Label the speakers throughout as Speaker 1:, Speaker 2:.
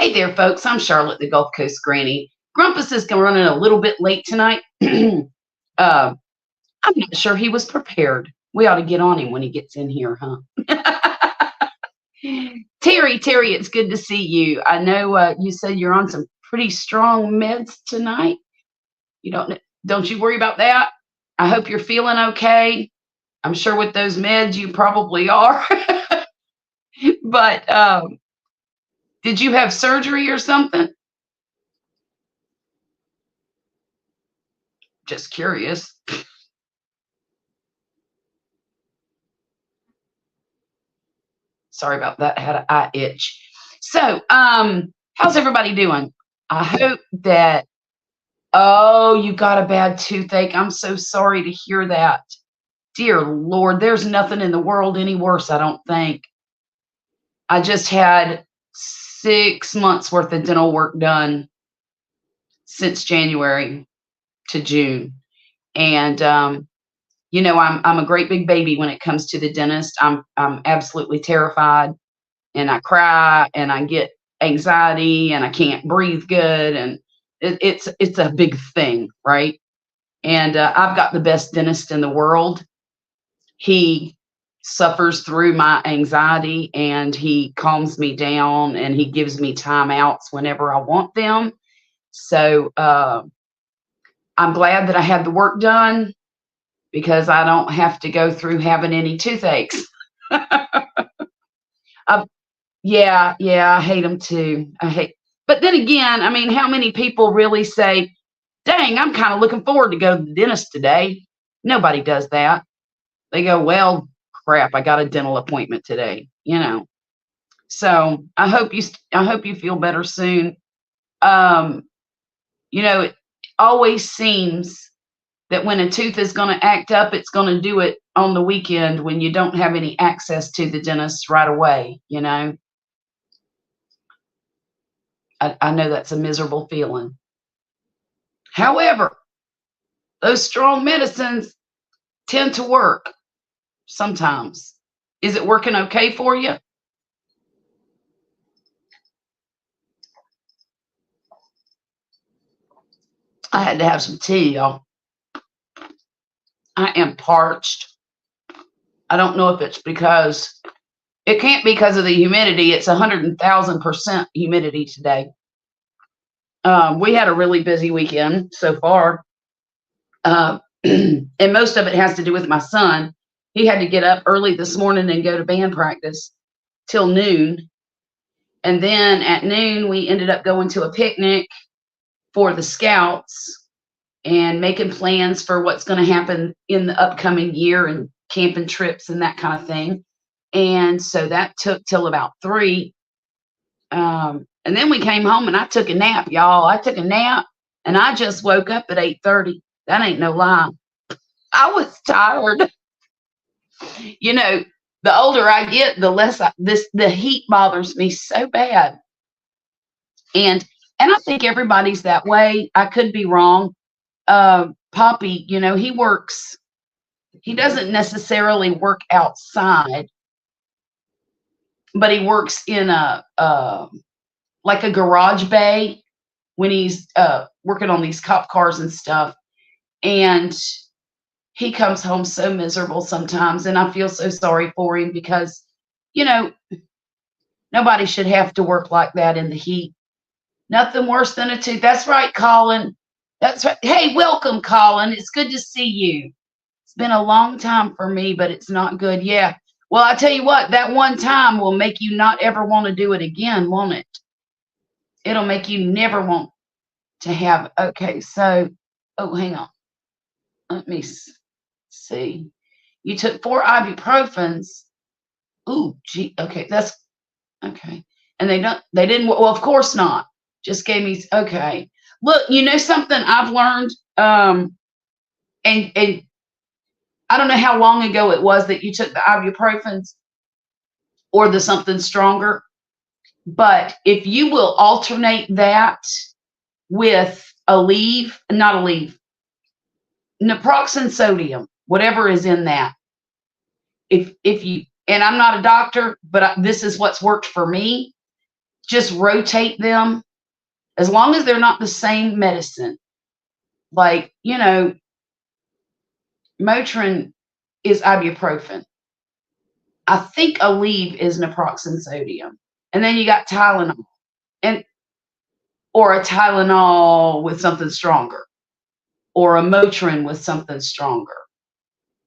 Speaker 1: Hey there, folks. I'm Charlotte, the Gulf Coast Granny. Grumpus is running a little bit late tonight. I'm not sure he was prepared. We ought to get on him when he gets in here, huh? Terry, it's good to see you. I know you said you're on some pretty strong meds tonight. You don't you worry about that. I hope you're feeling okay. I'm sure with those meds you probably are. But did you have surgery or something? Just curious. Sorry about that. I had an eye itch. So, how's everybody doing? I hope that, oh, you got a bad toothache. I'm so sorry to hear that. Dear Lord, there's nothing in the world any worse, I don't think. I just had 6 months worth of dental work done since January to June. And, I'm a great big baby when it comes to the dentist. I'm absolutely terrified, and I cry and I get anxiety and I can't breathe good, and it's a big thing, right? And I've got the best dentist in the world. He suffers through my anxiety and he calms me down and he gives me timeouts whenever I want them. So I'm glad that I had the work done because I don't have to go through having any toothaches. Yeah, I hate them too. But then again, I mean, how many people really say, dang, I'm kind of looking forward to go to the dentist today? Nobody does that. They go, well, crap, I got a dental appointment today. So I hope you feel better soon. Um, it always seems that when a tooth is going to act up, it's going to do it on the weekend when you don't have any access to the dentist right away. I know that's a miserable feeling. However, those strong medicines tend to work sometimes. Is it working okay for you? I had to have some tea, y'all. I am parched. I don't know if it's because it can't be because of the humidity. It's 100,000% humidity today. We had a really busy weekend so far. And most of it has to do with my son. He had to get up early this morning and go to band practice till noon. And then at noon, we ended up going to a picnic for the scouts and making plans for what's going to happen in the upcoming year and camping trips and that kind of thing. And so that took till about 3. And then we came home and I took a nap, y'all. I took a nap and I just woke up at 8:30. That ain't no lie. I was tired. The older I get, the less the heat bothers me so bad. And I think everybody's that way. I could be wrong. Poppy, he doesn't necessarily work outside, but he works in a like a garage bay when he's working on these cop cars and stuff. And he comes home so miserable sometimes, and I feel so sorry for him because, nobody should have to work like that in the heat. Nothing worse than a tooth. That's right, Colin. That's right. Hey, welcome, Colin. It's good to see you. It's been a long time for me, but it's not good. Yeah. Well, I tell you what, that one time will make you not ever want to do it again, won't it? It'll make you never want to have. Okay, so, oh, hang on. Let me see. You took 4 ibuprofens. Ooh, gee. Okay, that's okay. And they didn't. Well, of course not. Just gave me. Okay. Look, something I've learned. And I don't know how long ago it was that you took the ibuprofens or the something stronger, but if you will alternate that with naproxen sodium, whatever is in that. If you, and I'm not a doctor, but this is what's worked for me. just rotate them as long as they're not the same medicine. Like, Motrin is ibuprofen. I think Aleve is naproxen sodium. And then you got Tylenol, and or a Tylenol with something stronger, or a Motrin with something stronger.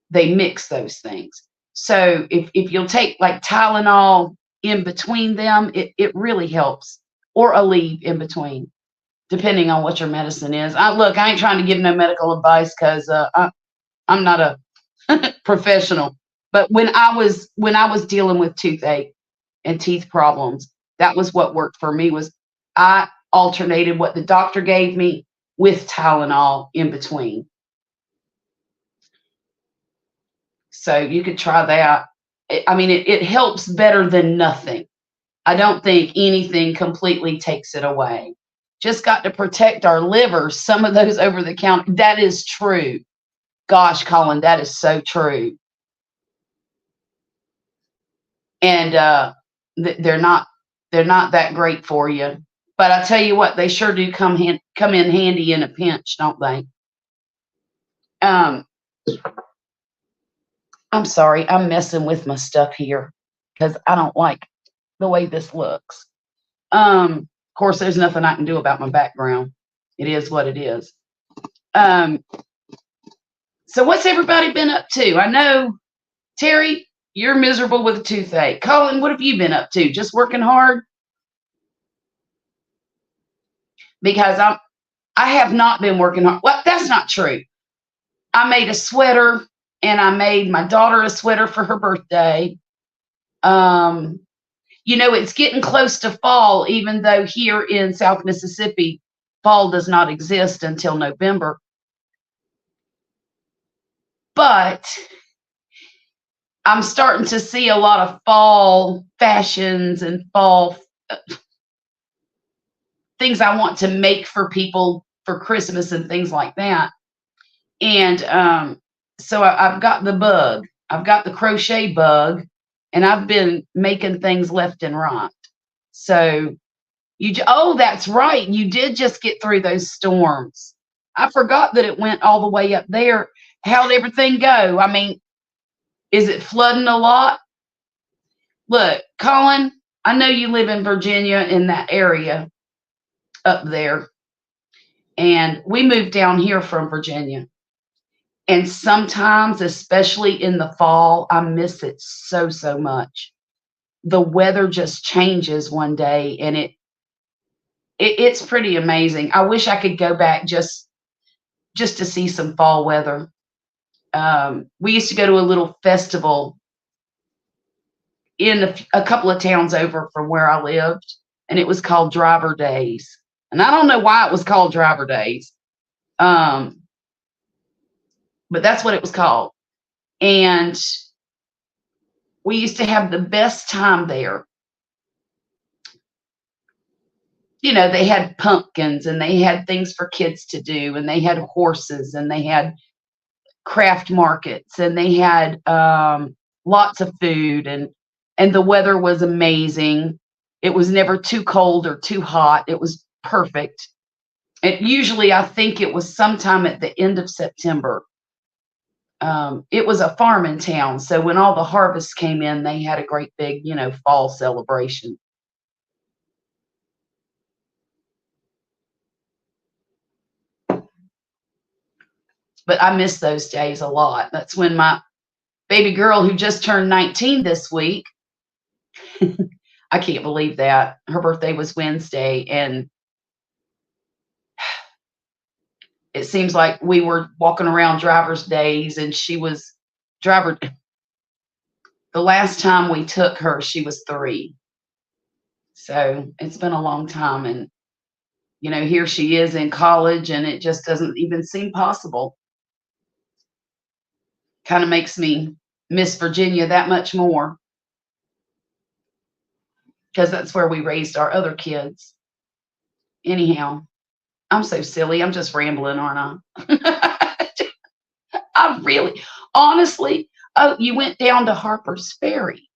Speaker 1: They mix those things. So if you'll take like Tylenol in between them, it really helps, or Aleve in between, depending on what your medicine is. I ain't trying to give no medical advice because I'm not a professional. But when I was dealing with toothache and teeth problems, that was what worked for me. Was I alternated what the doctor gave me with Tylenol in between. So you could try that. I mean, it helps better than nothing. I don't think anything completely takes it away. Just got to protect our livers. Some of those over the counter. That is true. Gosh, Colin, that is so true. And they're not that great for you. But I tell you what, they sure do come in handy in a pinch, don't they? I'm sorry, I'm messing with my stuff here because I don't like the way this looks. Of course, there's nothing I can do about my background. It is what it is. So what's everybody been up to? I know, Terry, you're miserable with a toothache. Colin, what have you been up to? Just working hard? Because I have not been working hard. Well, that's not true. I made a sweater, and I made my daughter a sweater for her birthday. It's getting close to fall, even though here in South Mississippi, fall does not exist until November. But I'm starting to see a lot of fall fashions and fall things I want to make for people for Christmas and things like that. And so I've got the bug. I've got the crochet bug, and I've been making things left and right. So that's right. You did just get through those storms. I forgot that it went all the way up there. How'd everything go? I mean, is it flooding a lot? Look, Colin, I know you live in Virginia, in that area up there. And we moved down here from Virginia. And sometimes, especially in the fall, I miss it so, so much. The weather just changes one day, and it's pretty amazing. I wish I could go back just to see some fall weather. We used to go to a little festival in a couple of towns over from where I lived, and it was called Driver Days. And I don't know why it was called Driver Days, but that's what it was called. And we used to have the best time there. They had pumpkins, and they had things for kids to do, and they had horses, and they had craft markets, and they had lots of food, and the weather was amazing. It was never too cold or too hot. It was perfect. And usually, I think it was sometime at the end of September. It was a farming town, so when all the harvests came in, they had a great big, fall celebration. But I miss those days a lot. That's when my baby girl, who just turned 19 this week, I can't believe that. Her birthday was Wednesday, and it seems like we were walking around driver's days, and she was driver. The last time we took her, she was 3. So it's been a long time. And, here she is in college, and it just doesn't even seem possible. Kind of makes me miss Virginia that much more, because that's where we raised our other kids. Anyhow, I'm so silly. I'm just rambling, aren't I? I really, honestly, oh, you went down to Harper's Ferry.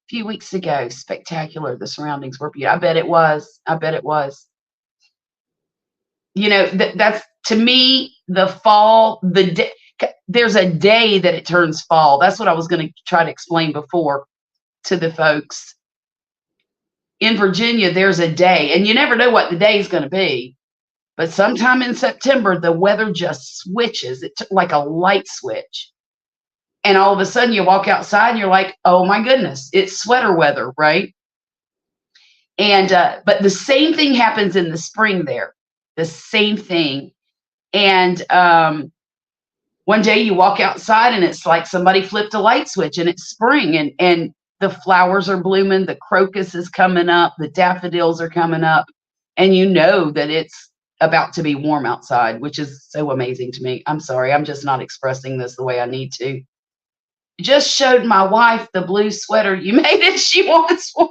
Speaker 1: few weeks ago. Spectacular. The surroundings were beautiful. I bet it was. I bet it was. You know, that's to me the fall. There's a day that it turns fall. That's what I was going to try to explain before to the folks. In Virginia, there's a day, and you never know what the day is going to be. But sometime in September, the weather just switches. It's like a light switch. And all of a sudden you walk outside and you're like, oh my goodness, it's sweater weather, right? And but the same thing happens in the spring there. The same thing. And one day you walk outside and it's like somebody flipped a light switch and it's spring, and the flowers are blooming, the crocus is coming up, the daffodils are coming up, and you know that it's about to be warm outside, which is so amazing to me. I'm sorry, I'm just not expressing this the way I need to. Just showed my wife the blue sweater you made and she wants one.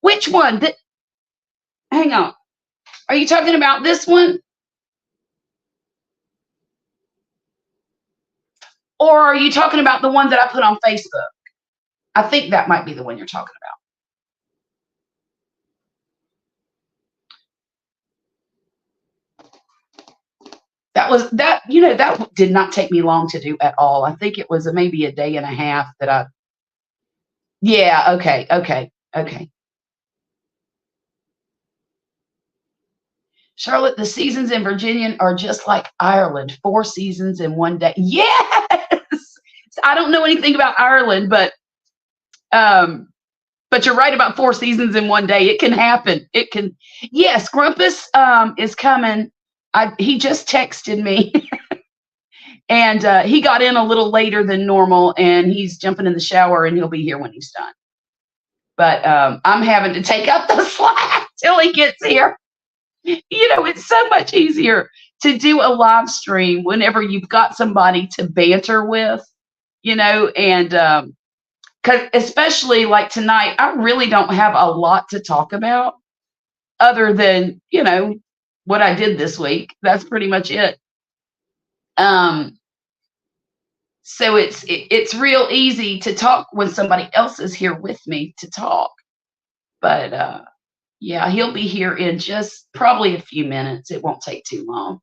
Speaker 1: Which one? Hang on. Are you talking about this one? Or are you talking about the one that I put on Facebook? I think that might be the one you're talking about. That did not take me long to do at all. I think it was maybe a day and a half that yeah, okay. Charlotte, the seasons in Virginia are just like Ireland, 4 seasons in one day. Yes. I don't know anything about Ireland, but you're right about 4 seasons in one day. It can happen. It can. Yes, Grumpus is coming. He just texted me and he got in a little later than normal and he's jumping in the shower and he'll be here when he's done. But I'm having to take up the slack till he gets here. You know, it's so much easier to do a live stream whenever you've got somebody to banter with, you know, and because especially like tonight, I really don't have a lot to talk about other than, you know, what I did this week. That's pretty much it. So it's real easy to talk when somebody else is here with me to talk. But yeah, he'll be here in just probably a few minutes. It won't take too long.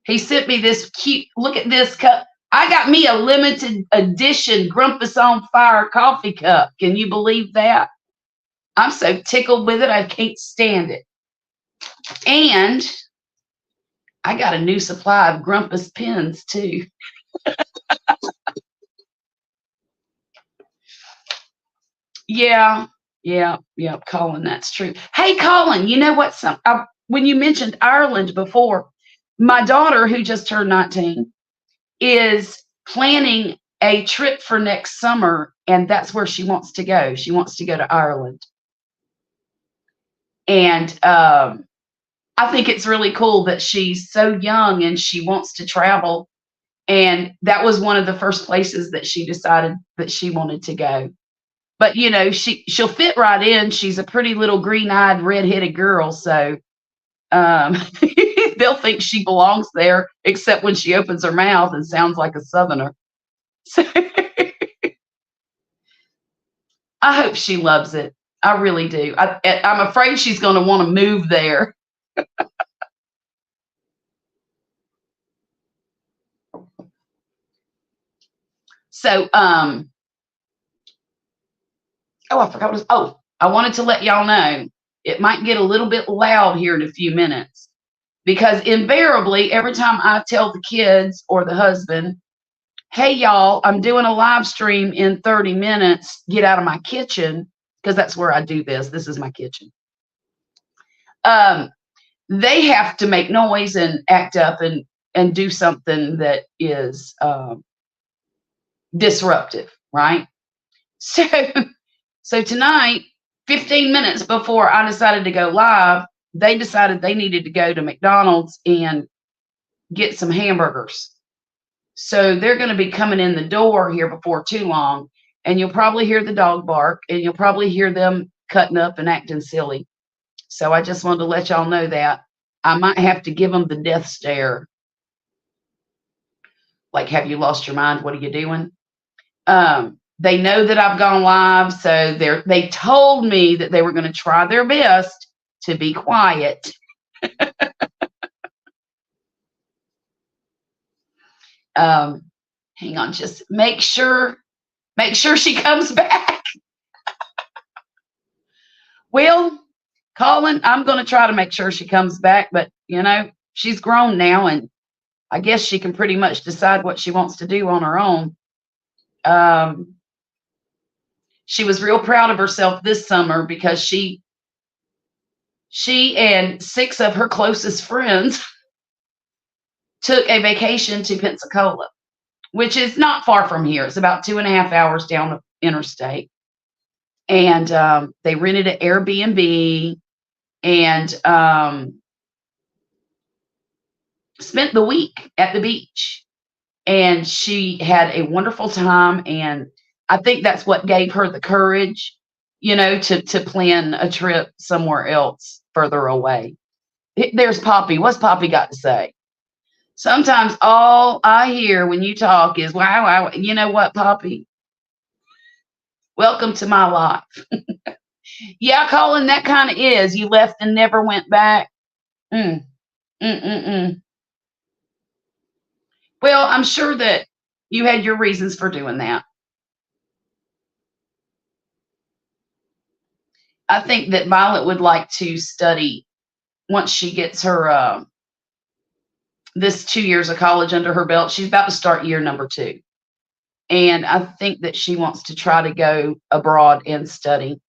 Speaker 1: He sent me this cute, look at this cup. I got me a limited edition Grumpus on Fire coffee cup. Can you believe that? I'm so tickled with it, I can't stand it. And I got a new supply of Grumpus pins too. Yeah, Colin, that's true. Hey, Colin, you know what? When you mentioned Ireland before, my daughter, who just turned 19, is planning a trip for next summer, and that's where she wants to go. She wants to go to Ireland. And I think it's really cool that she's so young and she wants to travel. And that was one of the first places that she decided that she wanted to go. But you know, she'll fit right in. She's a pretty little green-eyed, red-headed girl, so they'll think she belongs there, except when she opens her mouth and sounds like a Southerner. So I hope she loves it. I really do. I'm afraid she's going to want to move there. So, oh, I forgot I wanted to let y'all know it might get a little bit loud here in a few minutes because invariably every time I tell the kids or the husband, hey y'all, I'm doing a live stream in 30 minutes, get out of my kitchen, because that's where I do this. This is my kitchen. They have to make noise and act up and do something that is disruptive, right? So tonight, 15 minutes before I decided to go live, they decided they needed to go to McDonald's and get some hamburgers. So they're going to be coming in the door here before too long, and you'll probably hear the dog bark, and you'll probably hear them cutting up and acting silly. So I just wanted to let y'all know that. I might have to give them the death stare. Like, have you lost your mind? What are you doing? They know that I've gone live, so they told me that they were going to try their best to be quiet. Hang on, just make sure she comes back. Well, Colin, I'm going to try to make sure she comes back, but she's grown now, and I guess she can pretty much decide what she wants to do on her own. She was real proud of herself this summer because she and 6 of her closest friends took a vacation to Pensacola, which is not far from here. It's about 2.5 hours down the interstate. And they rented an Airbnb and spent the week at the beach. And she had a wonderful time. And I think that's what gave her the courage, to plan a trip somewhere else further away. There's Poppy. What's Poppy got to say? Sometimes all I hear when you talk is, wow, wow. You know what, Poppy? Welcome to my life. Yeah, Colin, that kind of is. You left and never went back. Well, I'm sure that you had your reasons for doing that. I think that Violet would like to study once she gets her this 2 years of college under her belt. She's about to start year number 2. And I think that she wants to try to go abroad and study.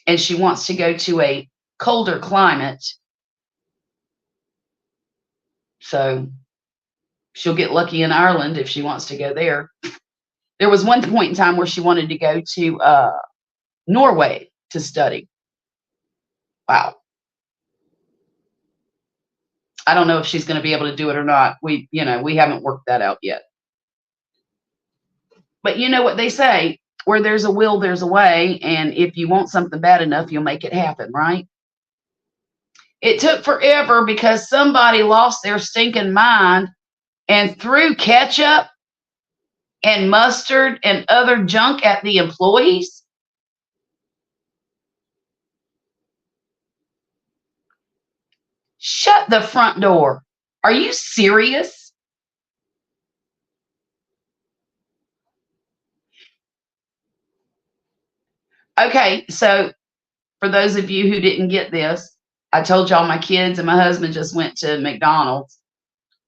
Speaker 1: And she wants to go to a colder climate. So she'll get lucky in Ireland if she wants to go there. There was one point in time where she wanted to go to Norway to study. Wow. I don't know if she's going to be able to do it or not. We haven't worked that out yet. But you know what they say, where there's a will, there's a way. And if you want something bad enough, you'll make it happen, right? It took forever because somebody lost their stinking mind and threw ketchup and mustard and other junk at the employees. Shut the front door. Are you serious? Okay, so for those of you who didn't get this, I told y'all my kids and my husband just went to McDonald's,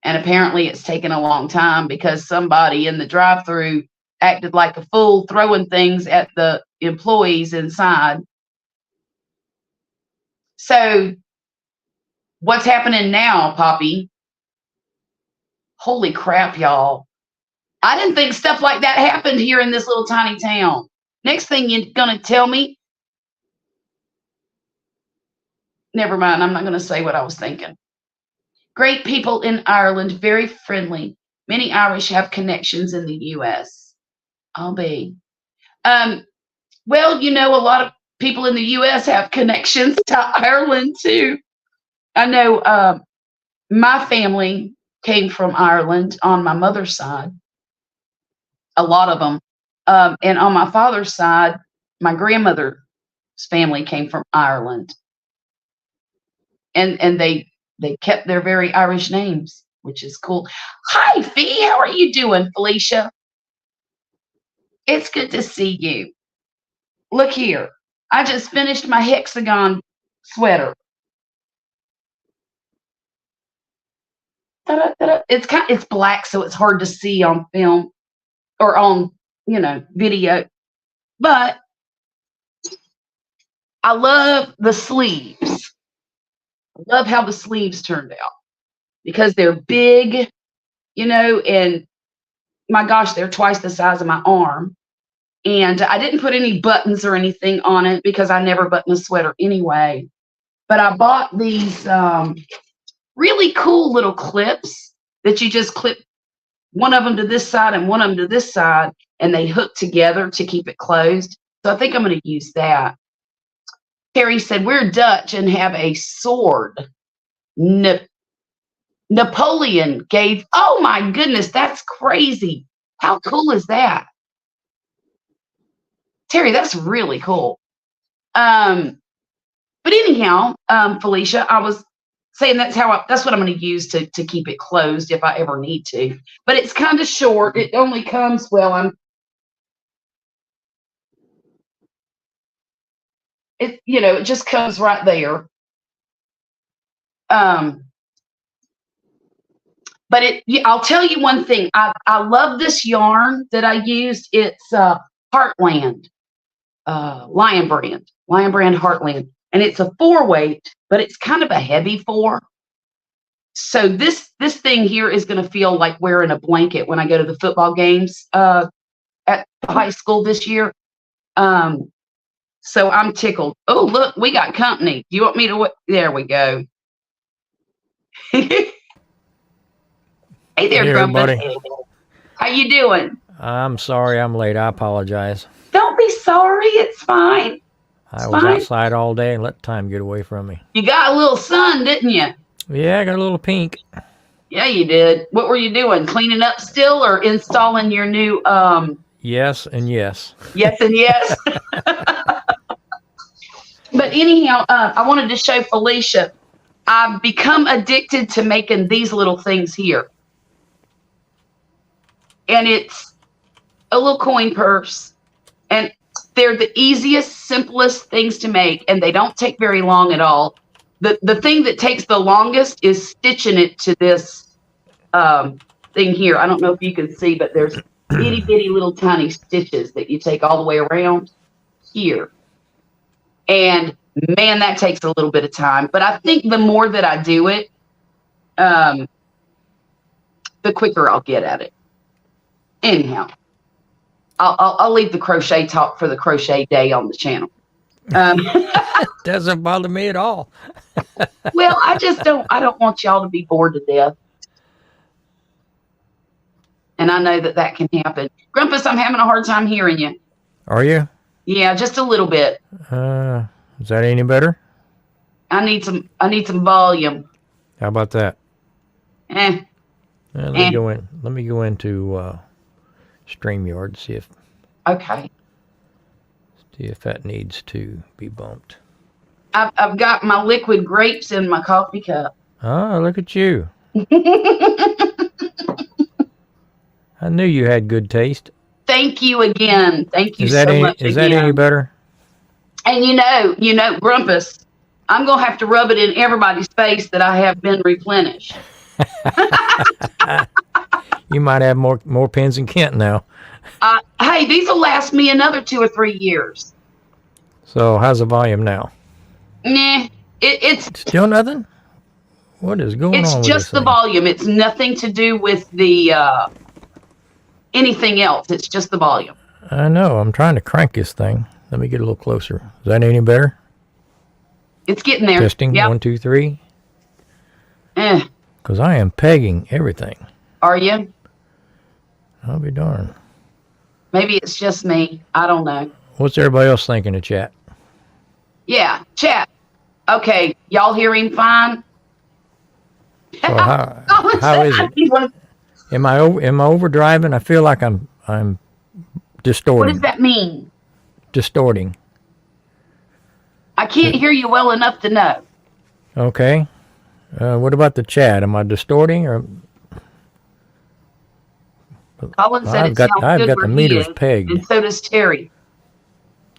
Speaker 1: and apparently it's taken a long time because somebody in the drive-thru acted like a fool, throwing things at the employees inside. So what's happening now, Poppy? Holy crap, y'all. I didn't think stuff like that happened here in this little tiny town. Next thing you're going to tell me. Never mind. I'm not going to say what I was thinking. Great people in Ireland, very friendly. Many Irish have connections in the U.S. I'll be. Well, a lot of people in the U.S. have connections to Ireland too. I know my family came from Ireland on my mother's side. A lot of them. And on my father's side, my grandmother's family came from Ireland. And they kept their very Irish names, which is cool. Hi, Fee. How are you doing, Felicia? It's good to see you. Look here. I just finished my hexagon sweater. It's black, so it's hard to see on film or on, video. But I love the sleeves. I love how the sleeves turned out because they're big, and my gosh, they're twice the size of my arm. And I didn't put any buttons or anything on it because I never button a sweater anyway. But I bought these really cool little clips that you just clip one of them to this side and one of them to this side, and they hook together to keep it closed. So I think I'm going to use that. Terry said, we're Dutch and have a sword. Napoleon gave, oh my goodness, that's crazy. How cool is that? Terry, that's really cool. But anyhow, Felicia, I was saying that's what I'm going to use to keep it closed if I ever need to. But it's kind of short. It only comes it just comes right there. But I'll tell you one thing. I love this yarn that I used. It's Heartland, Lion Brand Heartland. And it's a 4-weight, but it's kind of a heavy 4. So this thing here is going to feel like wearing a blanket when I go to the football games at high school this year. So I'm tickled. Oh, look, we got company. Do you want me to? There we go. Hey there, Grumpus. How you doing?
Speaker 2: I'm sorry I'm late. I apologize.
Speaker 1: Don't be sorry. It's fine.
Speaker 2: I was outside all day and let time get away from me.
Speaker 1: You got a little sun, didn't you?
Speaker 2: Yeah, I got a little pink.
Speaker 1: Yeah, you did. What were you doing? Cleaning up still or installing your new
Speaker 2: Yes and yes.
Speaker 1: Yes and yes. But anyhow, I wanted to show Felicia, I've become addicted to making these little things here. And it's a little coin purse. And they're the easiest, simplest things to make, and they don't take very long at all. The thing that takes the longest is stitching it to this thing here. I don't know if you can see, but there's itty bitty little tiny stitches that you take all the way around here. And man, that takes a little bit of time. But I think the more that I do it, the quicker I'll get at it. Anyhow, I'll leave the crochet talk for the crochet day on the channel.
Speaker 2: Doesn't bother me at all.
Speaker 1: Well, I don't want y'all to be bored to death. And I know that can happen. Grumpus, I'm having a hard time hearing you.
Speaker 2: Are you?
Speaker 1: Yeah, just a little bit.
Speaker 2: Is that any better?
Speaker 1: I need some volume.
Speaker 2: How about that?
Speaker 1: Let
Speaker 2: me go into StreamYard, see if that needs to be bumped.
Speaker 1: I've got my liquid grapes in my coffee cup.
Speaker 2: Oh, look at you. I knew you had good taste.
Speaker 1: Thank you again. Thank you so much.
Speaker 2: Is that any better?
Speaker 1: And you know, Grumpus, I'm going to have to rub it in everybody's face that I have been replenished.
Speaker 2: You might have more pens than Kent now.
Speaker 1: Hey, these will last me another 2 or 3 years.
Speaker 2: So how's the volume now?
Speaker 1: Nah, it's
Speaker 2: still nothing. What is going on?
Speaker 1: It's just the volume. It's nothing to do with the anything else. It's just the volume.
Speaker 2: I know. I'm trying to crank this thing. Let me get a little closer. Is that any better?
Speaker 1: It's getting there.
Speaker 2: Testing. Yep. 1, 2, 3. Because I am pegging everything.
Speaker 1: Are you?
Speaker 2: I'll be darned.
Speaker 1: Maybe it's just me. I don't know.
Speaker 2: What's everybody else thinking in chat?
Speaker 1: Yeah, chat. Okay, y'all hear him fine?
Speaker 2: So how is it? Am I overdriving? I feel like I'm distorting.
Speaker 1: What does that mean?
Speaker 2: Distorting.
Speaker 1: I can't hear you well enough to know.
Speaker 2: Okay. What about the chat? Am I distorting or?
Speaker 1: Colin said I've got
Speaker 2: the meters pegged.
Speaker 1: And so does Terry.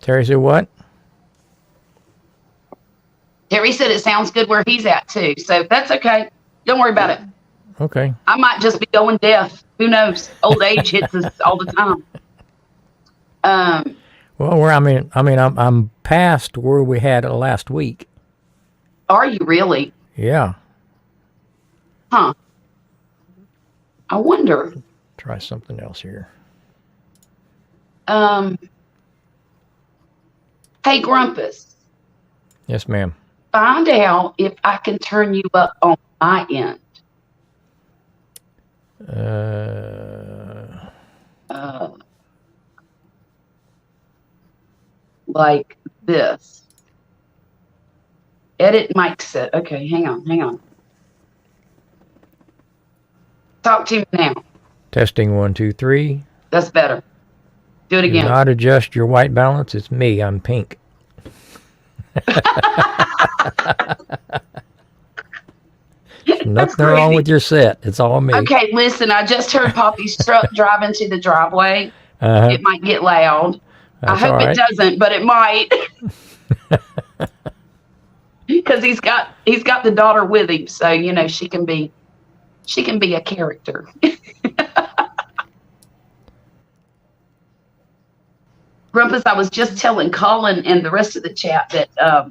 Speaker 2: Terry said what?
Speaker 1: Terry said it sounds good where he's at too. So that's okay. Don't worry about it.
Speaker 2: Okay.
Speaker 1: I might just be going deaf. Who knows? Old age hits us all the time.
Speaker 2: Well, I'm past where we had it last week.
Speaker 1: Are you really?
Speaker 2: Yeah.
Speaker 1: Huh. I wonder.
Speaker 2: Try something else here.
Speaker 1: Hey, Grumpus.
Speaker 2: Yes, ma'am.
Speaker 1: Find out if I can turn you up on my end. Like this. Edit mic set. Okay, hang on. Talk to me now.
Speaker 2: Testing 1, 2, 3.
Speaker 1: That's better. Do it
Speaker 2: Do
Speaker 1: again.
Speaker 2: not adjust your white balance. It's me. I'm pink. Nothing wrong with your set. It's all me.
Speaker 1: Okay, listen, I just heard Poppy's truck driving to the driveway.
Speaker 2: Uh-huh.
Speaker 1: It might get loud. I hope it doesn't, but it might. Because he's got the daughter with him, so you know she can be a character. Rumpus, I was just telling Colin and the rest of the chat that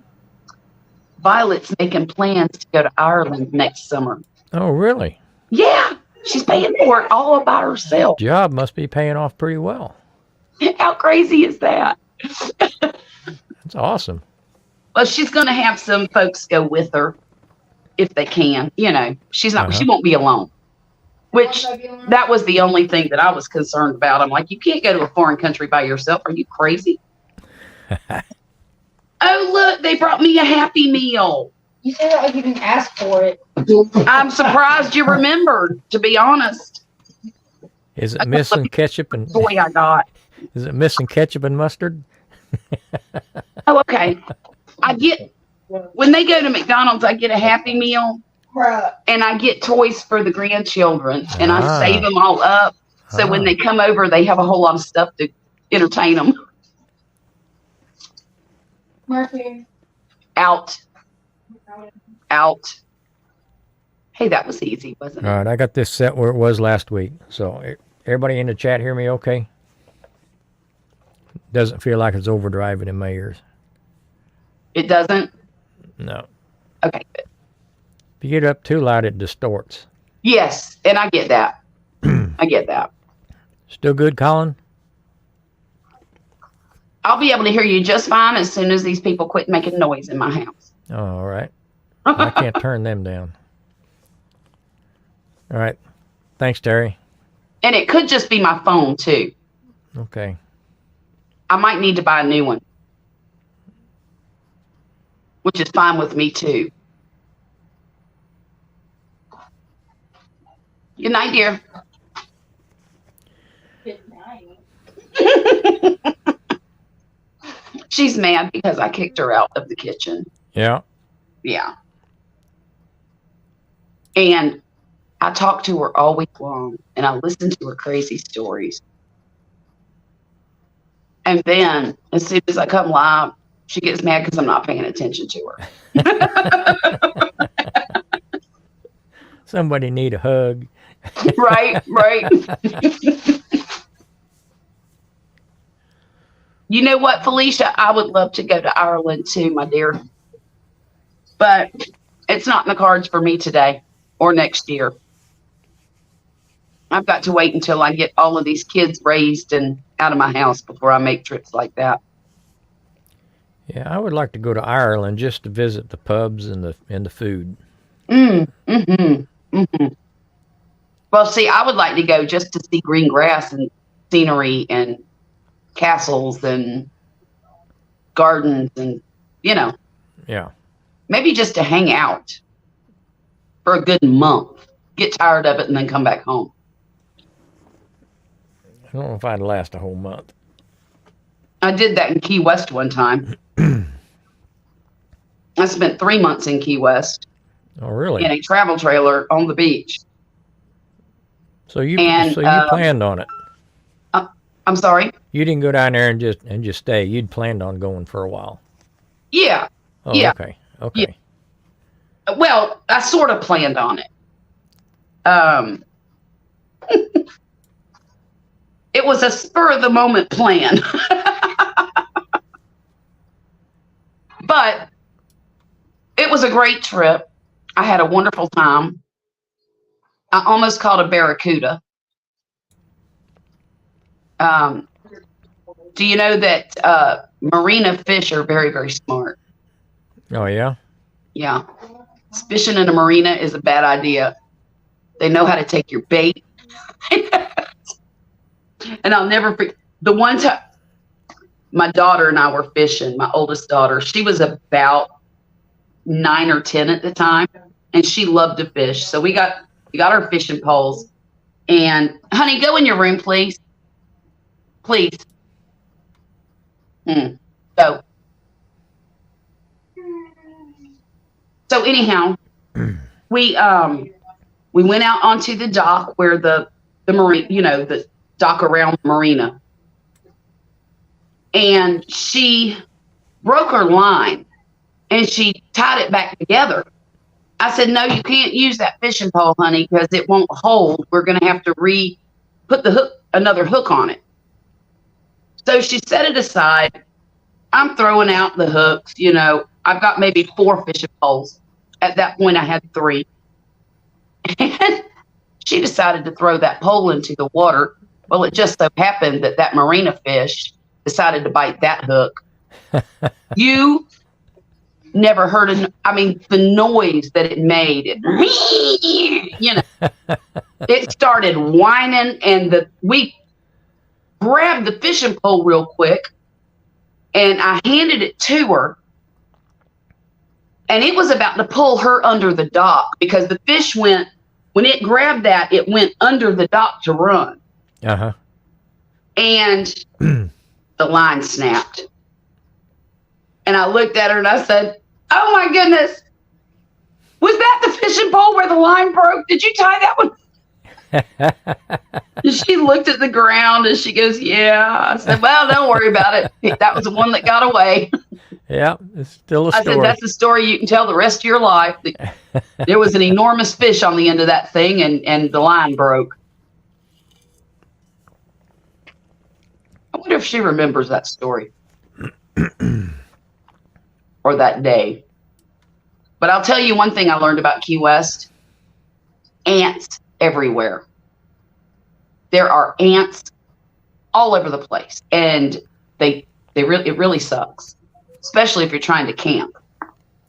Speaker 1: Violet's making plans to go to Ireland next summer.
Speaker 2: Oh, really?
Speaker 1: Yeah, she's paying for it all by herself.
Speaker 2: Job must be paying off pretty well.
Speaker 1: How crazy is that?
Speaker 2: That's awesome.
Speaker 1: Well, she's going to have some folks go with her if they can. You know, she's not. She won't be alone. Which that was the only thing that I was concerned about. I'm like, you can't go to a foreign country by yourself. Are you crazy? Oh, look, they brought me a Happy Meal.
Speaker 3: You said that like you didn't ask for it.
Speaker 1: I'm surprised you remembered, to be honest.
Speaker 2: Is it missing ketchup and
Speaker 1: Boy, I got.
Speaker 2: Is it missing ketchup and mustard?
Speaker 1: Oh, okay. When they go to McDonald's, I get a Happy Meal. And I get toys for the grandchildren, and I save them all up. So when they come over, they have a whole lot of stuff to entertain them.
Speaker 3: Murphy.
Speaker 1: Out. Hey, that was easy, wasn't it?
Speaker 2: All right, I got this set where it was last week. So everybody in the chat hear me okay? Doesn't feel like it's overdriving in my ears.
Speaker 1: It doesn't?
Speaker 2: No.
Speaker 1: Okay, good.
Speaker 2: If you get up too loud, it distorts.
Speaker 1: Yes, and I get that. I get that.
Speaker 2: Still good, Colin?
Speaker 1: I'll be able to hear you just fine as soon as these people quit making noise in my house.
Speaker 2: Oh, all right. I can't turn them down. All right. Thanks, Terry.
Speaker 1: And it could just be my phone, too.
Speaker 2: Okay.
Speaker 1: I might need to buy a new one. Which is fine with me, too. Good night, dear.
Speaker 3: Good night.
Speaker 1: She's mad because I kicked her out of the kitchen.
Speaker 2: Yeah.
Speaker 1: Yeah. And I talked to her all week long, and I listened to her crazy stories. And then, as soon as I come live, she gets mad because I'm not paying attention to her.
Speaker 2: Somebody need a hug.
Speaker 1: Right. You know what, Felicia? I would love to go to Ireland too, my dear. But it's not in the cards for me today or next year. I've got to wait until I get all of these kids raised and out of my house before I make trips like that.
Speaker 2: Yeah, I would like to go to Ireland just to visit the pubs and the food.
Speaker 1: Well, see, I would like to go just to see green grass and scenery and castles and gardens and, you know.
Speaker 2: Yeah.
Speaker 1: Maybe just to hang out for a good month. Get tired of it and then come back home.
Speaker 2: I don't know if I'd last a whole month.
Speaker 1: I did that in Key West one time. I spent 3 months in Key West.
Speaker 2: Oh, really?
Speaker 1: In a travel trailer on the beach.
Speaker 2: So you planned on it.
Speaker 1: I'm sorry?
Speaker 2: You didn't go down there and just stay. You'd planned on going for a while.
Speaker 1: Yeah.
Speaker 2: Oh,
Speaker 1: yeah.
Speaker 2: Okay.
Speaker 1: Yeah. Well, I sort of planned on it. It was a spur of the moment plan. But it was a great trip. I had a wonderful time. I almost caught a barracuda. Do you know that marina fish are very, very smart?
Speaker 2: Oh, yeah?
Speaker 1: Yeah. Fishing in a marina is a bad idea. They know how to take your bait. And I'll never forget the one time my daughter and I were fishing, my oldest daughter. She was about 9 or 10 at the time, and she loved to fish. So we got our fishing poles. And, honey, go in your room, please. Please. Mm. So anyhow, we went out onto the dock where the marine, the dock around the marina, and she broke her line and she tied it back together. I said, no, you can't use that fishing pole, honey, because it won't hold. We're going to have to put another hook on it. So she set it aside. I'm throwing out the hooks. I've got maybe 4 fishing poles. At that point, I had 3. And she decided to throw that pole into the water. Well, it just so happened that marina fish decided to bite that hook. You never heard the noise that it made. It started whining, and we grabbed the fishing pole real quick, and I handed it to her, and it was about to pull her under the dock because the fish when it grabbed that, it went under the dock to run.
Speaker 2: Uh-huh.
Speaker 1: And the line snapped. And I looked at her and I said, oh my goodness, was that the fishing pole where the line broke? Did you tie that one? And she looked at the ground and she goes, yeah. I said, well, don't worry about it. That was the one that got away.
Speaker 2: Yeah, it's still a story.
Speaker 1: I said, that's a story you can tell the rest of your life. There was an enormous fish on the end of that thing, and the line broke. I wonder if she remembers that story. Or that day. But I'll tell you one thing I learned about Key West. Ants everywhere. There are ants all over the place. And it really sucks. Especially if you're trying to camp.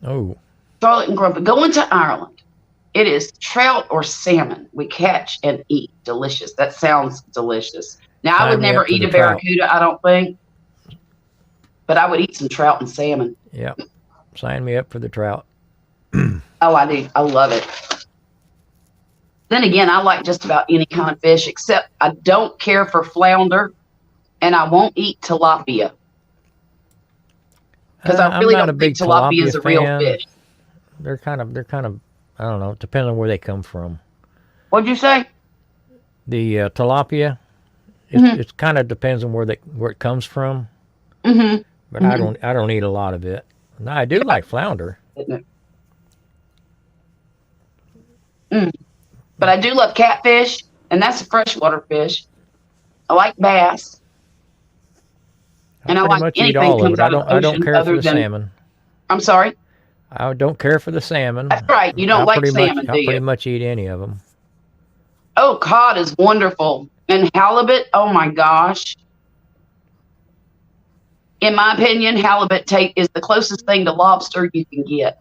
Speaker 2: Oh.
Speaker 1: Charlotte and Grumpy, go into Ireland. It is trout or salmon we catch and eat. Delicious. That sounds delicious. Now, I would never eat a barracuda, I don't think. But I would eat some trout and salmon.
Speaker 2: Yep. Sign me up for the trout.
Speaker 1: Oh, I do. I love it. Then again, I like just about any kind of fish, except I don't care for flounder, and I won't eat tilapia. Because I really don't think tilapia is a real fish.
Speaker 2: They're kind of, I don't know, depending on where they come from.
Speaker 1: What'd you say?
Speaker 2: The tilapia, it kind of depends on where it comes from.
Speaker 1: Mm-hmm.
Speaker 2: But I don't eat a lot of it. No, I do like flounder.
Speaker 1: But I do love catfish, and that's a freshwater fish. I like bass. And I like anything comes out of the ocean.
Speaker 2: I don't care for the salmon.
Speaker 1: I'm sorry?
Speaker 2: I don't care for the salmon.
Speaker 1: That's right. You don't like salmon, do you?
Speaker 2: I pretty much eat any of them.
Speaker 1: Oh, cod is wonderful. And halibut, oh my gosh. In my opinion, halibut is the closest thing to lobster you can get.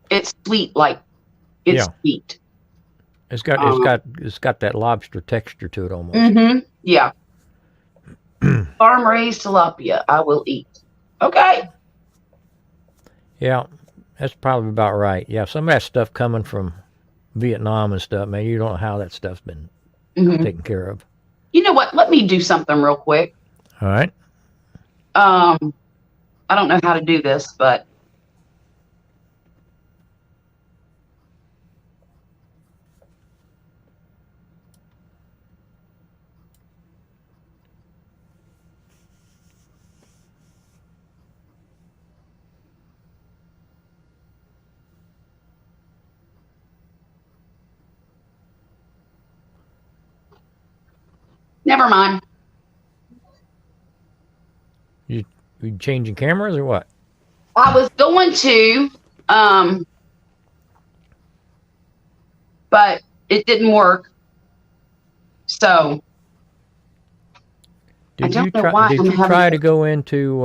Speaker 1: It's sweet, sweet.
Speaker 2: It's got that lobster texture to it almost.
Speaker 1: Mm-hmm. Yeah. Farm raised tilapia, I will eat. Okay.
Speaker 2: Yeah, that's probably about right. Yeah, some of that stuff coming from Vietnam and stuff, man, you don't know how that stuff's been taken care of.
Speaker 1: You know what? Let me do something real quick.
Speaker 2: All right.
Speaker 1: I don't know how to do this, but never mind.
Speaker 2: You changing cameras or what?
Speaker 1: I was going to, but it didn't work. So
Speaker 2: did you try to go into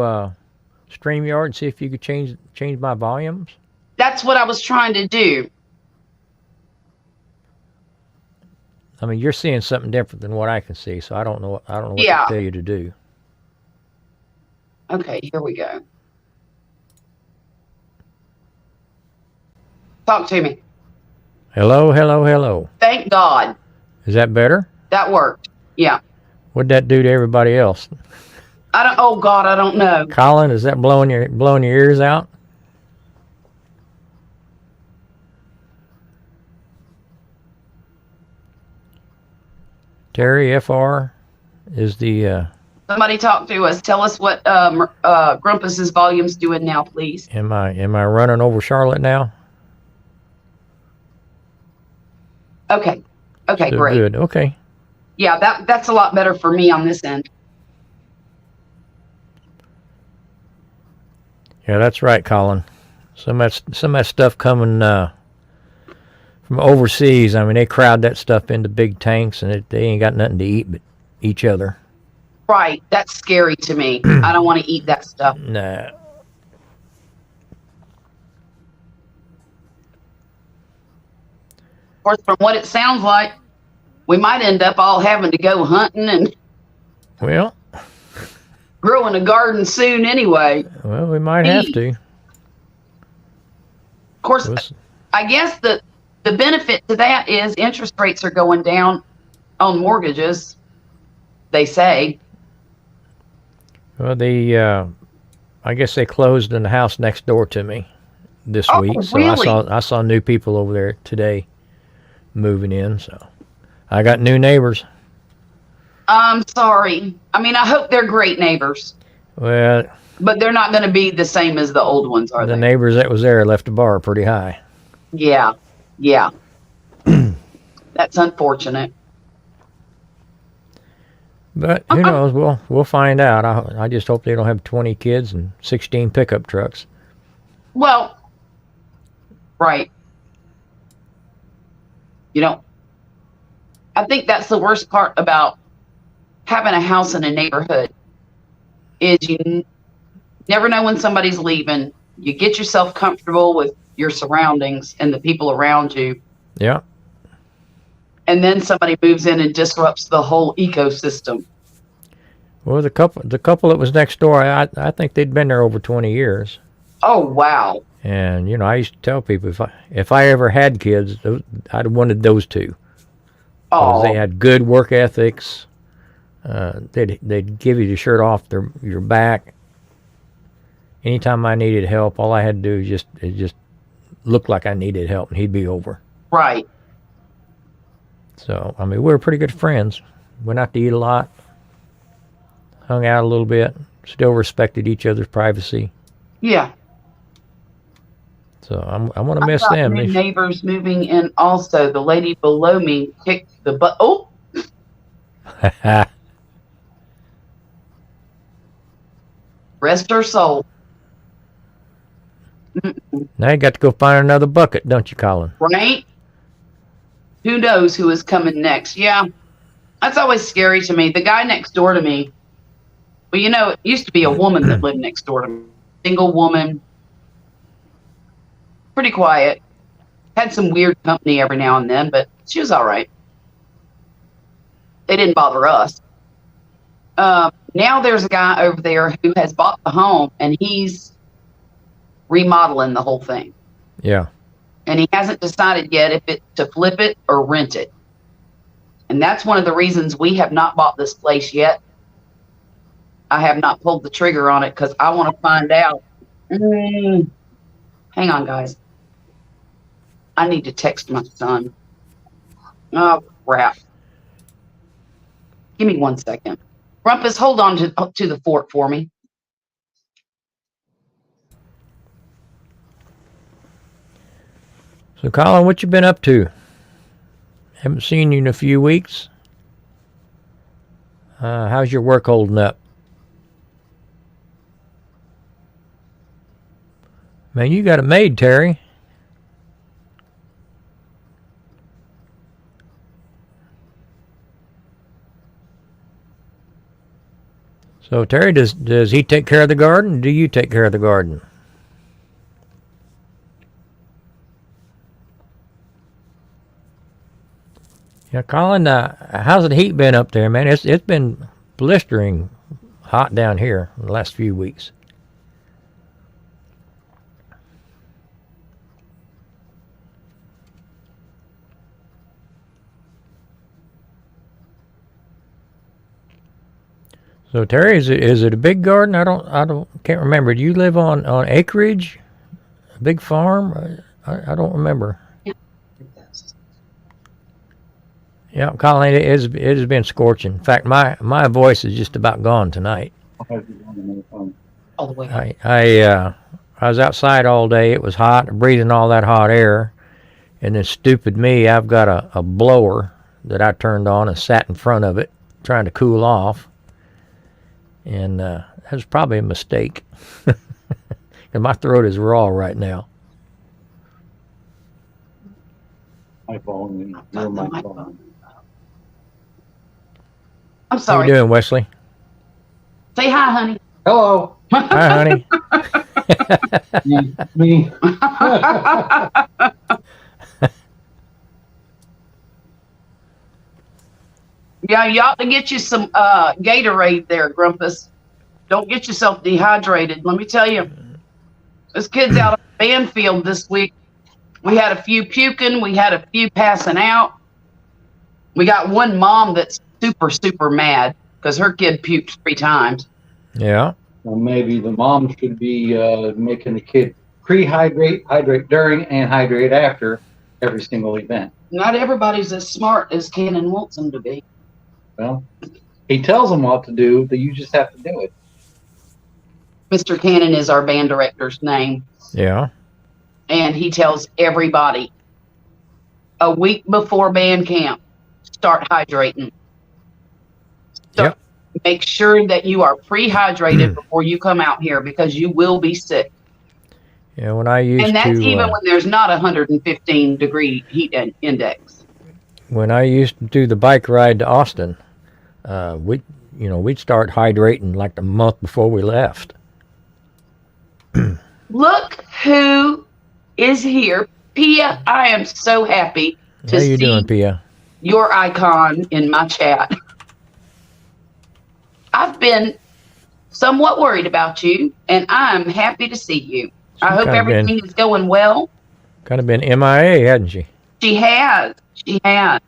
Speaker 2: StreamYard and see if you could change my volumes?
Speaker 1: That's what I was trying to do.
Speaker 2: I mean, you're seeing something different than what I can see, so I don't know what to tell you to do.
Speaker 1: Okay, here we go. Talk to me.
Speaker 2: Hello, hello, hello.
Speaker 1: Thank God.
Speaker 2: Is that better?
Speaker 1: That worked. Yeah.
Speaker 2: What'd that do to everybody else?
Speaker 1: Oh God, I don't know.
Speaker 2: Colin, is that blowing your ears out? Terry, FR is the.
Speaker 1: Somebody talk to us. Tell us what Grumpus's volume's doing now, please.
Speaker 2: Am I running over Charlotte now?
Speaker 1: Okay. Okay,
Speaker 2: Still
Speaker 1: great.
Speaker 2: good. Okay.
Speaker 1: Yeah, that's a lot better for me on this end.
Speaker 2: Yeah, that's right, Colin. Some of that stuff coming from overseas. I mean, they crowd that stuff into big tanks, and they ain't got nothing to eat but each other.
Speaker 1: Right. That's scary to me. I don't want to eat that stuff. Of
Speaker 2: Nah.
Speaker 1: course, from what it sounds like, we might end up all having to go hunting and
Speaker 2: Well,
Speaker 1: growing a garden soon anyway.
Speaker 2: we might have to.
Speaker 1: Of course, I guess the benefit to that is interest rates are going down on mortgages, they say.
Speaker 2: Well, I guess they closed in the house next door to me this
Speaker 1: Oh,
Speaker 2: week, so
Speaker 1: really?
Speaker 2: I saw new people over there today moving in. So I got new neighbors.
Speaker 1: I'm sorry. I mean, I hope they're great neighbors,
Speaker 2: Well,
Speaker 1: but they're not going to be the same as the old ones, are
Speaker 2: the
Speaker 1: they?
Speaker 2: neighbors that was there left the bar pretty high.
Speaker 1: Yeah. Yeah. That's unfortunate.
Speaker 2: But who knows? We'll find out. I just hope they don't have 20 kids and 16 pickup trucks.
Speaker 1: Well, right. You know, I think that's the worst part about having a house in a neighborhood is you never know when somebody's leaving. You get yourself comfortable with your surroundings and the people around you,
Speaker 2: Yeah.
Speaker 1: and then somebody moves in and disrupts the whole ecosystem.
Speaker 2: Well, the couple that was next door, I think they'd been there over 20 years.
Speaker 1: Oh, wow.
Speaker 2: And I used to tell people if I ever had kids, I'd have wanted those two. 'Cause they
Speaker 1: Oh,
Speaker 2: had good work ethics. They'd give you the shirt off your back. Anytime I needed help, all I had to do was just look like I needed help, and he'd be over.
Speaker 1: right.
Speaker 2: So I mean, we were pretty good friends. Went out to eat a lot, hung out a little bit, still respected each other's privacy.
Speaker 1: Yeah.
Speaker 2: So I'm gonna
Speaker 1: I
Speaker 2: miss
Speaker 1: got
Speaker 2: them.
Speaker 1: new neighbors moving in also. The lady below me kicked the butt. Oh, rest her soul.
Speaker 2: Now you got to go find another bucket, don't you, Colin?
Speaker 1: Right? Who knows who is coming next? Yeah. That's always scary to me. The guy next door to me, well, it used to be a woman that lived next door to me. Single woman. Pretty quiet. Had some weird company every now and then, but she was all right. They didn't bother us. Now there's a guy over there who has bought the home, and he's remodeling the whole thing.
Speaker 2: Yeah.
Speaker 1: And he hasn't decided yet if it's to flip it or rent it. And that's one of the reasons we have not bought this place yet. I have not pulled the trigger on it because I want to find out. Hang on, guys. I need to text my son. Oh, crap. Give me 1 second. Rumpus, hold on to the fort for me.
Speaker 2: So, Colin, what you been up to? Haven't seen you in a few weeks. How's your work holding up? Man, you got a maid, Terry. So, Terry, does he take care of the garden? Or do you take care of the garden? Yeah, Colin, how's the heat been up there, man? It's been blistering hot down here in the last few weeks. So Terry, is it a big garden? Can't remember. Do you live on acreage, a big farm? I don't remember. Yeah, Colleen, it has been scorching. In fact, my voice is just about gone tonight.
Speaker 1: All the way up.
Speaker 2: I was outside all day. It was hot, breathing all that hot air, and then stupid me, I've got a blower that I turned on and sat in front of it, trying to cool off, and that was probably a mistake. And my throat is raw right now.
Speaker 4: My phone.
Speaker 1: Got the
Speaker 4: My
Speaker 1: mic
Speaker 4: phone.
Speaker 1: on. I'm
Speaker 2: How
Speaker 1: sorry.
Speaker 2: you doing, Wesley?
Speaker 1: Say hi, honey.
Speaker 4: Hello.
Speaker 2: Hi, honey.
Speaker 4: Me.
Speaker 1: Yeah, you ought to get you some Gatorade there, Grumpus. Don't get yourself dehydrated. Let me tell you, this kid's out on the band field this week. We had a few puking. We had a few passing out. We got one mom that's super, super mad because her kid puked 3 times.
Speaker 2: Yeah.
Speaker 4: Well, maybe the mom should be making the kid pre-hydrate, hydrate during, and hydrate after every single event.
Speaker 1: Not everybody's as smart as Cannon wants them to be.
Speaker 4: Well, he tells them what to do, but you just have to do it.
Speaker 1: Mr. Cannon is our band director's name.
Speaker 2: Yeah.
Speaker 1: And he tells everybody a week before band camp, start hydrating.
Speaker 2: Yep.
Speaker 1: Make sure that you are pre-hydrated before you come out here because you will be sick.
Speaker 2: Yeah. When I used
Speaker 1: And that's
Speaker 2: to,
Speaker 1: even when there's not 115 degree heat index.
Speaker 2: when I used to do the bike ride to Austin, we'd start hydrating like the month before we left.
Speaker 1: Look who is here. Pia, I am so happy to
Speaker 2: How you
Speaker 1: see
Speaker 2: doing, Pia?
Speaker 1: your icon in my chat. I've been somewhat worried about you, and I'm happy to see you. I hope
Speaker 2: kinda been-
Speaker 1: everything is going well.
Speaker 2: Kind of been MIA, hadn't she?
Speaker 1: She has. She has.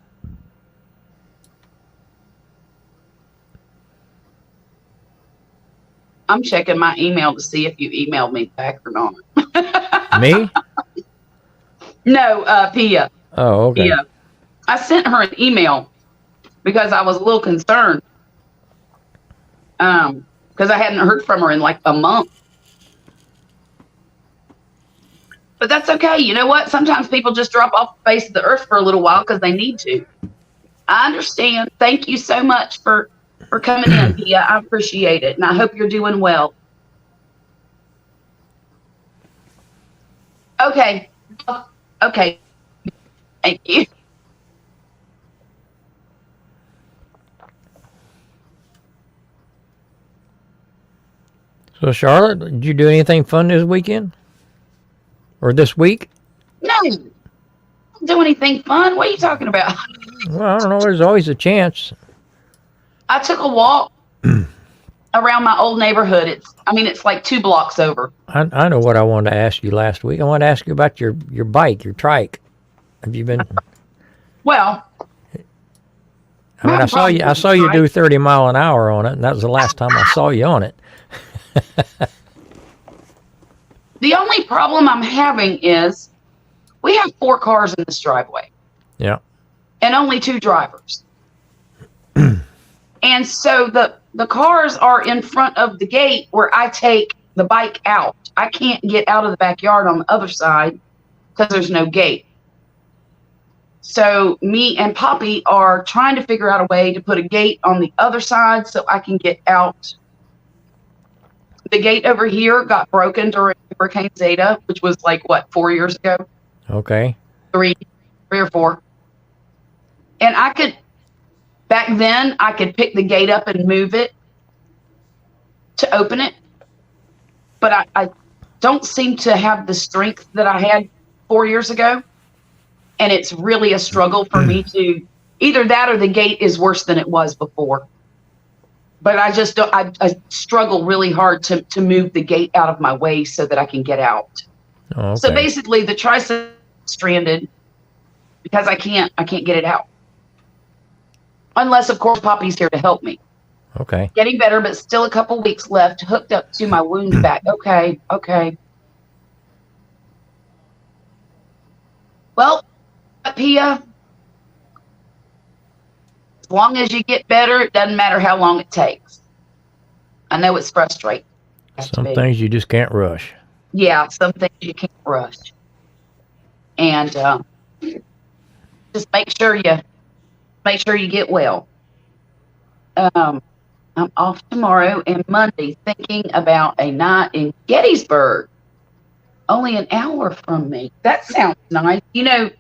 Speaker 1: I'm checking my email to see if you emailed me back or not.
Speaker 2: Me?
Speaker 1: No, Pia.
Speaker 2: Oh, okay.
Speaker 1: Pia. I sent her an email because I was a little concerned. Because I hadn't heard from her in like a month. But that's okay. You know what? Sometimes people just drop off the face of the earth for a little while because they need to. I understand. Thank you so much for coming in, Pia. I appreciate it. And I hope you're doing well. Okay. Okay. Thank you.
Speaker 2: So, Charlotte, did you do anything fun this weekend? Or this week?
Speaker 1: No. Don't do anything fun. What are you talking about?
Speaker 2: Well, I don't know. There's always a chance.
Speaker 1: I took a walk around my old neighborhood. It's like 2 blocks over.
Speaker 2: I know what I wanted to ask you last week. I wanted to ask you about your bike, your trike. Have you been?
Speaker 1: Well,
Speaker 2: I mean, I saw you do 30 mile an hour on it, and that was the last time I saw you on it.
Speaker 1: the only problem I'm having is we have 4 cars in this driveway
Speaker 2: Yeah.
Speaker 1: and only 2 drivers. And so the cars are in front of the gate where I take the bike out. I can't get out of the backyard on the other side because there's no gate. So me and Poppy are trying to figure out a way to put a gate on the other side so I can get out. The gate over here got broken during Hurricane Zeta, which was like, 4 years ago?
Speaker 2: Okay.
Speaker 1: 3 or 4. And back then, I could pick the gate up and move it to open it. But I don't seem to have the strength that I had 4 years ago. And it's really a struggle for me to, either that or the gate is worse than it was before. But I just don't, I struggle really hard to move the gate out of my way so that I can get out.
Speaker 2: Oh, okay.
Speaker 1: So basically the tricycle is stranded because I can't get it out. Unless of course Poppy's here to help me.
Speaker 2: Okay.
Speaker 1: Getting better, but still a couple weeks left. Hooked up to my wound back. Okay. Well, Pia, as long as you get better, it doesn't matter how long it takes. I know it's frustrating. It has to
Speaker 2: Some
Speaker 1: be.
Speaker 2: things you just can't rush.
Speaker 1: Yeah, some things you can't rush. And just make sure you get well. I'm off tomorrow and Monday, thinking about a night in Gettysburg, only an hour from me. That sounds nice. You know,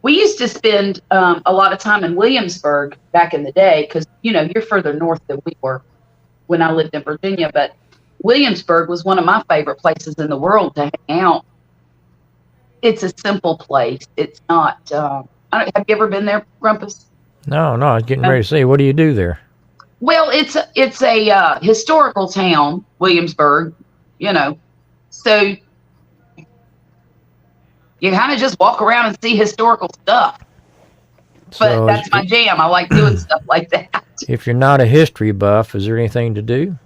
Speaker 1: we used to spend a lot of time in Williamsburg back in the day because, you know, you're further north than we were when I lived in Virginia. But Williamsburg was one of my favorite places in the world to hang out. It's a simple place. It's not. Have you ever been there, Grumpus?
Speaker 2: No, I was getting ready to say, what do you do there?
Speaker 1: Well, it's a historical town, Williamsburg. You know, so you kind of just walk around and see historical stuff. But
Speaker 2: So
Speaker 1: that's my jam. I like doing stuff like that.
Speaker 2: if you're not a history buff, is there anything to do?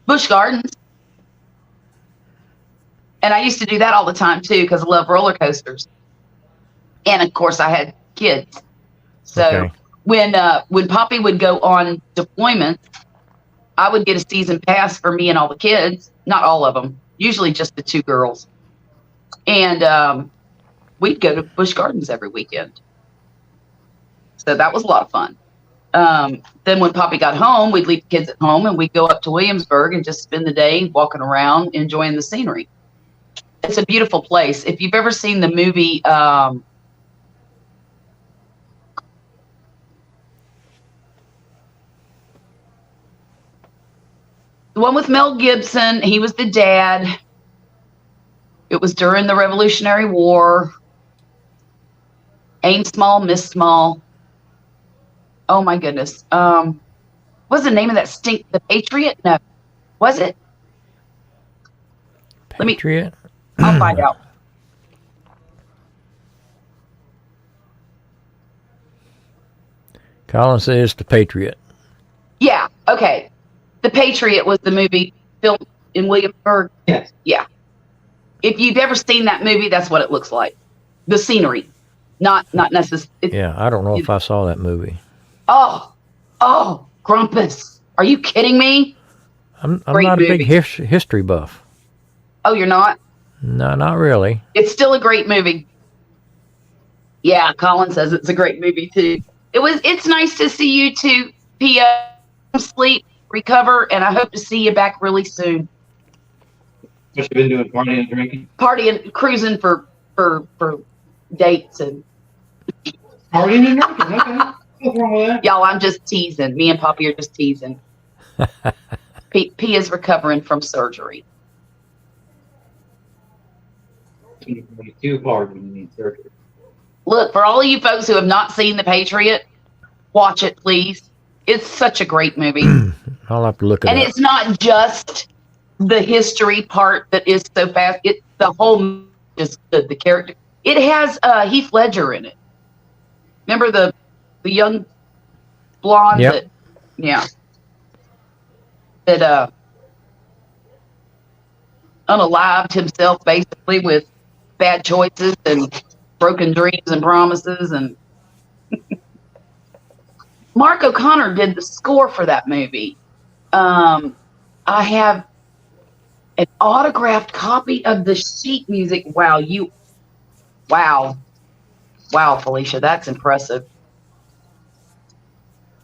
Speaker 1: Busch Gardens. And I used to do that all the time too because I love roller coasters. And of course I had kids. So
Speaker 2: Okay.
Speaker 1: when Poppy would go on deployment, I would get a season pass for me and all the kids. Not all of them. Usually just the 2 girls. And we'd go to Busch Gardens every weekend. So that was a lot of fun. Then when Poppy got home, we'd leave the kids at home and we'd go up to Williamsburg and just spend the day walking around, enjoying the scenery. It's a beautiful place. If you've ever seen the movie, the one with Mel Gibson, he was the dad. It was during the Revolutionary War. Aim small, miss small. Oh my goodness. What's the name of that stink? The Patriot? No. Was it? Let me-
Speaker 2: Patriot?
Speaker 1: I'll find out.
Speaker 2: Colin says The Patriot.
Speaker 1: Yeah. Okay. The Patriot was the movie filmed in Williamsburg.
Speaker 4: Yes.
Speaker 1: Yeah. If you've ever seen that movie, that's what it looks like. The scenery, not necessarily.
Speaker 2: Yeah, I don't know if I saw that movie.
Speaker 1: Oh, Grumpus. Are you kidding me?
Speaker 2: I'm
Speaker 1: Great
Speaker 2: not a big
Speaker 1: movie.
Speaker 2: history buff.
Speaker 1: Oh, you're not?
Speaker 2: No, not really.
Speaker 1: It's still a great movie. Yeah, Colin says it's a great movie too. It's nice to see you too, Pia. Sleep, recover, and I hope to see you back really soon.
Speaker 4: What you been doing? Partying and drinking?
Speaker 1: Partying, cruising for dates and
Speaker 4: Partying and drinking. Okay. What's wrong with that?
Speaker 1: y'all. I'm just teasing. Me and Poppy are just teasing. Pia's recovering from surgery.
Speaker 4: 22 hard when you need surgery.
Speaker 1: Look, for all of you folks who have not seen The Patriot, watch it, please. It's such a great movie.
Speaker 2: I'll have to look it
Speaker 1: And
Speaker 2: up.
Speaker 1: it's not just the history part that is so fast. It's the whole movie is good. The character. It has Heath Ledger in it. Remember the young blonde
Speaker 2: Yep.
Speaker 1: that, yeah. That unalived himself basically with bad choices and broken dreams and promises, and Mark O'Connor did the score for that movie. I have an autographed copy of the sheet music. Wow, Felicia, that's impressive.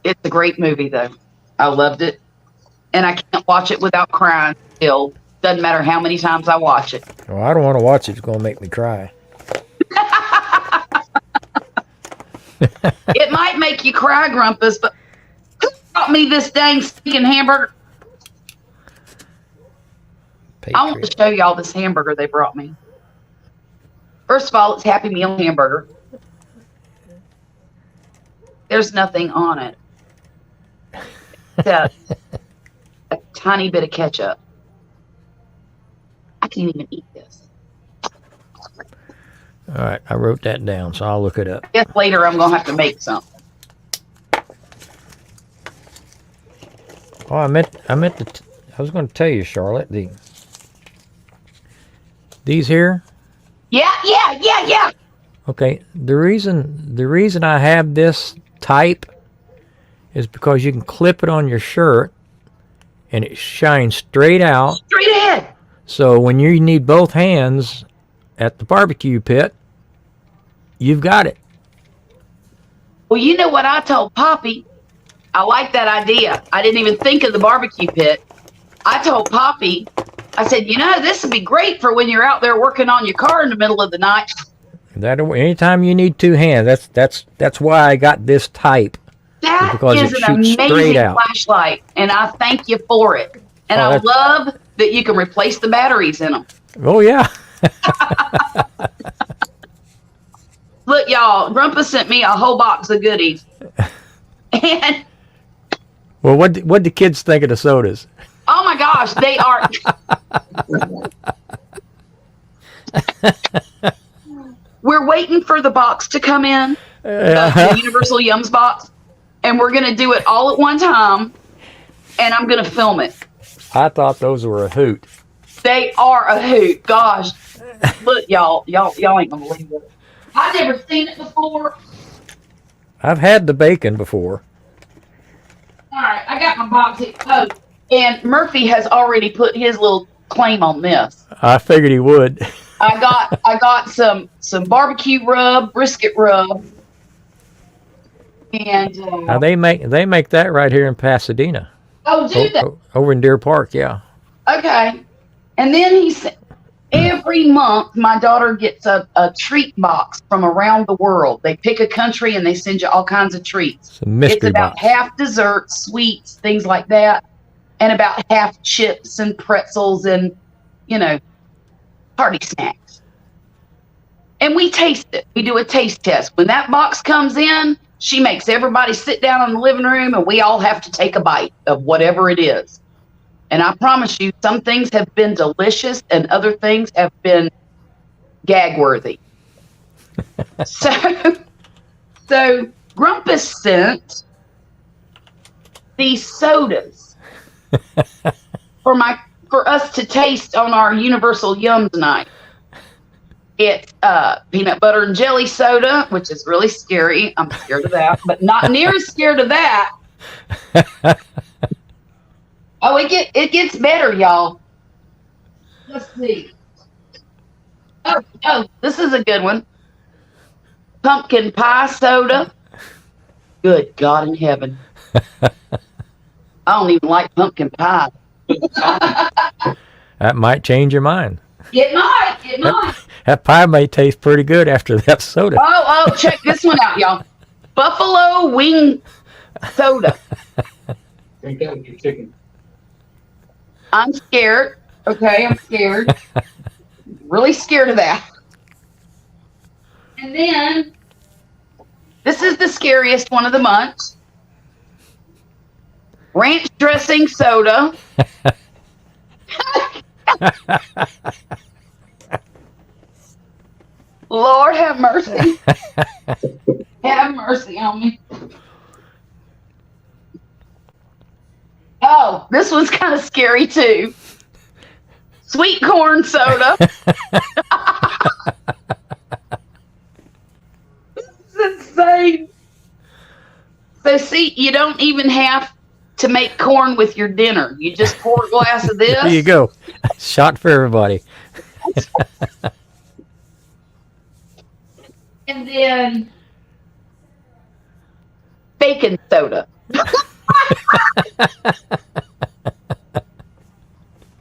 Speaker 1: It's a great movie, though. I loved it, and I can't watch it without crying. Still, doesn't matter how many times I watch it.
Speaker 2: Well, I don't want to watch it. It's going to make me cry.
Speaker 1: It might make you cry, Grumpus, but who brought me this dang stinking hamburger? I want to
Speaker 2: Patriot.
Speaker 1: show y'all this hamburger they brought me. First of all, it's Happy Meal hamburger. There's nothing on it. Except a tiny bit of ketchup. I can't even eat this.
Speaker 2: All right, I wrote that down, so I'll look it up.
Speaker 1: Guess later I'm gonna have to make something.
Speaker 2: Oh, I meant to. I was going to tell you, Charlotte. These here.
Speaker 1: Yeah.
Speaker 2: Okay. The reason I have this type is because you can clip it on your shirt, and it shines straight out.
Speaker 1: Straight ahead.
Speaker 2: So when you need both hands at the barbecue pit, you've got it.
Speaker 1: Well, you know what I told Poppy? I like that idea. I didn't even think of the barbecue pit. I told Poppy, I said, this would be great for when you're out there working on your car in the middle of the night.
Speaker 2: That anytime you need two hands, that's why I got this type.
Speaker 1: That
Speaker 2: because
Speaker 1: is
Speaker 2: it
Speaker 1: an
Speaker 2: shoots straight
Speaker 1: amazing
Speaker 2: out.
Speaker 1: flashlight, and I thank you for it. And
Speaker 2: Oh,
Speaker 1: I
Speaker 2: that's-
Speaker 1: love that you can replace the batteries in them.
Speaker 2: Oh yeah.
Speaker 1: Look, y'all, Grandpa sent me a whole box of goodies. And
Speaker 2: Well, what the kids think of the sodas?
Speaker 1: oh my gosh, they are. We're waiting for the box to come in, the Universal Yums box, and we're going to do it all at one time, and I'm going to film it.
Speaker 2: I thought those were a hoot.
Speaker 1: They are a hoot. Gosh. Look, y'all ain't going to believe it. I've never seen it before.
Speaker 2: I've had the bacon before.
Speaker 1: All right, I got my box here. Oh, and Murphy has already put his little claim on this.
Speaker 2: I figured he would.
Speaker 1: I got some barbecue rub, brisket rub, and
Speaker 2: Now they make that right here in Pasadena,
Speaker 1: oh, do that.
Speaker 2: over in Deer Park. Yeah.
Speaker 1: Okay. And then he said, every month my daughter gets a treat box from around the world. They pick a country and they send you all kinds of treats.
Speaker 2: It's a mystery
Speaker 1: It's about
Speaker 2: box.
Speaker 1: half desserts, sweets, things like that, and about half chips and pretzels and, party snacks. And we taste it. We do a taste test. When that box comes in, she makes everybody sit down in the living room and we all have to take a bite of whatever it is. And I promise you, some things have been delicious and other things have been gag worthy. so Grumpus sent these sodas for us to taste on our Universal Yums night. It's peanut butter and jelly soda, which is really scary. I'm scared of that, but not near as scared of that. Oh, it gets better, y'all. Let's see. Oh, this is a good one. Pumpkin pie soda. Good God in heaven. I don't even like pumpkin pie.
Speaker 2: That might change your mind.
Speaker 1: It might.
Speaker 2: That pie may taste pretty good after that soda.
Speaker 1: Oh, check this one out, y'all. Buffalo wing soda.
Speaker 4: Drink that with your chicken.
Speaker 1: I'm scared. Okay, I'm scared. Really scared of that. And then, this is the scariest one of the month. Ranch dressing soda. Lord have mercy. Have mercy on me. Oh, this one's kind of scary too. Sweet corn soda. This is insane. So see, you don't even have to make corn with your dinner. You just pour a glass of this.
Speaker 2: There you go. Shot for everybody.
Speaker 1: And then bacon soda.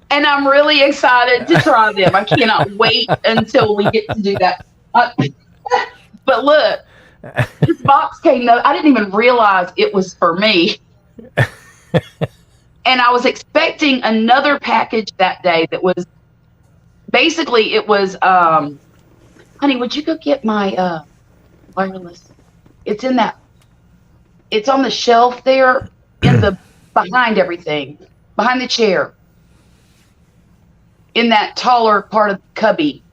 Speaker 1: And I'm really excited to try them. I cannot wait until we get to do that. But look, this box came though. I didn't even realize it was for me. And I was expecting another package that day that was basically it was honey, would you go get my wireless? It's in that. It's on the shelf there in the behind everything, behind the chair. In that taller part of the cubby.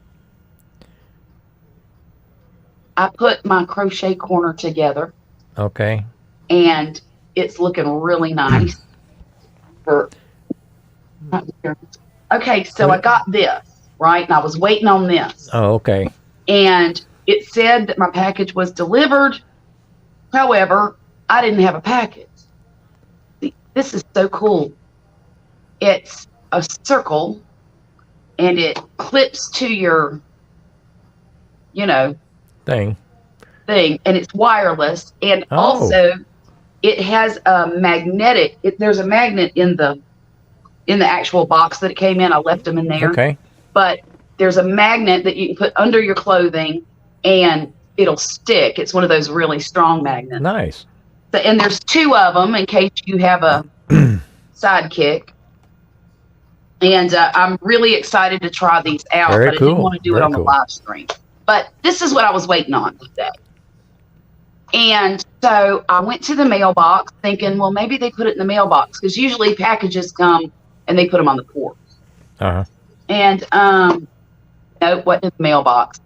Speaker 1: I put my crochet corner together
Speaker 2: Okay.
Speaker 1: and it's looking really nice. for. Okay, so I got this, right? And I was waiting on this.
Speaker 2: Oh, okay.
Speaker 1: And it said that my package was delivered. However, I didn't have a package. See, this is so cool. It's a circle and it clips to your,
Speaker 2: Thing.
Speaker 1: thing, and it's wireless. And
Speaker 2: Oh.
Speaker 1: also it has a magnetic, there's a magnet in the actual box that it came in. I left them in there.
Speaker 2: Okay.
Speaker 1: But there's a magnet that you can put under your clothing and it'll stick. It's one of those really strong magnets.
Speaker 2: Nice.
Speaker 1: And there's 2 of them in case you have a sidekick. And I'm really excited to try these out,
Speaker 2: Very
Speaker 1: but I didn't
Speaker 2: cool.
Speaker 1: want to do it
Speaker 2: Very
Speaker 1: on the
Speaker 2: cool.
Speaker 1: live stream. But this is what I was waiting on today. And so I went to the mailbox thinking, well, maybe they put it in the mailbox because usually packages come and they put them on the porch.
Speaker 2: Uh-huh.
Speaker 1: And no, it wasn't in the mailbox.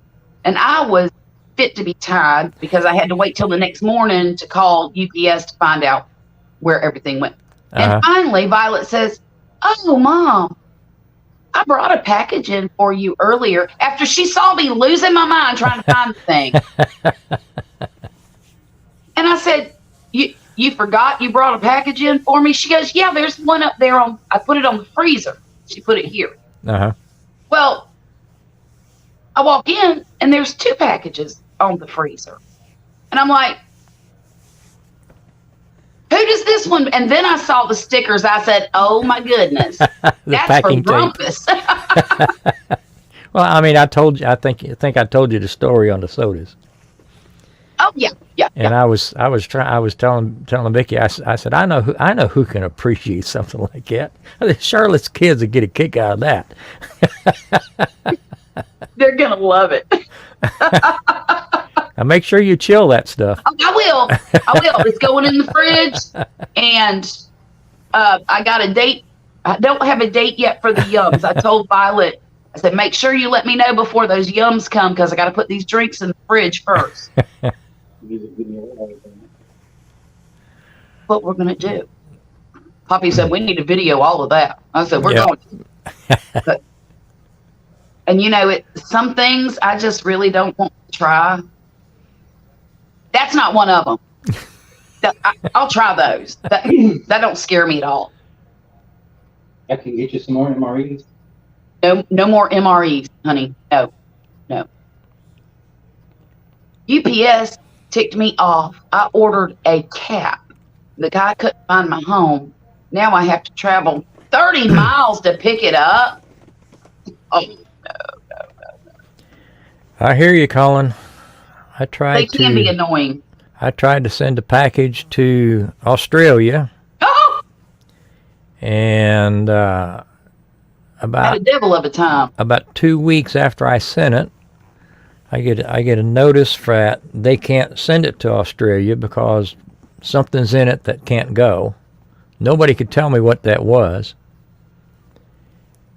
Speaker 1: And I was fit to be tied because I had to wait till the next morning to call UPS to find out where everything went.
Speaker 2: Uh-huh.
Speaker 1: And finally, Violet says, "Oh, Mom, I brought a package in for you earlier," after she saw me losing my mind trying to find the thing. And I said, you forgot you brought a package in for me? She goes, "Yeah, there's one up there I put it on the freezer." She put it here.
Speaker 2: Uh-huh.
Speaker 1: Well, I walk in and there's 2 packages on the freezer. And I'm like, who does this one? And then I saw the stickers. I said, oh my goodness,
Speaker 2: The
Speaker 1: that's
Speaker 2: packing
Speaker 1: from
Speaker 2: tape.
Speaker 1: Grumpus.
Speaker 2: Well, I mean, I think I told you the story on the sodas.
Speaker 1: Oh yeah.
Speaker 2: And I was telling Vicky, I said, I know who can appreciate something like that. Charlotte's kids would get a kick out of that.
Speaker 1: They're going to love it.
Speaker 2: Now make sure you chill that stuff.
Speaker 1: Oh, I will. It's going in the fridge. And I got a date. I don't have a date yet for the yums. I told Violet, I said, make sure you let me know before those yums come because I got to put these drinks in the fridge first. What we're going to do. Poppy said, we need to video all of that. I said, we're
Speaker 2: Yeah.
Speaker 1: going to. And some things I just really don't want to try. That's not one of them. I'll try those. That don't scare me at all.
Speaker 4: I can get you some more MREs.
Speaker 1: No more MREs, honey. No. UPS ticked me off. I ordered a cap. The guy couldn't find my home. Now I have to travel 30 miles to pick it up. Oh,
Speaker 2: I hear you, Colin.
Speaker 1: they can be annoying.
Speaker 2: I tried to send a package to Australia,
Speaker 1: Oh,
Speaker 2: and
Speaker 1: had
Speaker 2: about
Speaker 1: a devil of a time.
Speaker 2: about 2 weeks after I sent it, I get a notice that they can't send it to Australia because something's in it that can't go. Nobody could tell me what that was.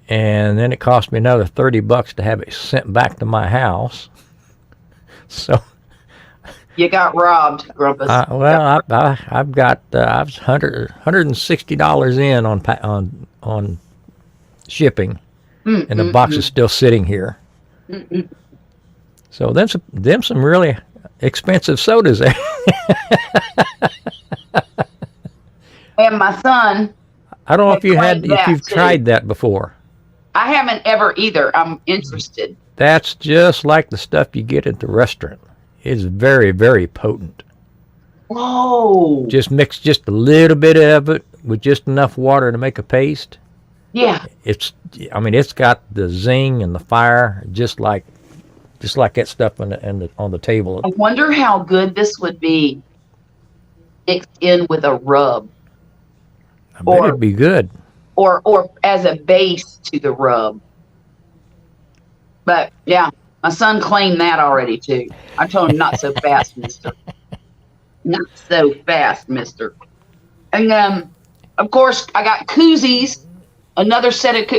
Speaker 2: And then it cost me another $30 to have it sent back to my house. So,
Speaker 1: You got robbed, Grumpus.
Speaker 2: I've got I was $160 in on shipping, and the box is still sitting here. So them some really expensive sodas there.
Speaker 1: And my son,
Speaker 2: I don't know if
Speaker 1: tried that
Speaker 2: you've
Speaker 1: too.
Speaker 2: tried that before.
Speaker 1: I haven't ever either. I'm interested.
Speaker 2: That's just like the stuff you get at the restaurant. It's very, very potent.
Speaker 1: Whoa.
Speaker 2: Just mix just a little bit of it with just enough water to make a paste.
Speaker 1: Yeah.
Speaker 2: It's got the zing and the fire just like that stuff on the table.
Speaker 1: I wonder how good this would be mixed in with a rub
Speaker 2: I bet it'd be good.
Speaker 1: or as a base to the rub. But yeah, my son claimed that already too. I told him not so fast, mister. Not so fast, mister. And of course, I got koozies, another set of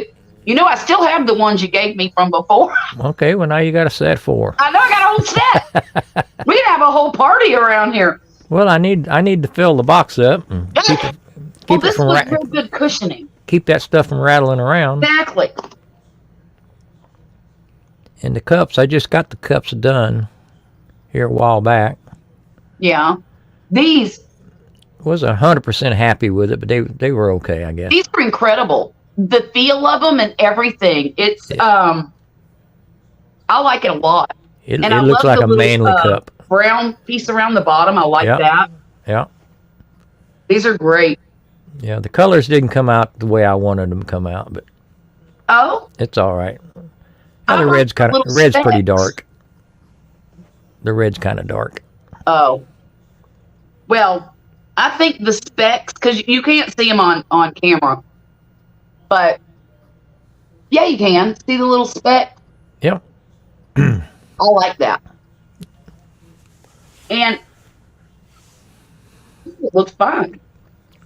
Speaker 1: I still have the ones you gave me from before.
Speaker 2: Okay, well now you got a set for.
Speaker 1: I know I got a whole set. We can have a whole party around here.
Speaker 2: Well, I need to fill the box up and
Speaker 1: Well,
Speaker 2: Keep it
Speaker 1: this
Speaker 2: from
Speaker 1: was
Speaker 2: ra-
Speaker 1: real good cushioning.
Speaker 2: keep that stuff from rattling around.
Speaker 1: Exactly.
Speaker 2: And the cups, I just got the cups done here a while back.
Speaker 1: Yeah. These
Speaker 2: Wasn't 100% happy with it, but they were okay, I guess.
Speaker 1: are incredible. The feel of them and everything. It's I like it a lot.
Speaker 2: It
Speaker 1: And I
Speaker 2: looks
Speaker 1: love
Speaker 2: like
Speaker 1: the
Speaker 2: a
Speaker 1: little,
Speaker 2: manly cup.
Speaker 1: Brown piece around the bottom. I like
Speaker 2: Yep.
Speaker 1: that.
Speaker 2: Yeah.
Speaker 1: These are great.
Speaker 2: Yeah, the colors didn't come out the way I wanted them to come out, but
Speaker 1: Oh,
Speaker 2: it's all right.
Speaker 1: I
Speaker 2: Yeah, the
Speaker 1: like
Speaker 2: red's
Speaker 1: the little
Speaker 2: red's pretty
Speaker 1: specks.
Speaker 2: dark. The red's kind of dark.
Speaker 1: oh. Well, I think the specs, because you can't see them on camera, but yeah, you can see the little speck.
Speaker 2: Yep.
Speaker 1: I like that. And it looks fine.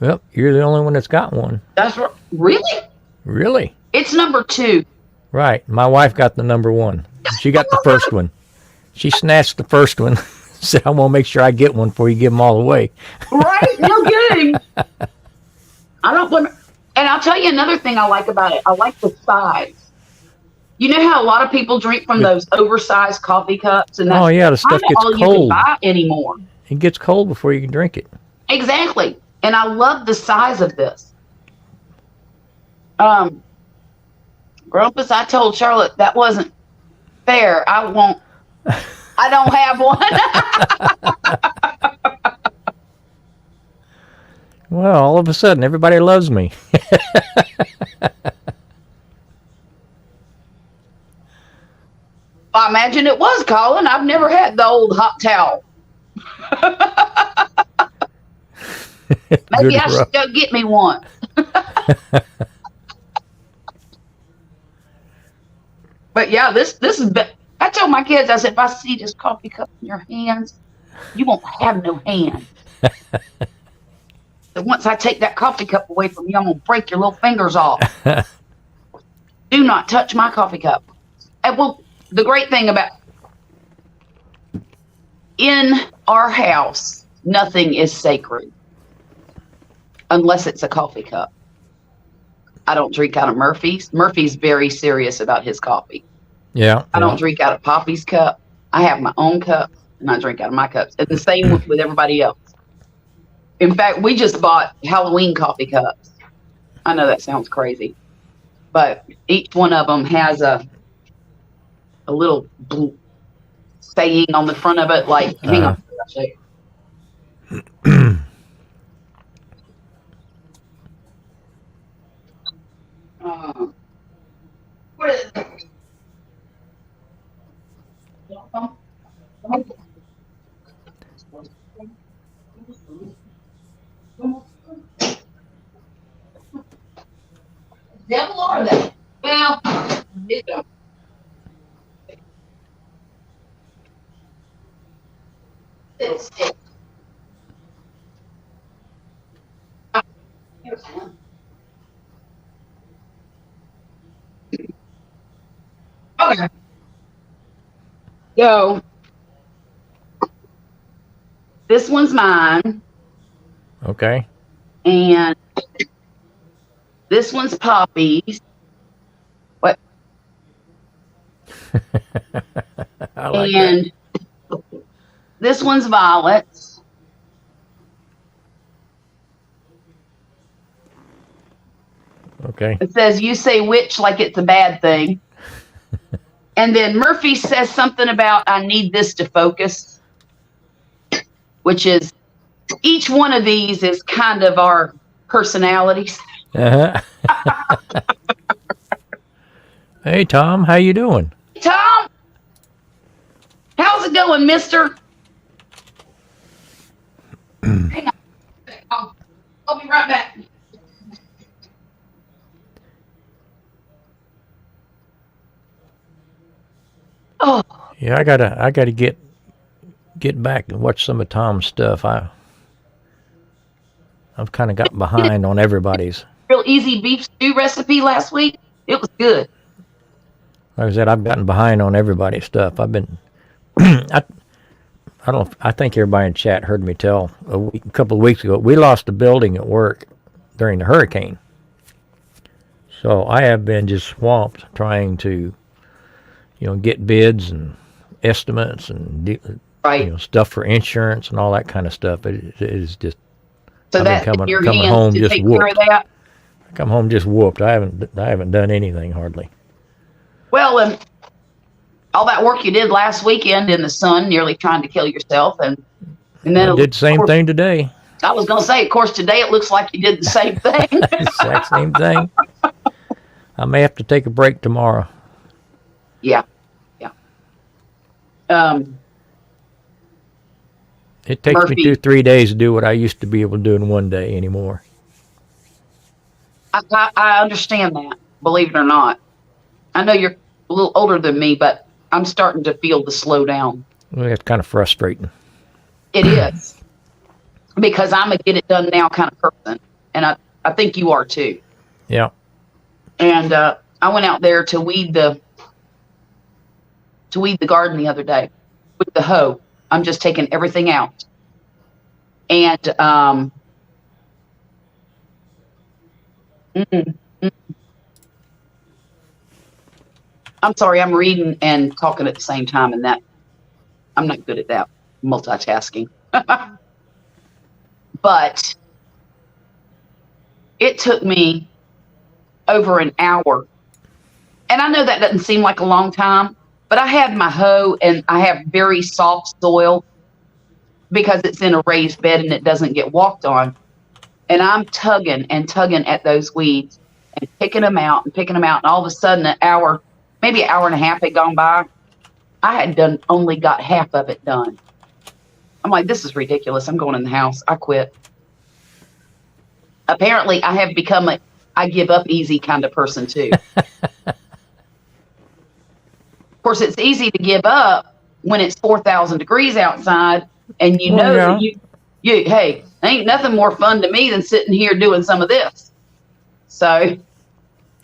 Speaker 2: Well, you're the only one that's got one.
Speaker 1: That's really?
Speaker 2: Really?
Speaker 1: It's number 2.
Speaker 2: Right. My wife got the number 1. She got the first one. She snatched the first one. Said, I want to make sure I get one before you give them all away.
Speaker 1: Right? No kidding. I don't want. And I'll tell you another thing I like about it. I like the size. You know how a lot of people drink from those oversized coffee cups, and that's
Speaker 2: Oh, yeah, the stuff
Speaker 1: kinda
Speaker 2: gets
Speaker 1: all you can
Speaker 2: cold.
Speaker 1: buy anymore.
Speaker 2: It gets cold before you can drink it.
Speaker 1: Exactly. And I love the size of this. Grumpus, I told Charlotte that wasn't fair. I don't have one.
Speaker 2: Well, all of a sudden, everybody loves me.
Speaker 1: I imagine it was, Colin. I've never had the old hot towel. Maybe
Speaker 2: Good
Speaker 1: I should
Speaker 2: rough.
Speaker 1: go get me one. But yeah, this is. I told my kids, I said, if I see this coffee cup in your hands, you won't have no hand. So once I take that coffee cup away from you, I'm gonna break your little fingers off. Do not touch my coffee cup. And well, the great thing about in our house, nothing is sacred unless it's a coffee cup. I don't drink out of Murphy's. Murphy's very serious about his coffee.
Speaker 2: Yeah.
Speaker 1: I don't drink out of Poppy's cup. I have my own cup, and I drink out of my cups. And the same with everybody else. In fact, we just bought Halloween coffee cups. I know that sounds crazy, but each one of them has a little saying on the front of it, like, hang on. I'll show you. What is it? Devil are they? Well, it's a it's here's one. Okay. So this one's mine,
Speaker 2: Okay.
Speaker 1: and this one's Poppy's. What?
Speaker 2: I like that.
Speaker 1: And this one's Violet's.
Speaker 2: Okay.
Speaker 1: It says, you say witch like it's a bad thing. And then Murphy says something about, I need this to focus, which is, each one of these is kind of our personalities.
Speaker 2: Uh-huh. Hey, Tom, how you doing?
Speaker 1: Tom, how's it going, mister? Hang on. I'll be right back. Oh,
Speaker 2: Yeah, I gotta get back and watch some of Tom's stuff. I've kind of got behind on everybody's.
Speaker 1: real easy beef stew recipe last week. It was good.
Speaker 2: Like I said, I've gotten behind on everybody's stuff. I've been, I don't. I think everybody in chat heard me tell a couple of weeks ago. We lost a building at work during the hurricane. So I have been just swamped trying to, get bids and estimates and
Speaker 1: Right.
Speaker 2: stuff for insurance and all that kind of stuff. It is just
Speaker 1: So
Speaker 2: I've been
Speaker 1: that's in
Speaker 2: coming-
Speaker 1: your
Speaker 2: coming
Speaker 1: hands
Speaker 2: home
Speaker 1: to
Speaker 2: just
Speaker 1: take care of
Speaker 2: whooped.
Speaker 1: that.
Speaker 2: I come home just whooped. I haven't done anything hardly.
Speaker 1: Well, and all that work you did last weekend in the sun, nearly trying to kill yourself, and then
Speaker 2: I did the same
Speaker 1: of course,
Speaker 2: thing today.
Speaker 1: I was going to say, of course, today it looks like you did the same thing.
Speaker 2: Exact same thing. I may have to take a break tomorrow.
Speaker 1: Yeah.
Speaker 2: It takes
Speaker 1: Murphy.
Speaker 2: me 2-3 days to do what I used to be able to do in one day anymore.
Speaker 1: I understand that, believe it or not. I know you're a little older than me, but I'm starting to feel the slowdown.
Speaker 2: Well, that's kind of frustrating.
Speaker 1: It is. Because I'm a get it done now kind of person. And I think you are too.
Speaker 2: Yeah.
Speaker 1: And I went out there to weed the garden the other day with the hoe. I'm just taking everything out. And I'm sorry, I'm reading and talking at the same time, and that I'm not good at that multitasking. But it took me over an hour. And I know that doesn't seem like a long time, but I had my hoe and I have very soft soil because it's in a raised bed and it doesn't get walked on. And I'm tugging and tugging at those weeds and picking them out and picking them out. And all of a sudden, an hour, maybe an hour and a half had gone by. I had only got half of it done. I'm like, this is ridiculous. I'm going in the house. I quit. Apparently, I have become I give up easy kind of person too. Of course, it's easy to give up when it's 4,000 degrees outside and you know that hey, ain't nothing more fun to me than sitting here doing some of this. So,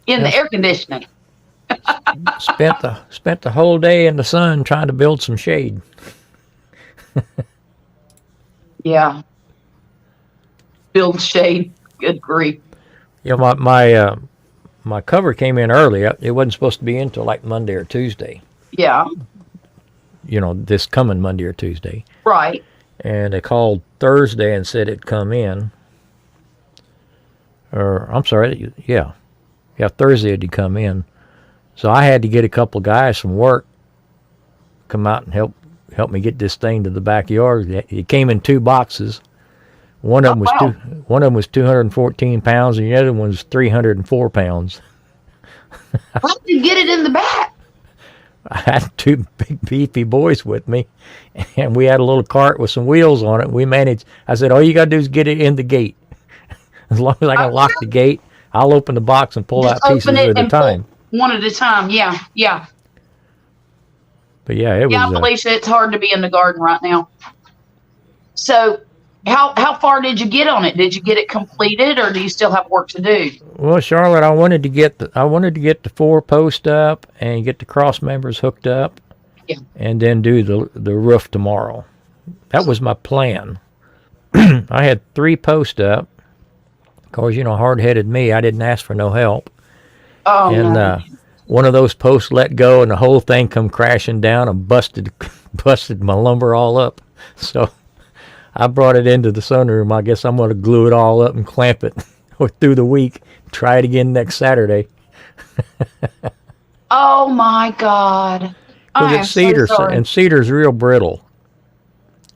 Speaker 1: in the air conditioning.
Speaker 2: Spent the whole day in the sun trying to build some shade.
Speaker 1: Yeah. Build shade. Good grief.
Speaker 2: My cover came in early. It wasn't supposed to be in until like Monday or Tuesday.
Speaker 1: Yeah.
Speaker 2: This coming Monday or Tuesday.
Speaker 1: Right.
Speaker 2: And they called Thursday and said it'd come in. Or, I'm sorry, yeah, Thursday it'd come in. So I had to get a couple of guys from work come out and help me get this thing to the backyard. It came in 2 boxes. One of them was 214 pounds, and the other one was 304 pounds.
Speaker 1: How did you get it in the back?
Speaker 2: I had 2 big beefy boys with me, and we had a little cart with some wheels on it. We managed. I said, all you got to do is get it in the gate. As long as I can lock the gate, I'll open the box and pull
Speaker 1: Just
Speaker 2: out pieces
Speaker 1: open it
Speaker 2: at a
Speaker 1: and
Speaker 2: time.
Speaker 1: pull one at a time. Yeah. Yeah.
Speaker 2: But yeah, it
Speaker 1: Yeah,
Speaker 2: was.
Speaker 1: Felicia, it's hard to be in the garden right now. So, how far did you get on it? Did you get it completed, or do you still have work to do?
Speaker 2: Well, Charlotte, I wanted to get the 4 posts up and get the cross members hooked up,
Speaker 1: Yeah.
Speaker 2: and then do the roof tomorrow. That was my plan. I had 3 posts up. Of course, hard-headed me, I didn't ask for no help.
Speaker 1: Oh,
Speaker 2: And
Speaker 1: no.
Speaker 2: one of those posts let go, and the whole thing come crashing down and busted my lumber all up. So I brought it into the sunroom. I guess I'm going to glue it all up and clamp it through the week. Try it again next Saturday.
Speaker 1: Oh my God.
Speaker 2: Because
Speaker 1: I am
Speaker 2: it's cedar,
Speaker 1: so sorry.
Speaker 2: and cedar's real brittle.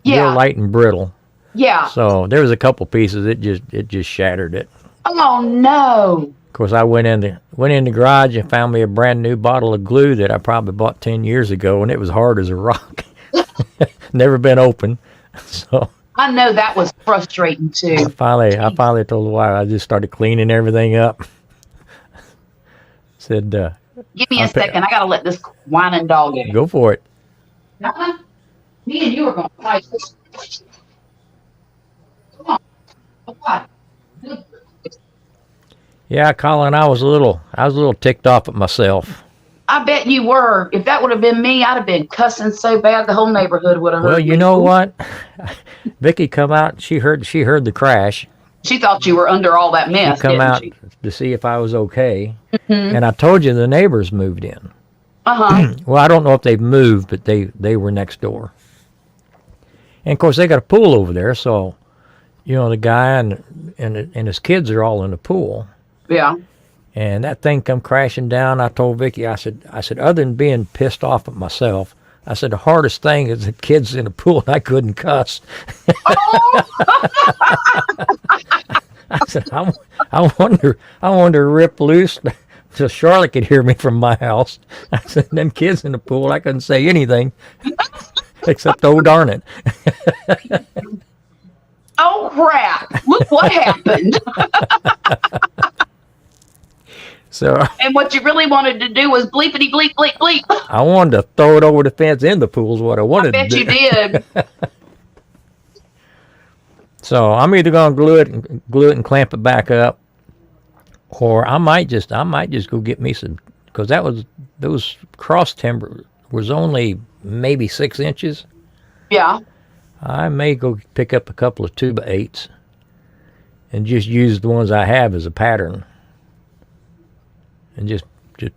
Speaker 2: Real
Speaker 1: Yeah.
Speaker 2: light and brittle.
Speaker 1: Yeah.
Speaker 2: So there was a couple pieces. It just shattered it.
Speaker 1: Oh no.
Speaker 2: Of course, I went in the garage and found me a brand new bottle of glue that I probably bought 10 years ago, and it was hard as a rock. Never been open. So
Speaker 1: I know that was frustrating too.
Speaker 2: I finally told the wife. I just started cleaning everything up. Said,
Speaker 1: Give me a second. I gotta let this whining dog in.
Speaker 2: go for it.
Speaker 1: Uh-uh. Me and you are gonna fight. Come on. Come on.
Speaker 2: Yeah, Colin, I was a little ticked off at myself.
Speaker 1: I bet you were. If that would have been me, I'd have been cussing so bad the whole neighborhood would have heard
Speaker 2: Well,
Speaker 1: me.
Speaker 2: you know what? Vicky come out. She heard the crash,
Speaker 1: She thought you were under all that
Speaker 2: She
Speaker 1: mess,
Speaker 2: come
Speaker 1: didn't
Speaker 2: out
Speaker 1: she?
Speaker 2: to see if I was okay.
Speaker 1: Mhm.
Speaker 2: And I told you the neighbors moved in.
Speaker 1: Uh-huh.
Speaker 2: Well, I don't know if they've moved, but they were next door. And of course, they got a pool over there, so the guy and his kids are all in the pool.
Speaker 1: Yeah.
Speaker 2: And that thing come crashing down. I told Vicky, I said, other than being pissed off at myself, I said the hardest thing is the kids in the pool and I couldn't cuss.
Speaker 1: Oh,
Speaker 2: I said, I wonder to rip loose so Charlotte could hear me from my house. I said, them kids in the pool, I couldn't say anything except, oh darn it.
Speaker 1: oh crap. Look what happened.
Speaker 2: So
Speaker 1: And what you really wanted to do was bleepity bleep bleep bleep.
Speaker 2: I wanted to throw it over the fence in the pool is what I
Speaker 1: I
Speaker 2: wanted
Speaker 1: bet
Speaker 2: to
Speaker 1: you
Speaker 2: do.
Speaker 1: did.
Speaker 2: So I'm either gonna glue it and clamp it back up, or I might just go get me some, because those cross timber was only maybe 6 inches.
Speaker 1: Yeah.
Speaker 2: I may go pick up a couple of 2x8s and just use the ones I have as a pattern, and just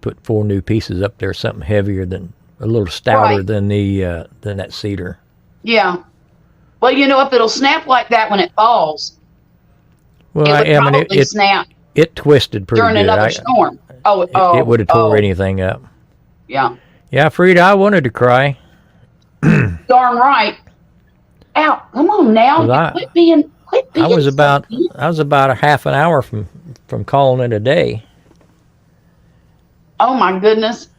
Speaker 2: put 4 new pieces up there, something heavier than, a little stouter
Speaker 1: Right.
Speaker 2: than that cedar.
Speaker 1: Yeah. Well, if it'll snap like that when it falls,
Speaker 2: Well,
Speaker 1: it would
Speaker 2: I mean,
Speaker 1: probably snap
Speaker 2: it twisted pretty
Speaker 1: during
Speaker 2: good.
Speaker 1: another storm. Oh,
Speaker 2: It would have tore anything up.
Speaker 1: Yeah.
Speaker 2: Yeah, Frida, I wanted to cry.
Speaker 1: Darn right. Ow, come on now.
Speaker 2: 'Cause I-
Speaker 1: Quit being
Speaker 2: I was about a half an hour from calling it a day.
Speaker 1: Oh my goodness.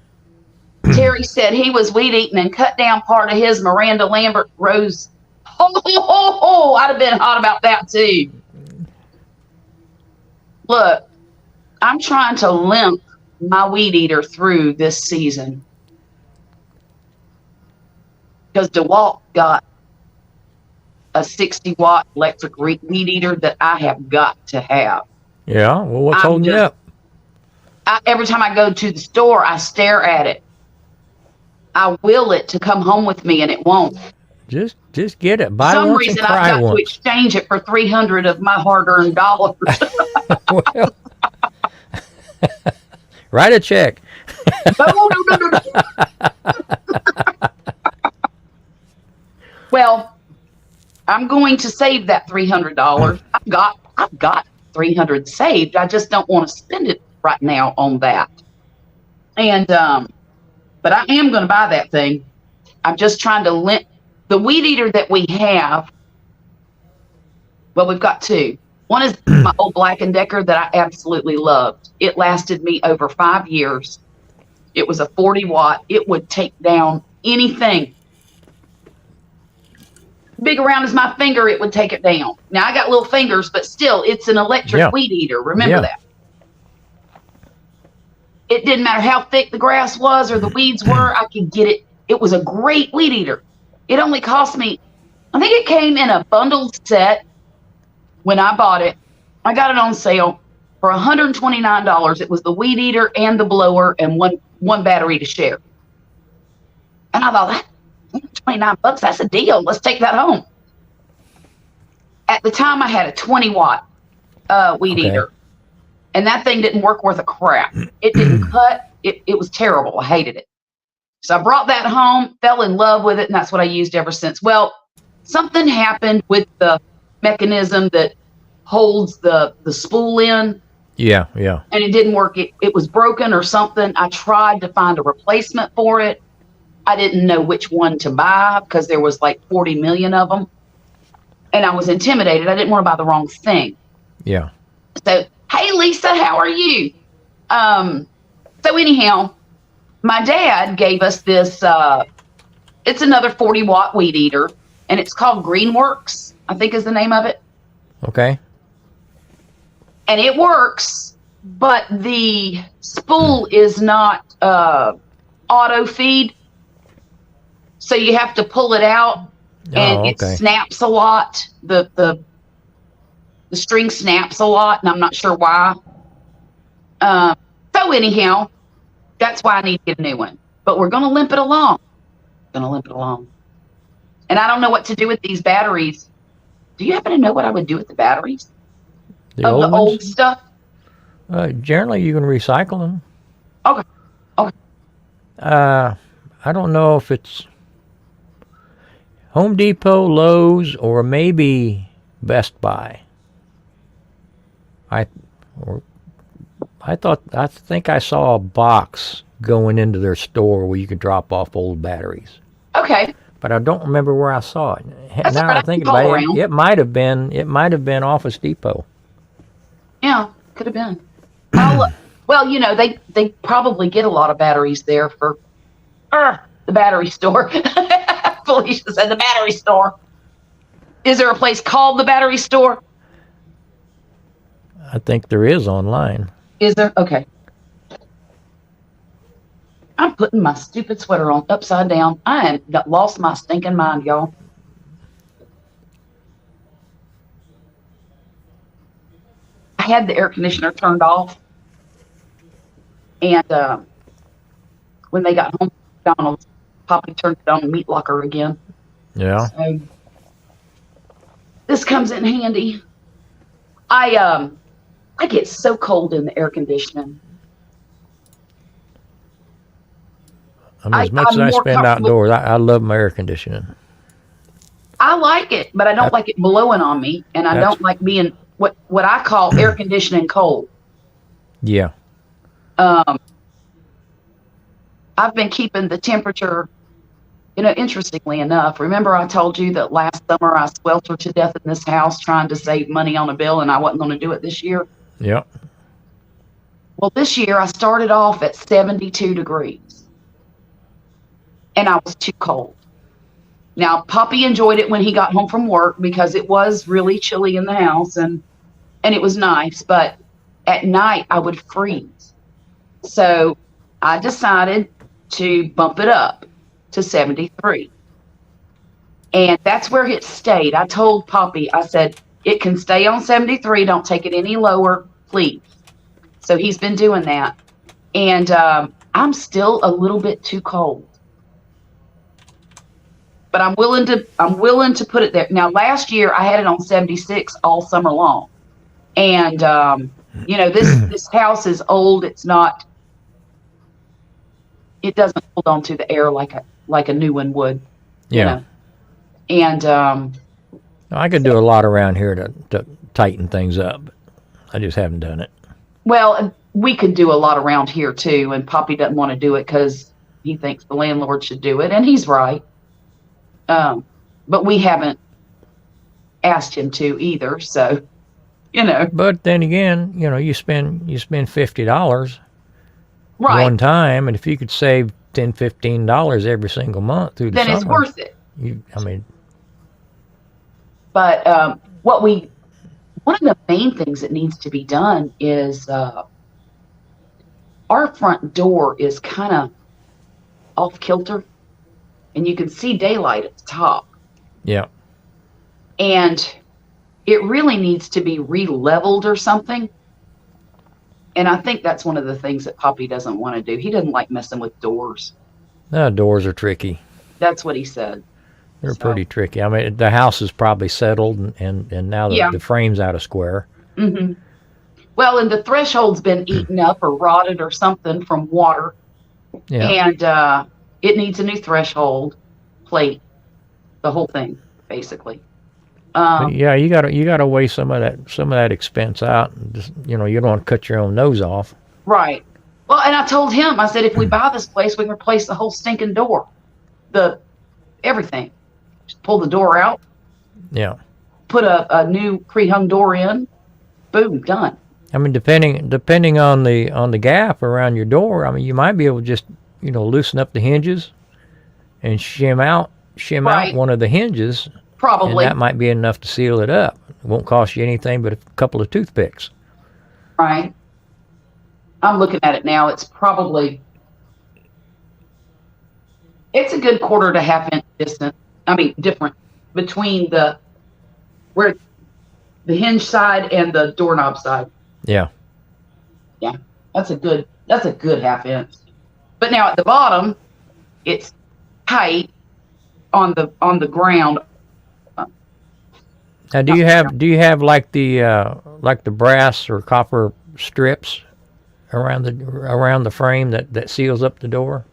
Speaker 1: Terry said he was weed eating and cut down part of his Miranda Lambert rose. Oh, I'd have been hot about that too. Look, I'm trying to limp my weed eater through this season. Because DeWalt got a 60-watt electric weed eater that I have got to have.
Speaker 2: Yeah, well, what's
Speaker 1: I'm
Speaker 2: holding you
Speaker 1: just-
Speaker 2: up?
Speaker 1: Every time I go to the store, I stare at it. I will it to come home with me, and it won't.
Speaker 2: Just get it.
Speaker 1: For
Speaker 2: Buy
Speaker 1: some
Speaker 2: once
Speaker 1: reason,
Speaker 2: and
Speaker 1: I've
Speaker 2: cry
Speaker 1: got to
Speaker 2: once.
Speaker 1: exchange it for 300 of my hard-earned dollars.
Speaker 2: Well, write a check.
Speaker 1: No. Well, I'm going to save that $300. I've got 300 saved. I just don't want to spend it right now on that. And but I am going to buy that thing. I'm just trying to limp the weed eater that we have. Well, we've got 2. One is my old Black & Decker that I absolutely loved. It lasted me over 5 years. It was a 40-watt. It would take down anything big around as my finger. It would take it down. Now I got little fingers, but still, it's an electric
Speaker 2: Yeah.
Speaker 1: weed eater. Remember
Speaker 2: Yeah.
Speaker 1: that. It didn't matter how thick the grass was or the weeds were. I could get it. It was a great weed eater. It only cost me, I think it came in a bundled set when I bought it. I got it on sale for $129. It was the weed eater and the blower and one battery to share. And I thought, $29, that's a deal. Let's take that home. At the time, I had a 20-watt weed
Speaker 2: Okay.
Speaker 1: eater. And that thing didn't work worth a crap. It didn't cut. It was terrible. I hated it. So I brought that home, fell in love with it, and that's what I used ever since. Well, something happened with the mechanism that holds the spool in,
Speaker 2: Yeah.
Speaker 1: and it didn't work. It was broken or something. I tried to find a replacement for it. I didn't know which one to buy because there was like 40 million of them. And I was intimidated. I didn't want to buy the wrong thing.
Speaker 2: Yeah.
Speaker 1: So, hey, Lisa, how are you? So anyhow, my dad gave us this, it's another 40-watt weed eater, and it's called Greenworks, I think is the name of it.
Speaker 2: Okay.
Speaker 1: And it works, but the spool is not auto feed. So you have to pull it out, and
Speaker 2: Oh,
Speaker 1: it
Speaker 2: okay.
Speaker 1: snaps a lot. The string snaps a lot, and I'm not sure why. So anyhow, that's why I need to get a new one. But we're going to limp it along. And I don't know what to do with these batteries. Do you happen to know what I would do with the batteries?
Speaker 2: The
Speaker 1: of
Speaker 2: old
Speaker 1: the
Speaker 2: ones?
Speaker 1: old stuff?
Speaker 2: Generally, you can recycle them.
Speaker 1: Okay. Okay.
Speaker 2: I don't know if it's Home Depot, Lowe's, or maybe Best Buy. I think I saw a box going into their store where you could drop off old batteries.
Speaker 1: Okay.
Speaker 2: But I don't remember where I saw it.
Speaker 1: That's
Speaker 2: Now
Speaker 1: all right,
Speaker 2: I
Speaker 1: I
Speaker 2: think
Speaker 1: can call
Speaker 2: about it,
Speaker 1: around.
Speaker 2: it might have been Office Depot.
Speaker 1: Yeah, could have been. Well, they probably get a lot of batteries there for the battery store. Felicia said the battery store. Is there a place called the battery store?
Speaker 2: I think there is online.
Speaker 1: Is there? Okay. I'm putting my stupid sweater on upside down. I am lost my stinking mind, y'all. I had the air conditioner turned off, and when they got home from McDonald's, Poppy turned it on the meat locker again.
Speaker 2: Yeah.
Speaker 1: So this comes in handy. I get so cold in the air conditioning.
Speaker 2: I mean, as much as
Speaker 1: I'm
Speaker 2: I
Speaker 1: more
Speaker 2: spend
Speaker 1: comfortable-
Speaker 2: outdoors, I love my air conditioning.
Speaker 1: I like it, but I don't
Speaker 2: That-
Speaker 1: like it blowing on me, and I
Speaker 2: That's-
Speaker 1: don't like being what I call air conditioning cold.
Speaker 2: Yeah.
Speaker 1: I've been keeping the temperature, interestingly enough. Remember I told you that last summer I sweltered to death in this house trying to save money on a bill, and I wasn't going to do it this year?
Speaker 2: Yep.
Speaker 1: Well, this year I started off at 72 degrees, and I was too cold. Now, Poppy enjoyed it when he got home from work because it was really chilly in the house, and it was nice, but at night I would freeze. So I decided to bump it up to 73. And that's where it stayed. I told Poppy, I said, it can stay on 73. Don't take it any lower, please. So he's been doing that. And I'm still a little bit too cold. But I'm willing to put it there. Now, last year I had it on 76 all summer long. And this house is old. It doesn't hold on to the air like a new one would.
Speaker 2: Yeah.
Speaker 1: And
Speaker 2: I could do a lot around here to tighten things up. But I just haven't done it.
Speaker 1: well, we could do a lot around here too, and Poppy doesn't want to do it because he thinks the landlord should do it, and he's right. But we haven't asked him to either, so
Speaker 2: But then again, you spend $50
Speaker 1: right.
Speaker 2: one time, and if you could save $10-15 every single month through the
Speaker 1: Then
Speaker 2: summer,
Speaker 1: it's worth it. But one of the main things that needs to be done is our front door is kind of off kilter, and you can see daylight at the top.
Speaker 2: yeah.
Speaker 1: And it really needs to be re-leveled or something. And I think that's one of the things that Poppy doesn't want to do. He doesn't like messing with doors.
Speaker 2: No, doors are tricky.
Speaker 1: That's what he said.
Speaker 2: They're
Speaker 1: So-
Speaker 2: pretty tricky. I mean, the house is probably settled, and now
Speaker 1: Yeah.
Speaker 2: the frame's out of square.
Speaker 1: Hmm. Well, and the threshold's been eaten up or rotted or something from water.
Speaker 2: Yeah.
Speaker 1: And it needs a new threshold plate, the whole thing, basically.
Speaker 2: But yeah, you gotta weigh some of that expense out. And just, you don't want to cut your own nose off.
Speaker 1: Right. Well, and I told him, I said, if we buy this place, we can replace the whole stinking door, everything. Just pull the door out,
Speaker 2: Yeah.
Speaker 1: put a new pre-hung door in, boom, done.
Speaker 2: I mean, depending on the gap around your door, I mean, you might be able to just loosen up the hinges and shim out
Speaker 1: Right.
Speaker 2: one of the hinges,
Speaker 1: Probably.
Speaker 2: and that might be enough to seal it up. It won't cost you anything but a couple of toothpicks.
Speaker 1: Right. I'm looking at it now. It's a good quarter to half inch different between where the hinge side and the doorknob side.
Speaker 2: Yeah.
Speaker 1: That's a good half inch. But now at the bottom, it's tight on the ground.
Speaker 2: Now, do you have like the brass or copper strips around the frame that seals up the door?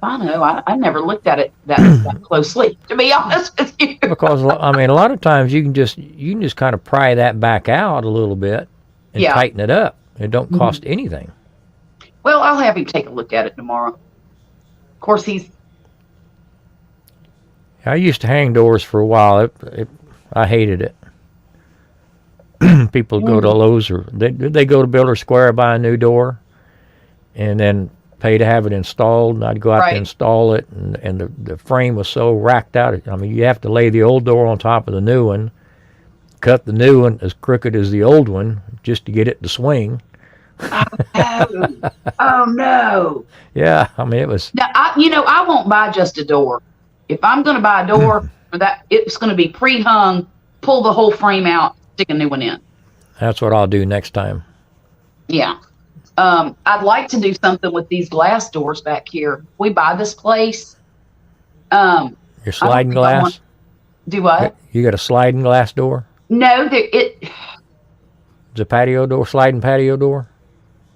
Speaker 1: I know. I never looked at it that closely, to be honest with you.
Speaker 2: Because I mean, a lot of times you can just kind of pry that back out a little bit and
Speaker 1: Yeah.
Speaker 2: tighten it up. It don't cost anything.
Speaker 1: Well, I'll have him take a look at it tomorrow. Of course,
Speaker 2: I used to hang doors for a while. I hated it. People go to Lowe's or they go to Builder Square, buy a new door, and then pay to have it installed. And I'd go out
Speaker 1: Right.
Speaker 2: to install it, and the frame was so racked out. I mean, you have to lay the old door on top of the new one, cut the new one as crooked as the old one just to get it to swing.
Speaker 1: oh no.
Speaker 2: Yeah, I mean, it was.
Speaker 1: Now, I won't buy just a door. If I'm going to buy a door, it's going to be pre-hung, pull the whole frame out, stick a new one in.
Speaker 2: That's what I'll do next time.
Speaker 1: Yeah. I'd like to do something with these glass doors back here. We buy this place.
Speaker 2: Your sliding
Speaker 1: think I
Speaker 2: glass.
Speaker 1: want- Do what?
Speaker 2: You got a sliding glass door?
Speaker 1: No,
Speaker 2: It's a patio door, sliding patio door.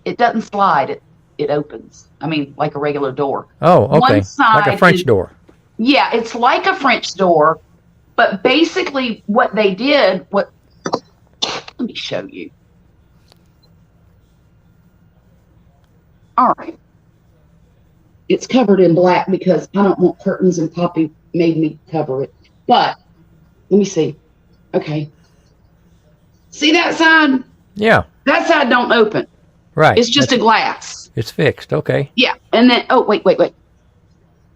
Speaker 1: it doesn't slide. It opens. I mean, like a regular door.
Speaker 2: Oh, okay.
Speaker 1: One
Speaker 2: Like a
Speaker 1: side
Speaker 2: French
Speaker 1: is-
Speaker 2: door.
Speaker 1: Yeah, it's like a French door, but basically what they did, let me show you. All right. It's covered in black because I don't want curtains and Poppy made me cover it. But let me see. Okay. See that side?
Speaker 2: Yeah,
Speaker 1: That side don't open.
Speaker 2: right.
Speaker 1: It's just a glass.
Speaker 2: It's fixed. Okay.
Speaker 1: Yeah. And then, oh, wait.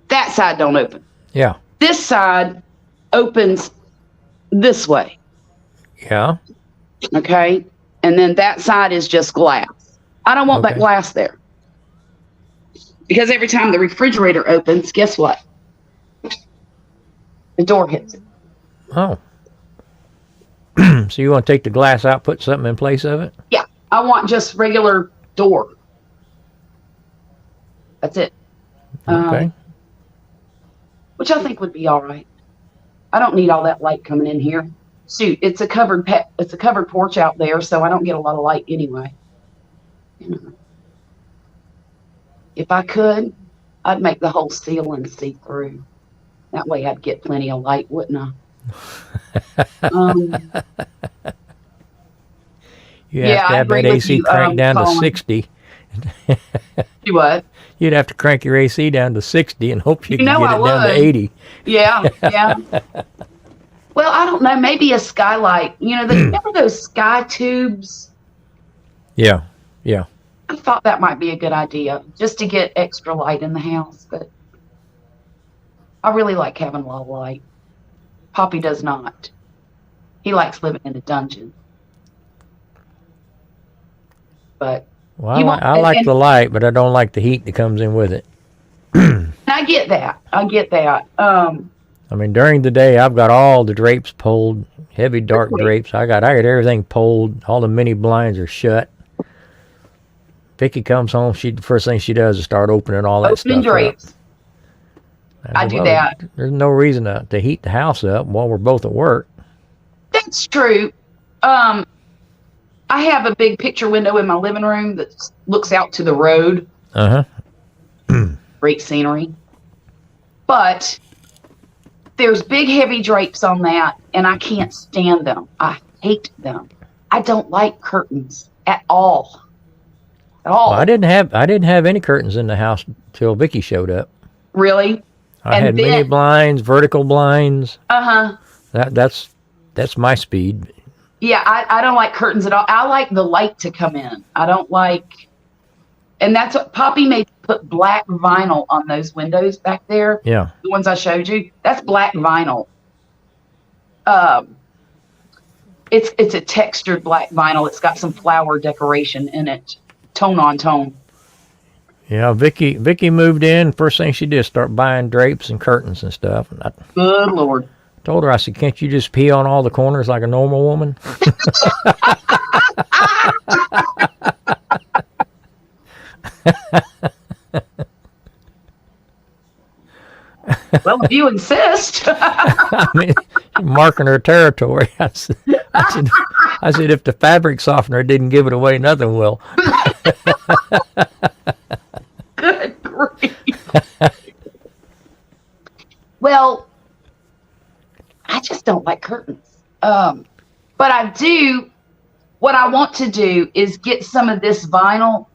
Speaker 1: That side don't open.
Speaker 2: Yeah.
Speaker 1: This side opens this way.
Speaker 2: Yeah.
Speaker 1: Okay. And then that side is just glass. I don't want that
Speaker 2: Okay.
Speaker 1: glass there. Because every time the refrigerator opens, guess what? The door hits it.
Speaker 2: Oh. So you want to take the glass out, put something in place of it?
Speaker 1: Yeah. I want just regular door. That's it.
Speaker 2: Okay.
Speaker 1: Which I think would be all right. I don't need all that light coming in here. Shoot, it's a covered porch out there, so I don't get a lot of light anyway. You know. If I could, I'd make the whole ceiling see through. That way I'd get plenty of light, wouldn't I?
Speaker 2: You
Speaker 1: Yeah,
Speaker 2: have to
Speaker 1: I
Speaker 2: have that
Speaker 1: agree with
Speaker 2: AC
Speaker 1: you,
Speaker 2: cranked down to
Speaker 1: Colin.
Speaker 2: 60.
Speaker 1: Do what?
Speaker 2: You'd have to crank your AC down to 60 and hope you can
Speaker 1: know
Speaker 2: get
Speaker 1: I
Speaker 2: it down to
Speaker 1: would.
Speaker 2: 80.
Speaker 1: Yeah, yeah. Well, I don't know. Maybe a skylight. You know, remember those sky tubes?
Speaker 2: Yeah. Yeah.
Speaker 1: I thought that might be a good idea, just to get extra light in the house. But I really like having a lot of light. Poppy does not. He likes living in a dungeon. But
Speaker 2: Well,
Speaker 1: You
Speaker 2: I
Speaker 1: want-
Speaker 2: like
Speaker 1: and-
Speaker 2: the light, but I don't like the heat that comes in with it.
Speaker 1: I get that. I get that.
Speaker 2: I mean, during the day, I've got all the drapes pulled, heavy dark
Speaker 1: Really?
Speaker 2: drapes. I got everything pulled. All the mini blinds are shut. Vicky comes home. The first thing she does is start opening all that
Speaker 1: Opening
Speaker 2: stuff
Speaker 1: drapes.
Speaker 2: up.
Speaker 1: I
Speaker 2: said,
Speaker 1: do
Speaker 2: "Well,
Speaker 1: that.
Speaker 2: There's no reason to heat the house up while we're both at work."
Speaker 1: That's true. I have a big picture window in my living room that looks out to the road.
Speaker 2: Uh huh.
Speaker 1: Great scenery. But there's big, heavy drapes on that, and I can't stand them. I hate them. I don't like curtains at all. At all.
Speaker 2: Well, I didn't have any curtains in the house till Vicky showed up.
Speaker 1: Really?
Speaker 2: I
Speaker 1: And
Speaker 2: had mini
Speaker 1: then-
Speaker 2: blinds, vertical blinds.
Speaker 1: Uh-huh.
Speaker 2: That's my speed.
Speaker 1: Yeah, I don't like curtains at all. I like the light to come in. I don't like, and that's what Poppy made put black vinyl on those windows back there.
Speaker 2: Yeah.
Speaker 1: The ones I showed you. That's black vinyl. It's a textured black vinyl. It's got some flower decoration in it, tone on tone.
Speaker 2: Yeah, Vicky moved in. First thing she did is start buying drapes and curtains and stuff. And I
Speaker 1: Good Lord.
Speaker 2: told her, I said, "Can't you just pee on all the corners like a normal woman?"
Speaker 1: Well, if you insist.
Speaker 2: I mean, marking her territory. I said, if the fabric softener didn't give it away, nothing will.
Speaker 1: Good grief. Well, I just don't like curtains. But I do, what I want to do is get some of this vinyl,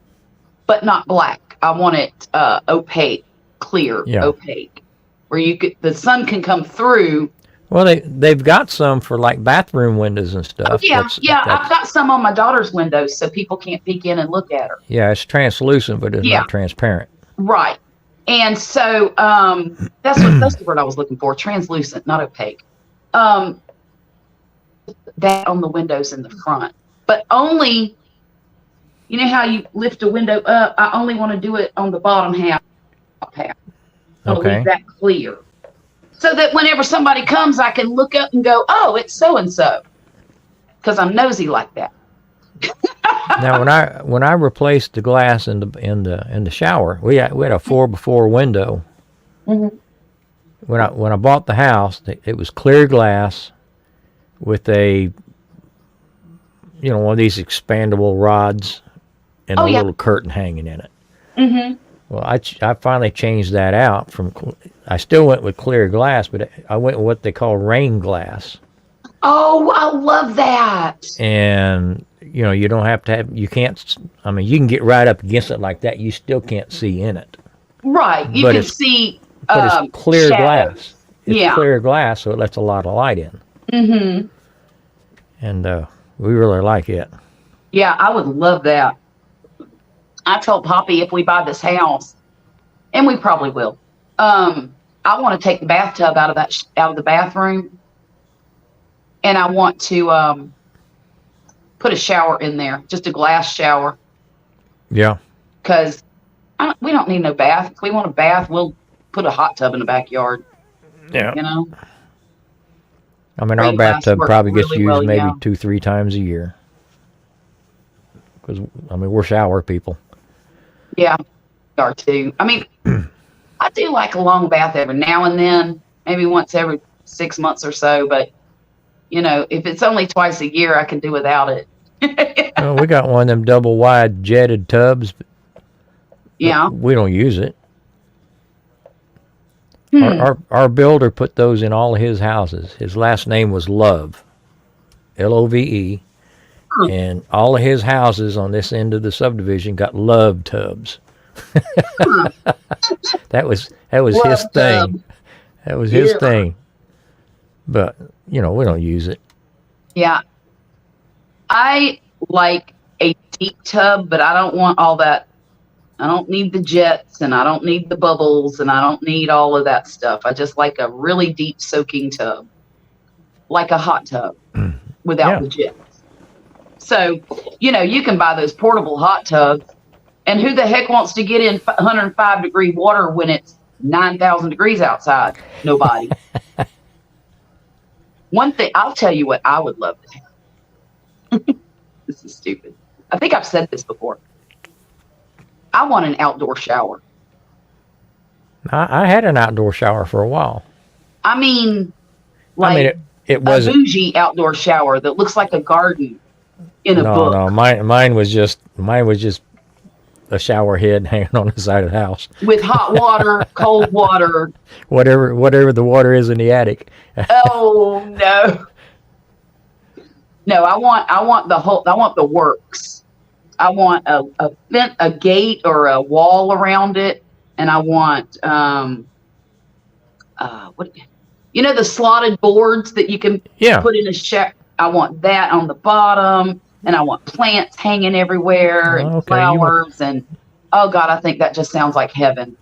Speaker 1: but not black. I want it opaque, clear,
Speaker 2: Yeah.
Speaker 1: opaque, where the sun can come through.
Speaker 2: Well, they've got some for like bathroom windows and stuff.
Speaker 1: Yeah, I've got some on my daughter's windows so people can't peek in and look at her.
Speaker 2: Yeah, it's translucent, but it's
Speaker 1: Yeah.
Speaker 2: not transparent.
Speaker 1: Right. And so that's the word I was looking for, translucent, not opaque. That on the windows in the front. But only, you know how you lift a window up? I only want to do it on the bottom half. I want to
Speaker 2: Okay.
Speaker 1: leave that clear. So that whenever somebody comes, I can look up and go, oh, it's so-and-so. Because I'm nosy like that.
Speaker 2: Now, when I replaced the glass in the shower, we had a 4x4 window.
Speaker 1: Mhm.
Speaker 2: When I bought the house, it was clear glass with a one of these expandable rods and
Speaker 1: Oh,
Speaker 2: a
Speaker 1: yeah.
Speaker 2: little curtain hanging in it.
Speaker 1: Mm-hmm.
Speaker 2: Well, I finally changed that out I still went with clear glass, but I went with what they call rain glass.
Speaker 1: Oh, I love that.
Speaker 2: And you don't have to have, you can get right up against it like that, you still can't see in it,
Speaker 1: Right. You
Speaker 2: But
Speaker 1: can
Speaker 2: it's-
Speaker 1: see
Speaker 2: but it's clear
Speaker 1: shadows.
Speaker 2: glass. It's
Speaker 1: Yeah.
Speaker 2: clear glass, so it lets a lot of light in,
Speaker 1: Mm-hmm.
Speaker 2: and we really like it.
Speaker 1: Yeah, I would love that. I told Poppy if we buy this house, and we probably will, I want to take the bathtub out of the bathroom, and I want to put a shower in there, just a glass shower,
Speaker 2: Yeah.
Speaker 1: because we don't need no bath. If we want a bath, we'll put a hot tub in the backyard.
Speaker 2: Yeah.
Speaker 1: Our
Speaker 2: Our
Speaker 1: glass
Speaker 2: bathtub
Speaker 1: works
Speaker 2: probably gets
Speaker 1: really
Speaker 2: used
Speaker 1: well,
Speaker 2: maybe
Speaker 1: yeah.
Speaker 2: 2-3 times a year, because we're shower people.
Speaker 1: Yeah, we are too. I do like a long bath every now and then, maybe once every 6 months or so. But if it's only twice a year, I can do without it.
Speaker 2: Well, we got one of them double wide jetted tubs. But
Speaker 1: Yeah.
Speaker 2: we don't use it.
Speaker 1: Hmm.
Speaker 2: Our builder put those in all of his houses. His last name was Love, Love, and all of his houses on this end of the subdivision got Love tubs. That was his
Speaker 1: Love
Speaker 2: thing.
Speaker 1: tub.
Speaker 2: That was his
Speaker 1: Yeah.
Speaker 2: thing. But we don't use it.
Speaker 1: Yeah. I like a deep tub, but I don't want all that. I don't need the jets, and I don't need the bubbles, and I don't need all of that stuff. I just like a really deep soaking tub, like a hot tub without
Speaker 2: Yeah.
Speaker 1: the jets. So, you can buy those portable hot tubs, and who the heck wants to get in 105-degree water when it's 9,000 degrees outside? Nobody. One thing, I'll tell you what I would love to have. This is stupid. I think I've said this before. I want an outdoor shower.
Speaker 2: I had an outdoor shower for a while.
Speaker 1: Like
Speaker 2: It
Speaker 1: a
Speaker 2: wasn't.
Speaker 1: bougie outdoor shower that looks like a garden in a book.
Speaker 2: No, mine was just a shower head hanging on the side of the house.
Speaker 1: With hot water, cold water.
Speaker 2: Whatever the water is in the attic.
Speaker 1: Oh no. No, I want the works. I want a gate or a wall around it, and I want the slotted boards that you can
Speaker 2: Yeah.
Speaker 1: put in a shack. I want that on the bottom, and I want plants hanging everywhere and
Speaker 2: Okay, you want-
Speaker 1: flowers and oh God, I think that just sounds like heaven.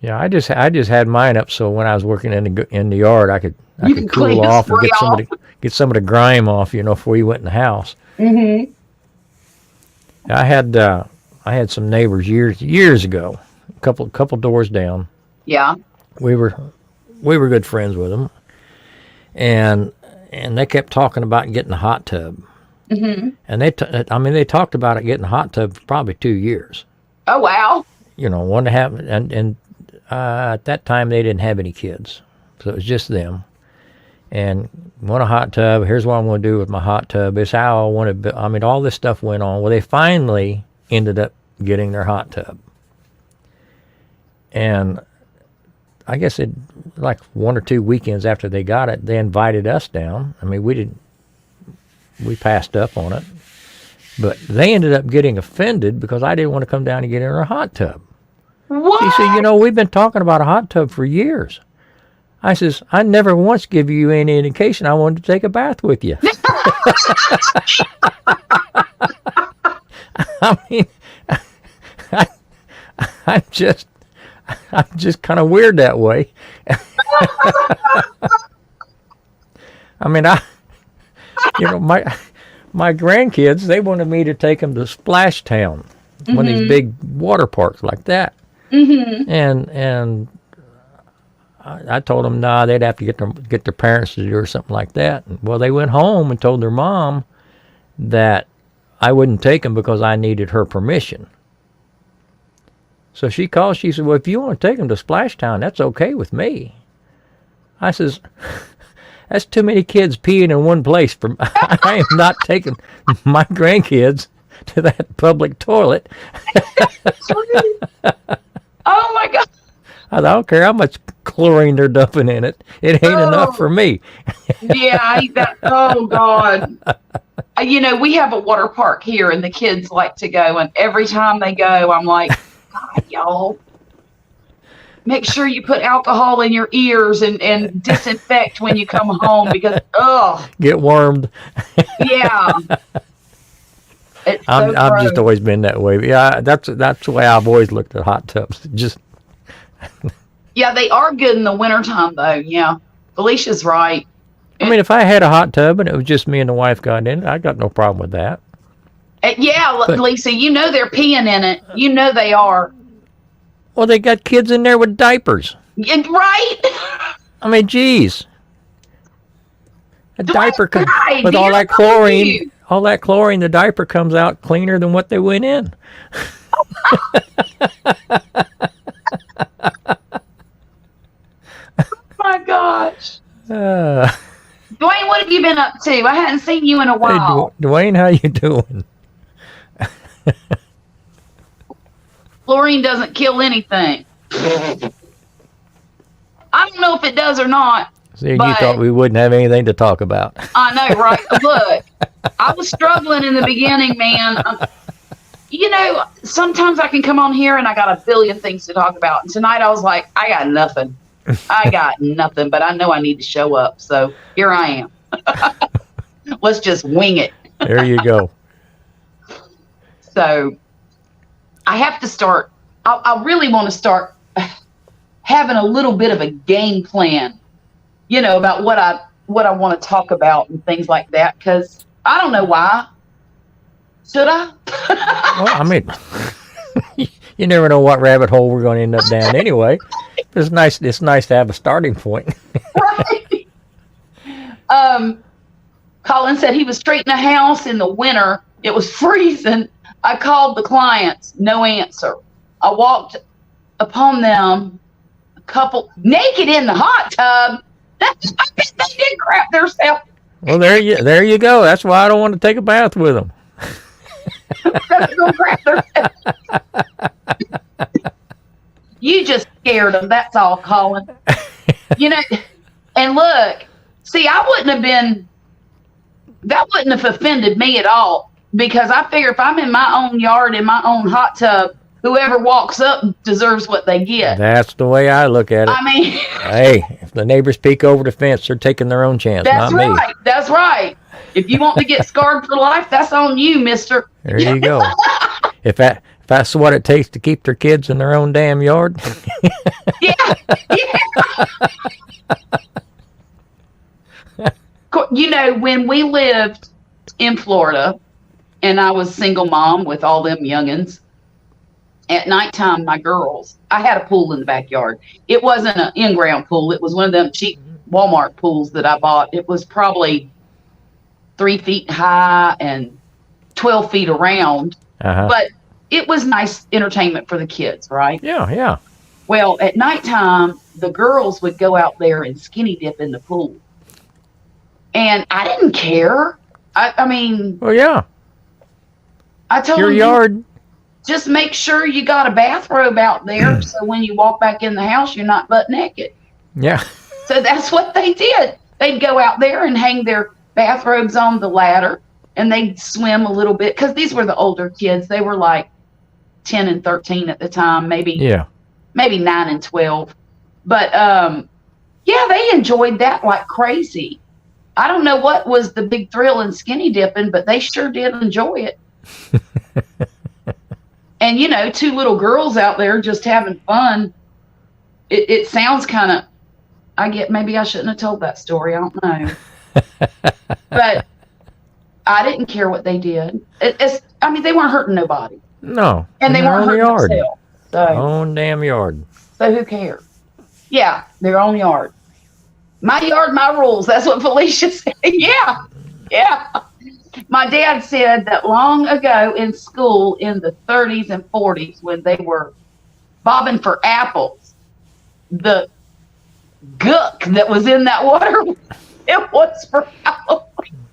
Speaker 2: Yeah, I just had mine up so when I was working in the yard, I could
Speaker 1: You can clean
Speaker 2: cool
Speaker 1: and
Speaker 2: off and
Speaker 1: spray
Speaker 2: get some of the grime off, before you went in the house.
Speaker 1: Mm-hmm.
Speaker 2: I had some neighbors years ago, a couple doors down.
Speaker 1: Yeah.
Speaker 2: We were good friends with them, and they kept talking about getting a hot tub,
Speaker 1: Mm-hmm.
Speaker 2: and they talked about it getting a hot tub for probably 2 years.
Speaker 1: Oh wow.
Speaker 2: One to have, and at that time they didn't have any kids, so it was just them. and want a hot tub. Here's what I'm going to do with my hot tub. It's how I want to. I mean, all this stuff went on. Well, they finally ended up getting their hot tub, and I guess it like 1 or 2 weekends after they got it, they invited us down. I mean, we passed up on it, but they ended up getting offended because I didn't want to come down and get in her hot tub.
Speaker 1: What?
Speaker 2: She said, we've been talking about a hot tub for years. I says, I never once give you any indication I wanted to take a bath with you. I mean, I'm just kind of weird that way. I mean, my grandkids, they wanted me to take them to Splash Town, one of these big water parks like that.
Speaker 1: Mm-hmm.
Speaker 2: And I told them, nah, they'd have to get their parents to do or something like that. Well, they went home and told their mom that I wouldn't take them because I needed her permission. So she called, she said, well, if you want to take them to Splash Town, that's okay with me. I says, that's too many kids peeing in one place. I am not taking my grandkids to that public toilet.
Speaker 1: Oh my God.
Speaker 2: I don't care how much chlorine they're dumping in it. It ain't enough for me.
Speaker 1: Yeah, oh God. We have a water park here and the kids like to go, and every time they go, I'm like, God, y'all, make sure you put alcohol in your ears and disinfect when you come home because,
Speaker 2: get wormed.
Speaker 1: Yeah. It's so
Speaker 2: I've just
Speaker 1: gross.
Speaker 2: always been that way. Yeah, that's the way I've always looked at hot tubs. Just
Speaker 1: Yeah, they are good in the wintertime, though. Yeah. Felicia's right.
Speaker 2: I mean, if I had a hot tub and it was just me and the wife got in, I got no problem with that.
Speaker 1: Yeah,
Speaker 2: But-
Speaker 1: Lisa, they're peeing in it. They are.
Speaker 2: Well, they got kids in there with diapers.
Speaker 1: Right?
Speaker 2: I mean, geez. A diaper could,
Speaker 1: right,
Speaker 2: with all
Speaker 1: dear
Speaker 2: that
Speaker 1: God,
Speaker 2: chlorine,
Speaker 1: you.
Speaker 2: the diaper comes out cleaner than what they went in.
Speaker 1: My gosh.
Speaker 2: Uh,
Speaker 1: Dwayne, what have you been up to? I hadn't seen you in a
Speaker 2: hey,
Speaker 1: while.
Speaker 2: Dwayne, how you doing?
Speaker 1: Chlorine doesn't kill anything. I don't know if it does or not.
Speaker 2: See, you
Speaker 1: But-
Speaker 2: thought we wouldn't have anything to talk about.
Speaker 1: I know, right? Look, I was struggling in the beginning, man. Sometimes I can come on here and I got a billion things to talk about. And tonight I was like, I got nothing. But I know I need to show up. So here I am. Let's just wing it.
Speaker 2: There you go.
Speaker 1: So I have to start. I really want to start having a little bit of a game plan, about what I want to talk about and things like that. Because I don't know why. Should I?
Speaker 2: Well, I mean, you never know what rabbit hole we're going to end up down anyway. It's nice to have a starting point.
Speaker 1: Right. Colin said he was treating a house in the winter. It was freezing. I called the clients, no answer. I walked upon them, a couple naked in the hot tub. I bet they did crap themselves.
Speaker 2: Well, there you go. That's why I don't want to take a bath with them.
Speaker 1: Go crap themselves. You just scared them. That's all, Colin. And look, see, that wouldn't have offended me at all, because I figure if I'm in my own yard, in my own hot tub, whoever walks up deserves what they get.
Speaker 2: That's the way I look at it.
Speaker 1: I mean,
Speaker 2: Hey, if the neighbors peek over the fence, they're taking their own chance,
Speaker 1: that's
Speaker 2: not me.
Speaker 1: right. That's right. If you want to get scarred for life, that's on you, mister.
Speaker 2: There you go. If that's what it takes to keep their kids in their own damn yard.
Speaker 1: Yeah. When we lived in Florida and I was single mom with all them youngins, at nighttime, my girls, I had a pool in the backyard. It wasn't an in-ground pool. It was one of them cheap Walmart pools that I bought. It was probably 3 feet high and 12 feet around,
Speaker 2: Uh-huh.
Speaker 1: but it was nice entertainment for the kids, right?
Speaker 2: Yeah.
Speaker 1: Well, at nighttime, the girls would go out there and skinny dip in the pool. And I didn't care. I mean,
Speaker 2: Well, yeah,
Speaker 1: I told
Speaker 2: your
Speaker 1: him,
Speaker 2: yard.
Speaker 1: just make sure you got a bathrobe out there so when you walk back in the house, you're not butt naked.
Speaker 2: Yeah.
Speaker 1: So that's what they did. They'd go out there and hang their bathrobes on the ladder, and they'd swim a little bit because these were the older kids. They were like 10 and 13 at the time, maybe 9 and 12. But yeah, they enjoyed that like crazy. I don't know what was the big thrill in skinny dipping, but they sure did enjoy it. And, you know, 2 little girls out there just having fun. It sounds kind of, maybe I shouldn't have told that story. I don't know. But I didn't care what they did. I mean, they weren't hurting nobody.
Speaker 2: No.
Speaker 1: And they
Speaker 2: in their
Speaker 1: weren't
Speaker 2: own
Speaker 1: hurting
Speaker 2: yard.
Speaker 1: themselves. So,
Speaker 2: Own damn yard.
Speaker 1: so who cares? Yeah, their own yard. My yard, my rules. That's what Felicia said. Yeah. My dad said that long ago in school in the 30s and 40s when they were bobbing for apples, the gook that was in that water, it was for Halloween.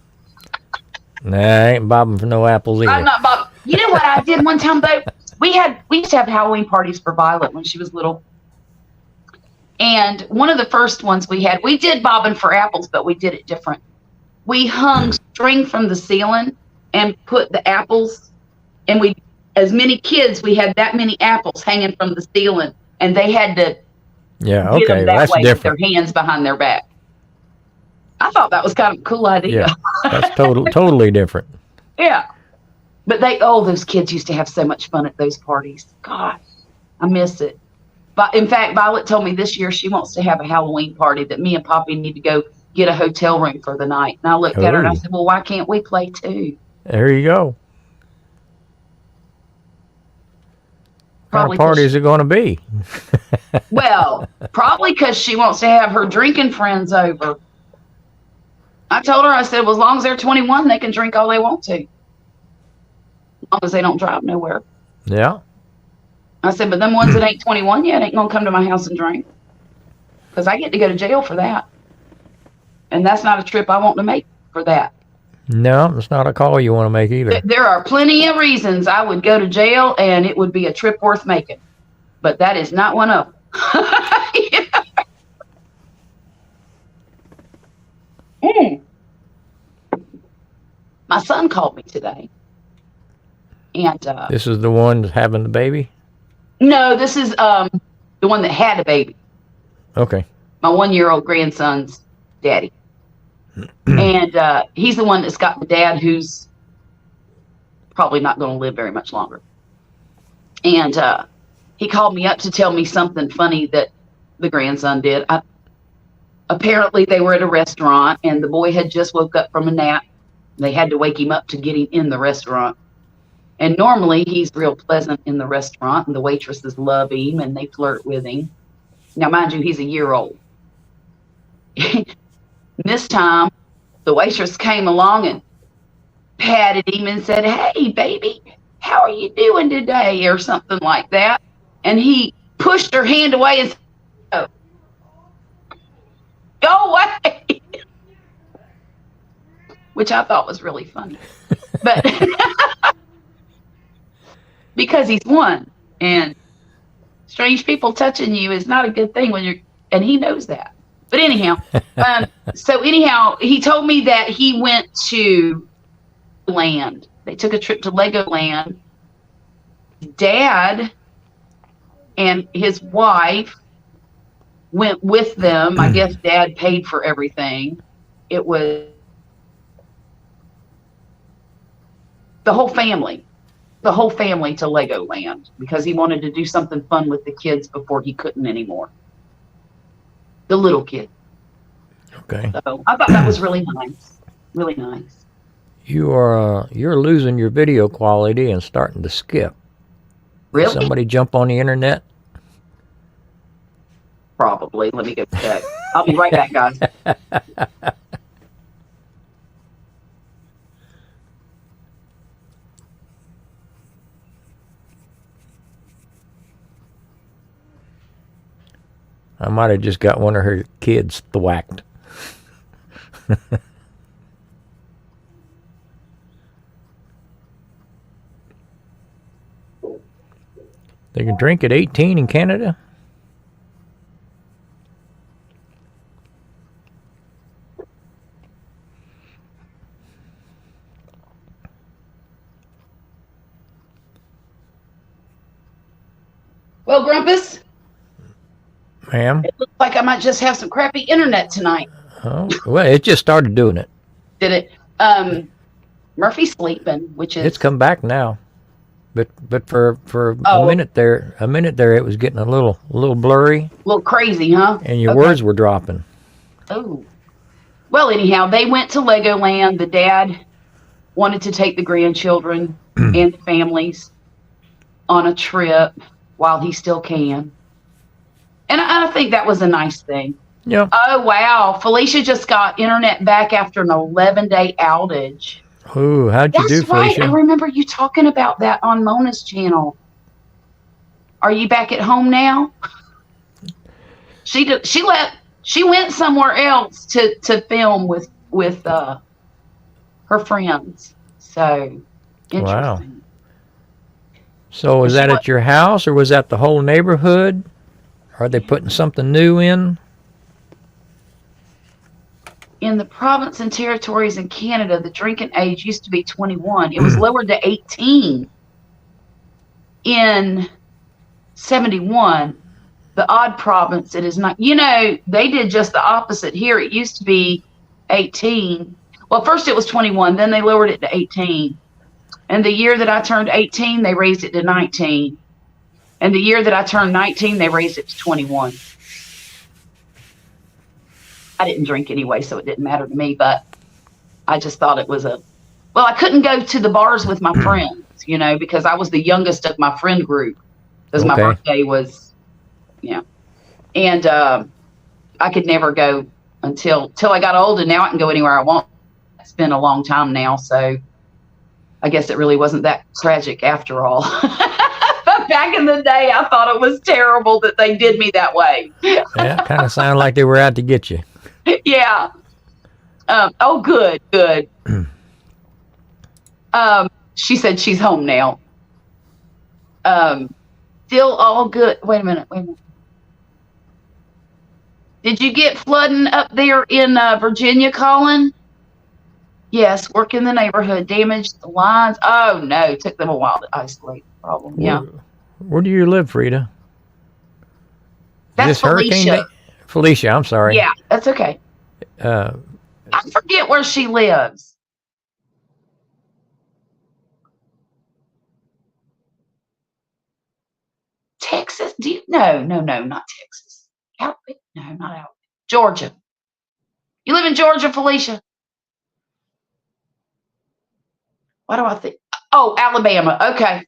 Speaker 2: Nah, I ain't bobbing for no apples either.
Speaker 1: I'm not bobbing. You know what I did one time though? We used to have Halloween parties for Violet when she was little. And one of the first ones we did bobbing for apples, but we did it different. We hung string from the ceiling and put the apples, and as many kids, we had that many apples hanging from the ceiling, and they had to
Speaker 2: Yeah,
Speaker 1: get them
Speaker 2: okay,
Speaker 1: that
Speaker 2: that's
Speaker 1: way
Speaker 2: different.
Speaker 1: with their hands behind their back. I thought that was kind of a cool idea.
Speaker 2: Yeah, that's totally different.
Speaker 1: Yeah. But those kids used to have so much fun at those parties. God, I miss it. But in fact, Violet told me this year she wants to have a Halloween party that me and Poppy need to go get a hotel room for the night. And I looked at her and I
Speaker 2: Ooh.
Speaker 1: said, well, why can't we play too?
Speaker 2: There you go. What kind
Speaker 1: Probably
Speaker 2: of
Speaker 1: 'cause
Speaker 2: party is it going to be?
Speaker 1: Well, probably because she wants to have her drinking friends over. I told her, I said, well, as long as they're 21, they can drink all they want to. As long as they don't drive nowhere.
Speaker 2: Yeah.
Speaker 1: I said, but them ones that ain't 21 yet ain't going to come to my house and drink. Because I get to go to jail for that. And that's not a trip I want to make for that.
Speaker 2: No, it's not a call you want to make either.
Speaker 1: There are plenty of reasons I would go to jail and it would be a trip worth making. But that is not one of them. My son called me today. And
Speaker 2: This is the one that's having the baby?
Speaker 1: no, this is the one that had a baby.
Speaker 2: Okay.
Speaker 1: My 1-year-old grandson's daddy. And he's the one that's got the dad who's probably not going to live very much longer. And he called me up to tell me something funny that the grandson did. Apparently they were at a restaurant and the boy had just woke up from a nap. They had to wake him up to get him in the restaurant. And normally he's real pleasant in the restaurant and the waitresses love him and they flirt with him. Now, mind you, he's a year old. This time, the waitress came along and patted him and said, "Hey, baby, how are you doing today?" or something like that. And he pushed her hand away and said, "Oh, go away," which I thought was really funny. But because he's 1, and strange people touching you is not a good thing and he knows that. But anyhow, he told me that he went to land. They took a trip to Legoland. Dad and his wife went with them. I guess Dad paid for everything. It was the whole family to Legoland because he wanted to do something fun with the kids before he couldn't anymore. The little kid.
Speaker 2: Okay.
Speaker 1: So I thought that was really nice. Really nice.
Speaker 2: You're losing your video quality and starting to skip.
Speaker 1: Really?
Speaker 2: Did somebody jump on the internet?
Speaker 1: Probably. Let me go check. I'll be right back, guys.
Speaker 2: I might have just got one of her kids thwacked. They can drink at 18 in Canada?
Speaker 1: Well, Grumpus,
Speaker 2: Ma'am?
Speaker 1: it looks like I might just have some crappy internet tonight.
Speaker 2: Oh, well, it just started doing it.
Speaker 1: Did it? Murphy's sleeping, which is
Speaker 2: It's come back now. But for
Speaker 1: Oh.
Speaker 2: a minute there, it was getting a little blurry,
Speaker 1: a little crazy, huh?
Speaker 2: and your
Speaker 1: Okay.
Speaker 2: words were dropping.
Speaker 1: Oh. Well, anyhow, they went to Legoland. The dad wanted to take the grandchildren and the families on a trip while he still can. And I think that was a nice thing.
Speaker 2: Yeah.
Speaker 1: Oh, wow. Felicia just got internet back after an 11-day outage.
Speaker 2: Ooh, how'd you do,
Speaker 1: That's right.
Speaker 2: Felicia?
Speaker 1: I remember you talking about that on Mona's channel. Are you back at home now? She went somewhere else to film with her friends. So interesting.
Speaker 2: Wow. So was
Speaker 1: She
Speaker 2: that
Speaker 1: wa-
Speaker 2: at your house, or was that the whole neighborhood? Are they putting something new in?
Speaker 1: In the province and territories in Canada, the drinking age used to be 21. It was lowered to 18 in 71. The odd province, it is not. You know, they did just the opposite here. It used to be 18. Well, first it was 21, then they lowered it to 18. And the year that I turned 18, they raised it to 19. And the year that I turned 19, they raised it to 21. I didn't drink anyway, so it didn't matter to me, but I just thought it was well, I couldn't go to the bars with my friends, you know, because I was the youngest of my friend group, because my
Speaker 2: Okay.
Speaker 1: birthday was, and I could never go until I got old, and now I can go anywhere I want. It's been a long time now, so I guess it really wasn't that tragic after all. But back in the day, I thought it was terrible that they did me that way.
Speaker 2: Yeah, kind of sounded like they were out to get you.
Speaker 1: Yeah. Oh, good. She said she's home now. Still all good. Wait a minute. Did you get flooding up there in Virginia, Colin? Yes, work in the neighborhood, damaged the lines. Oh no, it took them a while to isolate the problem. Yeah,
Speaker 2: Where do you live, Frida?
Speaker 1: that's
Speaker 2: This hurricane
Speaker 1: Felicia.
Speaker 2: Felicia, I'm sorry.
Speaker 1: Yeah, that's okay.
Speaker 2: Uh,
Speaker 1: I forget where she lives. Texas? Do you? No, not Texas. Alabama? No, not Alabama. Georgia. You live in Georgia, Felicia? Why do I think? Oh, Alabama. Okay.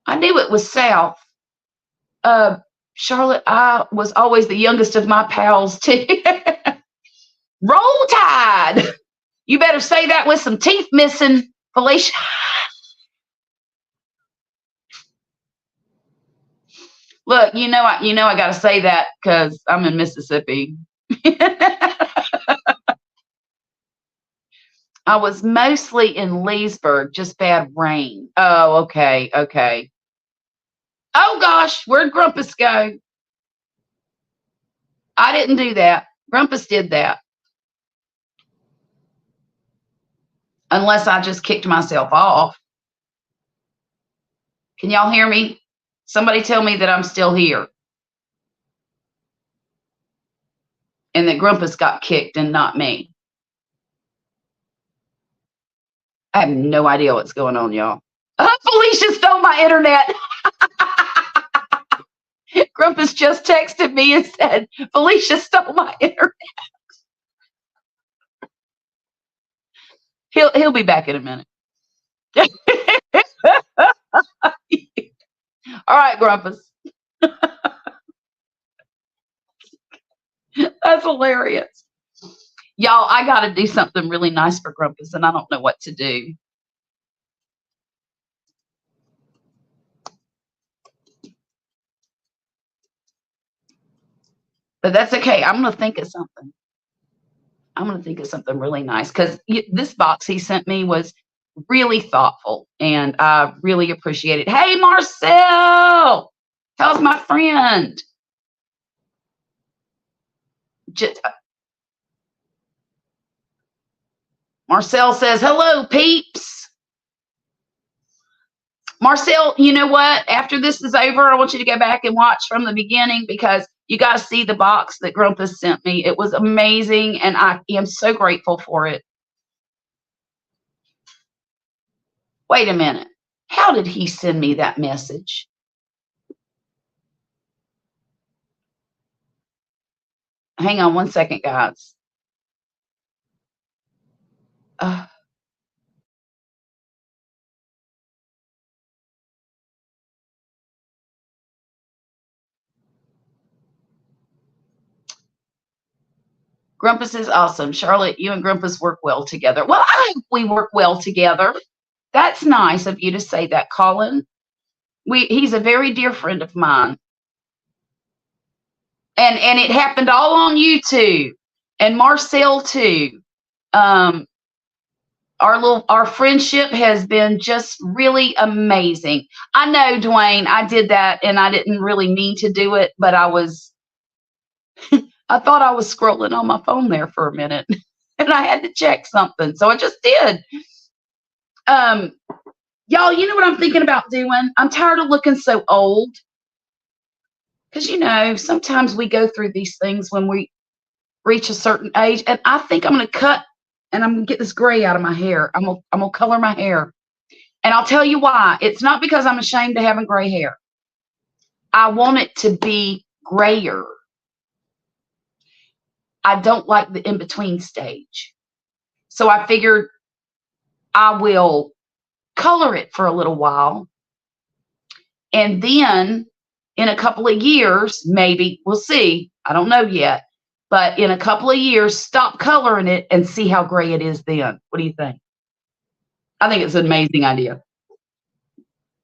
Speaker 1: I knew it was south. Charlotte, I was always the youngest of my pals too. Roll Tide. You better say that with some teeth missing, Felicia. Look, you know I got to say that because I'm in Mississippi. I was mostly in Leesburg, just bad rain. Oh, okay. Oh gosh, where'd Grumpus go? I didn't do that. Grumpus did that. Unless I just kicked myself off. Can y'all hear me? Somebody tell me that I'm still here. And that Grumpus got kicked and not me. I have no idea what's going on, y'all. Felicia stole my internet. Grumpus just texted me and said, Felicia stole my internet. He'll be back in a minute. All right, Grumpus. That's hilarious. Y'all, I got to do something really nice for Grumpus, and I don't know what to do. But that's okay. I'm going to think of something. I'm going to think of something really nice because this box he sent me was really thoughtful, and I really appreciate it. Hey, Marcel, how's my friend? Just, Marcel says, hello, peeps. Marcel, you know what? After this is over, I want you to go back and watch from the beginning, because you got to see the box that Grumpus sent me. It was amazing, and I am so grateful for it. Wait a minute. How did he send me that message? Hang on one second, guys. Grumpus is awesome. Charlotte, you and Grumpus work well together. Well, I hope we work well together. That's nice of you to say that, Colin. He's a very dear friend of mine. And it happened all on YouTube. And Marcel too. Our friendship has been just really amazing. I know, Dwayne, I did that and I didn't really mean to do it, but I was I thought I was scrolling on my phone there for a minute and I had to check something. So I just did. Y'all, you know what I'm thinking about doing? I'm tired of looking so old. Because, you know, sometimes we go through these things when we reach a certain age. And I think I'm going to cut and I'm going to get this gray out of my hair. I'm going to color my hair. And I'll tell you why. It's not because I'm ashamed of having gray hair. I want it to be grayer. I don't like the in-between stage. So I figured I will color it for a little while. And then in a couple of years, maybe, we'll see. I don't know yet. But in a couple of years, stop coloring it and see how gray it is then. What do you think? I think it's an amazing idea.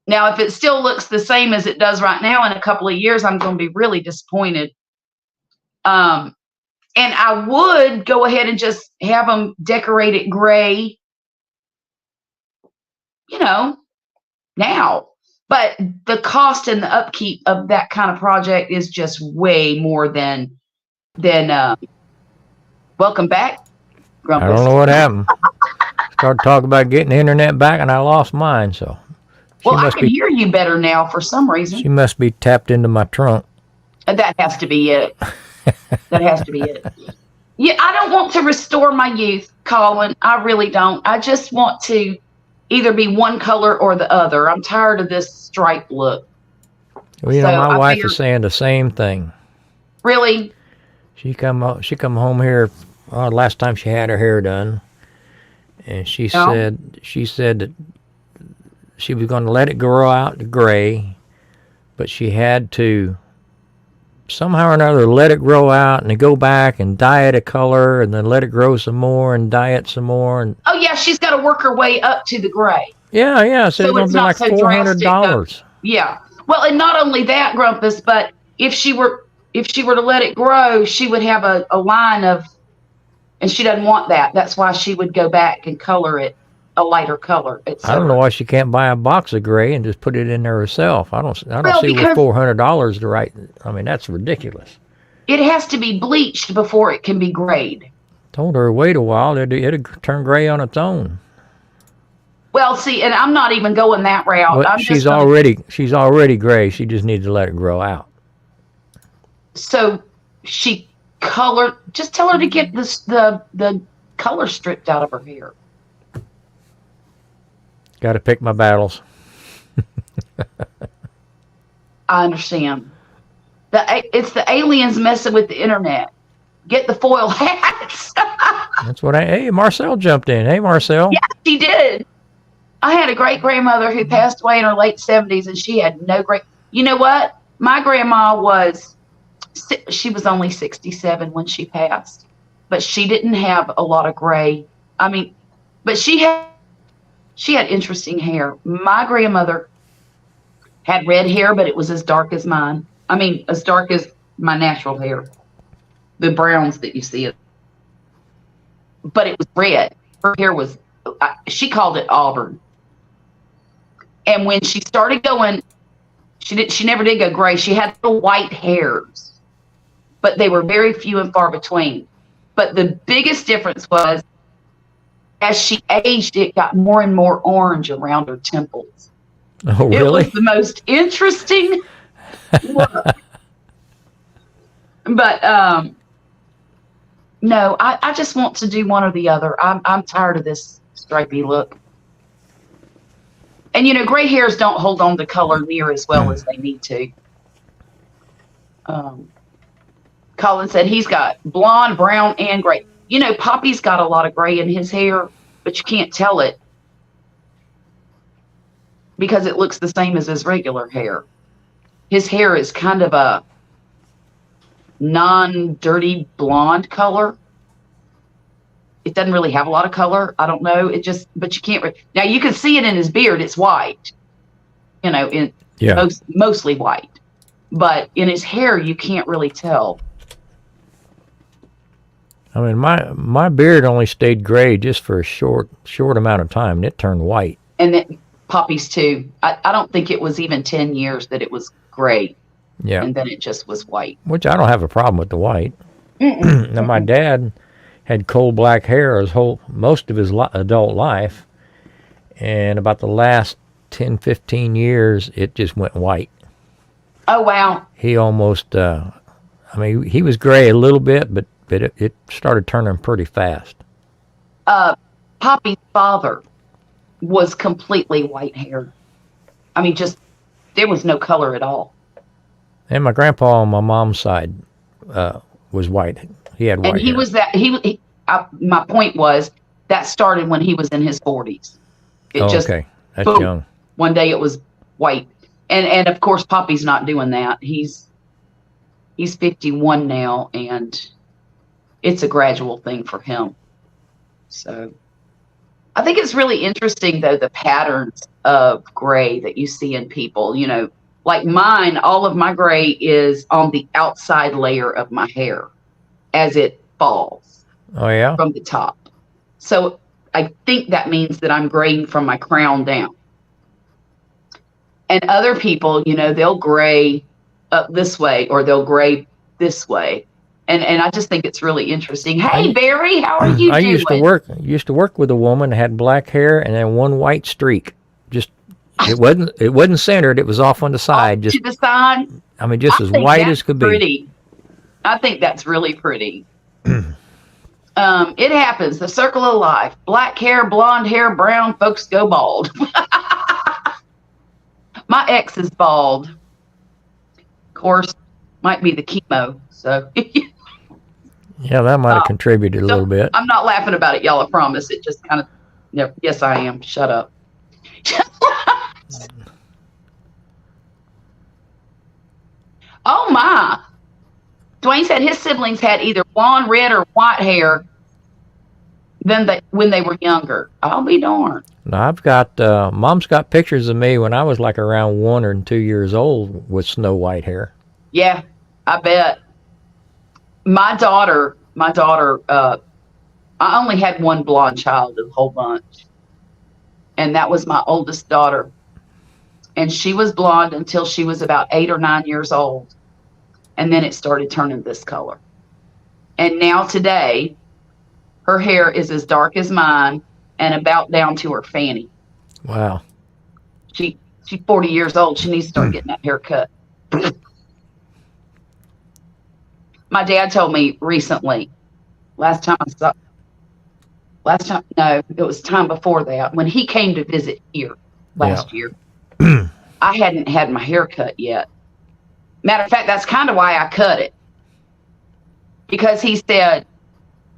Speaker 1: Now, if it still looks the same as it does right now in a couple of years, I'm going to be really disappointed. And I would go ahead and just have them decorate it gray, you know, now. But the cost and the upkeep of that kind of project is just way more than welcome back, Grumpus.
Speaker 2: I don't know what happened. Started talking about getting the internet back, and I lost mine. So,
Speaker 1: well, I can hear you better now for some reason.
Speaker 2: She must be tapped into my trunk.
Speaker 1: That has to be it. That has to be it. Yeah, I don't want to restore my youth, Colin. I really don't. I just want to either be one color or the other. I'm tired of this stripe look.
Speaker 2: Well, you know, my wife is saying the same thing.
Speaker 1: Really?
Speaker 2: She come home here last time she had her hair done, and she said that she was going to let it grow out to gray, but she had to somehow or another let it grow out and then go back and dye it a color and then let it grow some more and dye it some more. And
Speaker 1: oh yeah, she's got to work her way up to the gray.
Speaker 2: Yeah. So it's going to be like $400.
Speaker 1: Yeah. Well, and not only that, Grumpus, but if she were to let it grow, she would have a line of, and she doesn't want that. That's why she would go back and color it a lighter color.
Speaker 2: I don't know why she can't buy a box of gray and just put it in there herself. I don't see with $400 to write. I mean, that's ridiculous.
Speaker 1: It has to be bleached before it can be grayed.
Speaker 2: Told her wait a while, it'd turn gray on its own.
Speaker 1: Well, see, and I'm not even going that route.
Speaker 2: Well, she's already gray. She just needs to let it grow out.
Speaker 1: So she colored. Just tell her to get the color stripped out of her hair.
Speaker 2: Got to pick my battles.
Speaker 1: I understand. It's the aliens messing with the internet. Get the foil hats.
Speaker 2: That's what hey, Marcel jumped in. Hey, Marcel.
Speaker 1: Yeah, she did. I had a great grandmother who passed away in her late 70s, and she had no great. You know what? My grandma she was only 67 when she passed, but she didn't have a lot of gray. I mean, but she had interesting hair. My grandmother had red hair, but it was as dark as mine. I mean, as dark as my natural hair. The browns that you see. But it was red. Her hair was she called it auburn. And when she started going, she never did go gray. She had little white hairs, but they were very few and far between. But the biggest difference was as she aged, it got more and more orange around her temples.
Speaker 2: Oh,
Speaker 1: It
Speaker 2: really?
Speaker 1: was the most interesting look. But no, I just want to do one or the other. I'm tired of this stripy look. And gray hairs don't hold on to color near as well as they need to. Colin said he's got blonde, brown, and gray. Poppy's got a lot of gray in his hair, but you can't tell it because it looks the same as his regular hair. His hair is kind of a non-dirty blonde color. It doesn't really have a lot of color. I don't know. But you can't. Now you can see it in his beard. It's white. Mostly white. But in his hair, you can't really tell.
Speaker 2: I mean, my beard only stayed gray just for a short amount of time, and it turned white.
Speaker 1: And then Poppy's too. I don't think it was even 10 years that it was gray.
Speaker 2: Yeah.
Speaker 1: And then it just was white.
Speaker 2: Which I don't have a problem with the white. Now, my dad had coal black hair most of his adult life, and about the last 10, 15 years, it just went white.
Speaker 1: Oh, wow.
Speaker 2: He almost, he was gray a little bit, but it started turning pretty fast.
Speaker 1: Poppy's father was completely white-haired. There was no color at all.
Speaker 2: And my grandpa on my mom's side was white. He had white
Speaker 1: And he
Speaker 2: hair.
Speaker 1: was that, my point was, that started when he was in his 40s.
Speaker 2: Okay. That's
Speaker 1: boom.
Speaker 2: young.
Speaker 1: One day it was white. And of course, Poppy's not doing that. He's 51 now, and it's a gradual thing for him. So I think it's really interesting, though, the patterns of gray that you see in people. Like mine, all of my gray is on the outside layer of my hair as it falls
Speaker 2: Oh, yeah?
Speaker 1: from the top. So I think that means that I'm graying from my crown down. And other people, they'll gray up this way or they'll gray this way. And I just think it's really interesting. Hey, Barry, how are you
Speaker 2: I
Speaker 1: doing?
Speaker 2: used to work with a woman that had black hair and then one white streak. Just it wasn't centered. It was off on the side.
Speaker 1: Off to the side.
Speaker 2: Just as
Speaker 1: think
Speaker 2: white
Speaker 1: that's
Speaker 2: as could be.
Speaker 1: Pretty. I think that's really pretty. It happens. The circle of life. Black hair, blonde hair, brown folks go bald. My ex is bald. Of course, might be the chemo. So
Speaker 2: Yeah, that might have contributed a little bit.
Speaker 1: I'm not laughing about it, y'all. I promise. It just kind of. Yes, I am. Shut up. Oh my! Dwayne said his siblings had either blonde, red, or white hair when they were younger. I'll be darned.
Speaker 2: Now I've got Mom's got pictures of me when I was like around 1 or 2 years old with snow white hair.
Speaker 1: Yeah, I bet. My daughter, I only had one blonde child of the whole bunch. And that was my oldest daughter. And she was blonde until she was about 8 or 9 years old. And then it started turning this color. And now today, her hair is as dark as mine and about down to her fanny.
Speaker 2: Wow.
Speaker 1: She's 40 years old. She needs to start getting that hair cut. My dad told me recently, it was time before that, when he came to visit here last year, I hadn't had my hair cut yet. Matter of fact, that's kind of why I cut it. Because he said,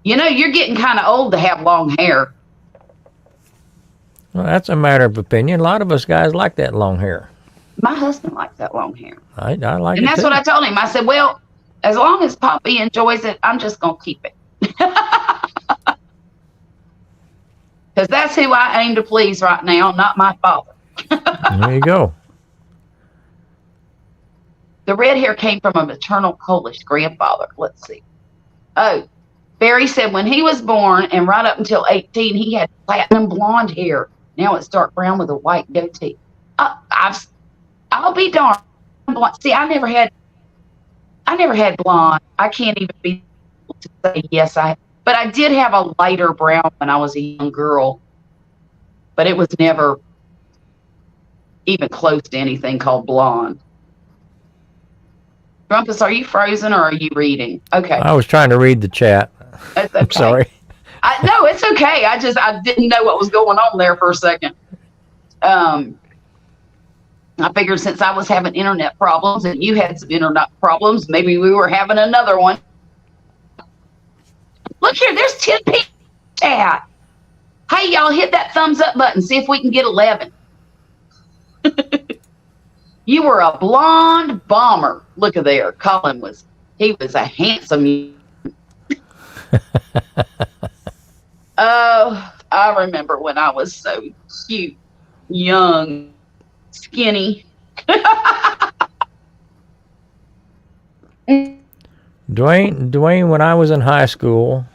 Speaker 1: you're getting kind of old to have long hair.
Speaker 2: Well, that's a matter of opinion. A lot of us guys like that long hair.
Speaker 1: My husband likes that long hair.
Speaker 2: I like it
Speaker 1: And that's
Speaker 2: too.
Speaker 1: what I told him. I said, well, as long as Poppy enjoys it, I'm just going to keep it. Because that's who I aim to please right now, not my father.
Speaker 2: There you go.
Speaker 1: The red hair came from a maternal Polish grandfather. Let's see. Oh, Barry said when he was born and right up until 18, he had platinum blonde hair. Now it's dark brown with a white goatee. I'll be darned. Blonde. See, I never had blonde. I can't even be able to say yes. But I did have a lighter brown when I was a young girl. But it was never even close to anything called blonde. Grumpus, are you frozen or are you reading? Okay.
Speaker 2: I was trying to read the chat.
Speaker 1: That's okay.
Speaker 2: I'm sorry.
Speaker 1: No, it's okay. I didn't know what was going on there for a second. I figured since I was having internet problems and you had some internet problems, maybe we were having another one. Look here, there's 10 people in the chat. Hey, y'all, hit that thumbs up button. See if we can get 11. You were a blonde bomber. Look at there. Colin was a handsome. Oh, I remember when I was so cute, young, skinny.
Speaker 2: Dwayne, when I was in high school,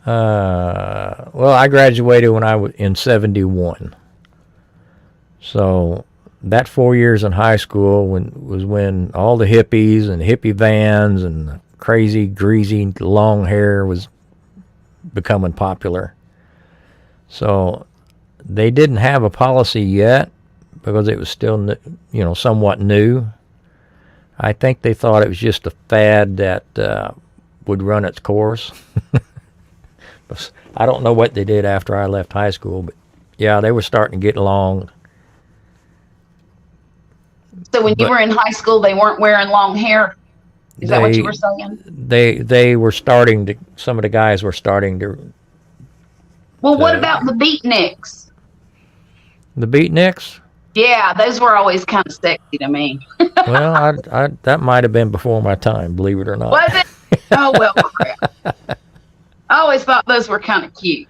Speaker 2: well, I graduated when I was in 71. So that 4 years in high school was when all the hippies and hippie vans and the crazy, greasy, long hair was becoming popular. So they didn't have a policy yet because it was still, somewhat new. I think they thought it was just a fad that would run its course. I don't know what they did after I left high school, but yeah, they were starting to get along.
Speaker 1: So when you were in high school, they weren't wearing long hair? Is that what you were saying?
Speaker 2: They were starting to, some of the guys were starting to.
Speaker 1: Well, what about the beatniks?
Speaker 2: The beatniks?
Speaker 1: Yeah, those were always kind of sexy to me.
Speaker 2: Well, I that might have been before my time, believe it or not.
Speaker 1: Was it? Oh, well, crap. I always thought those were kind of cute.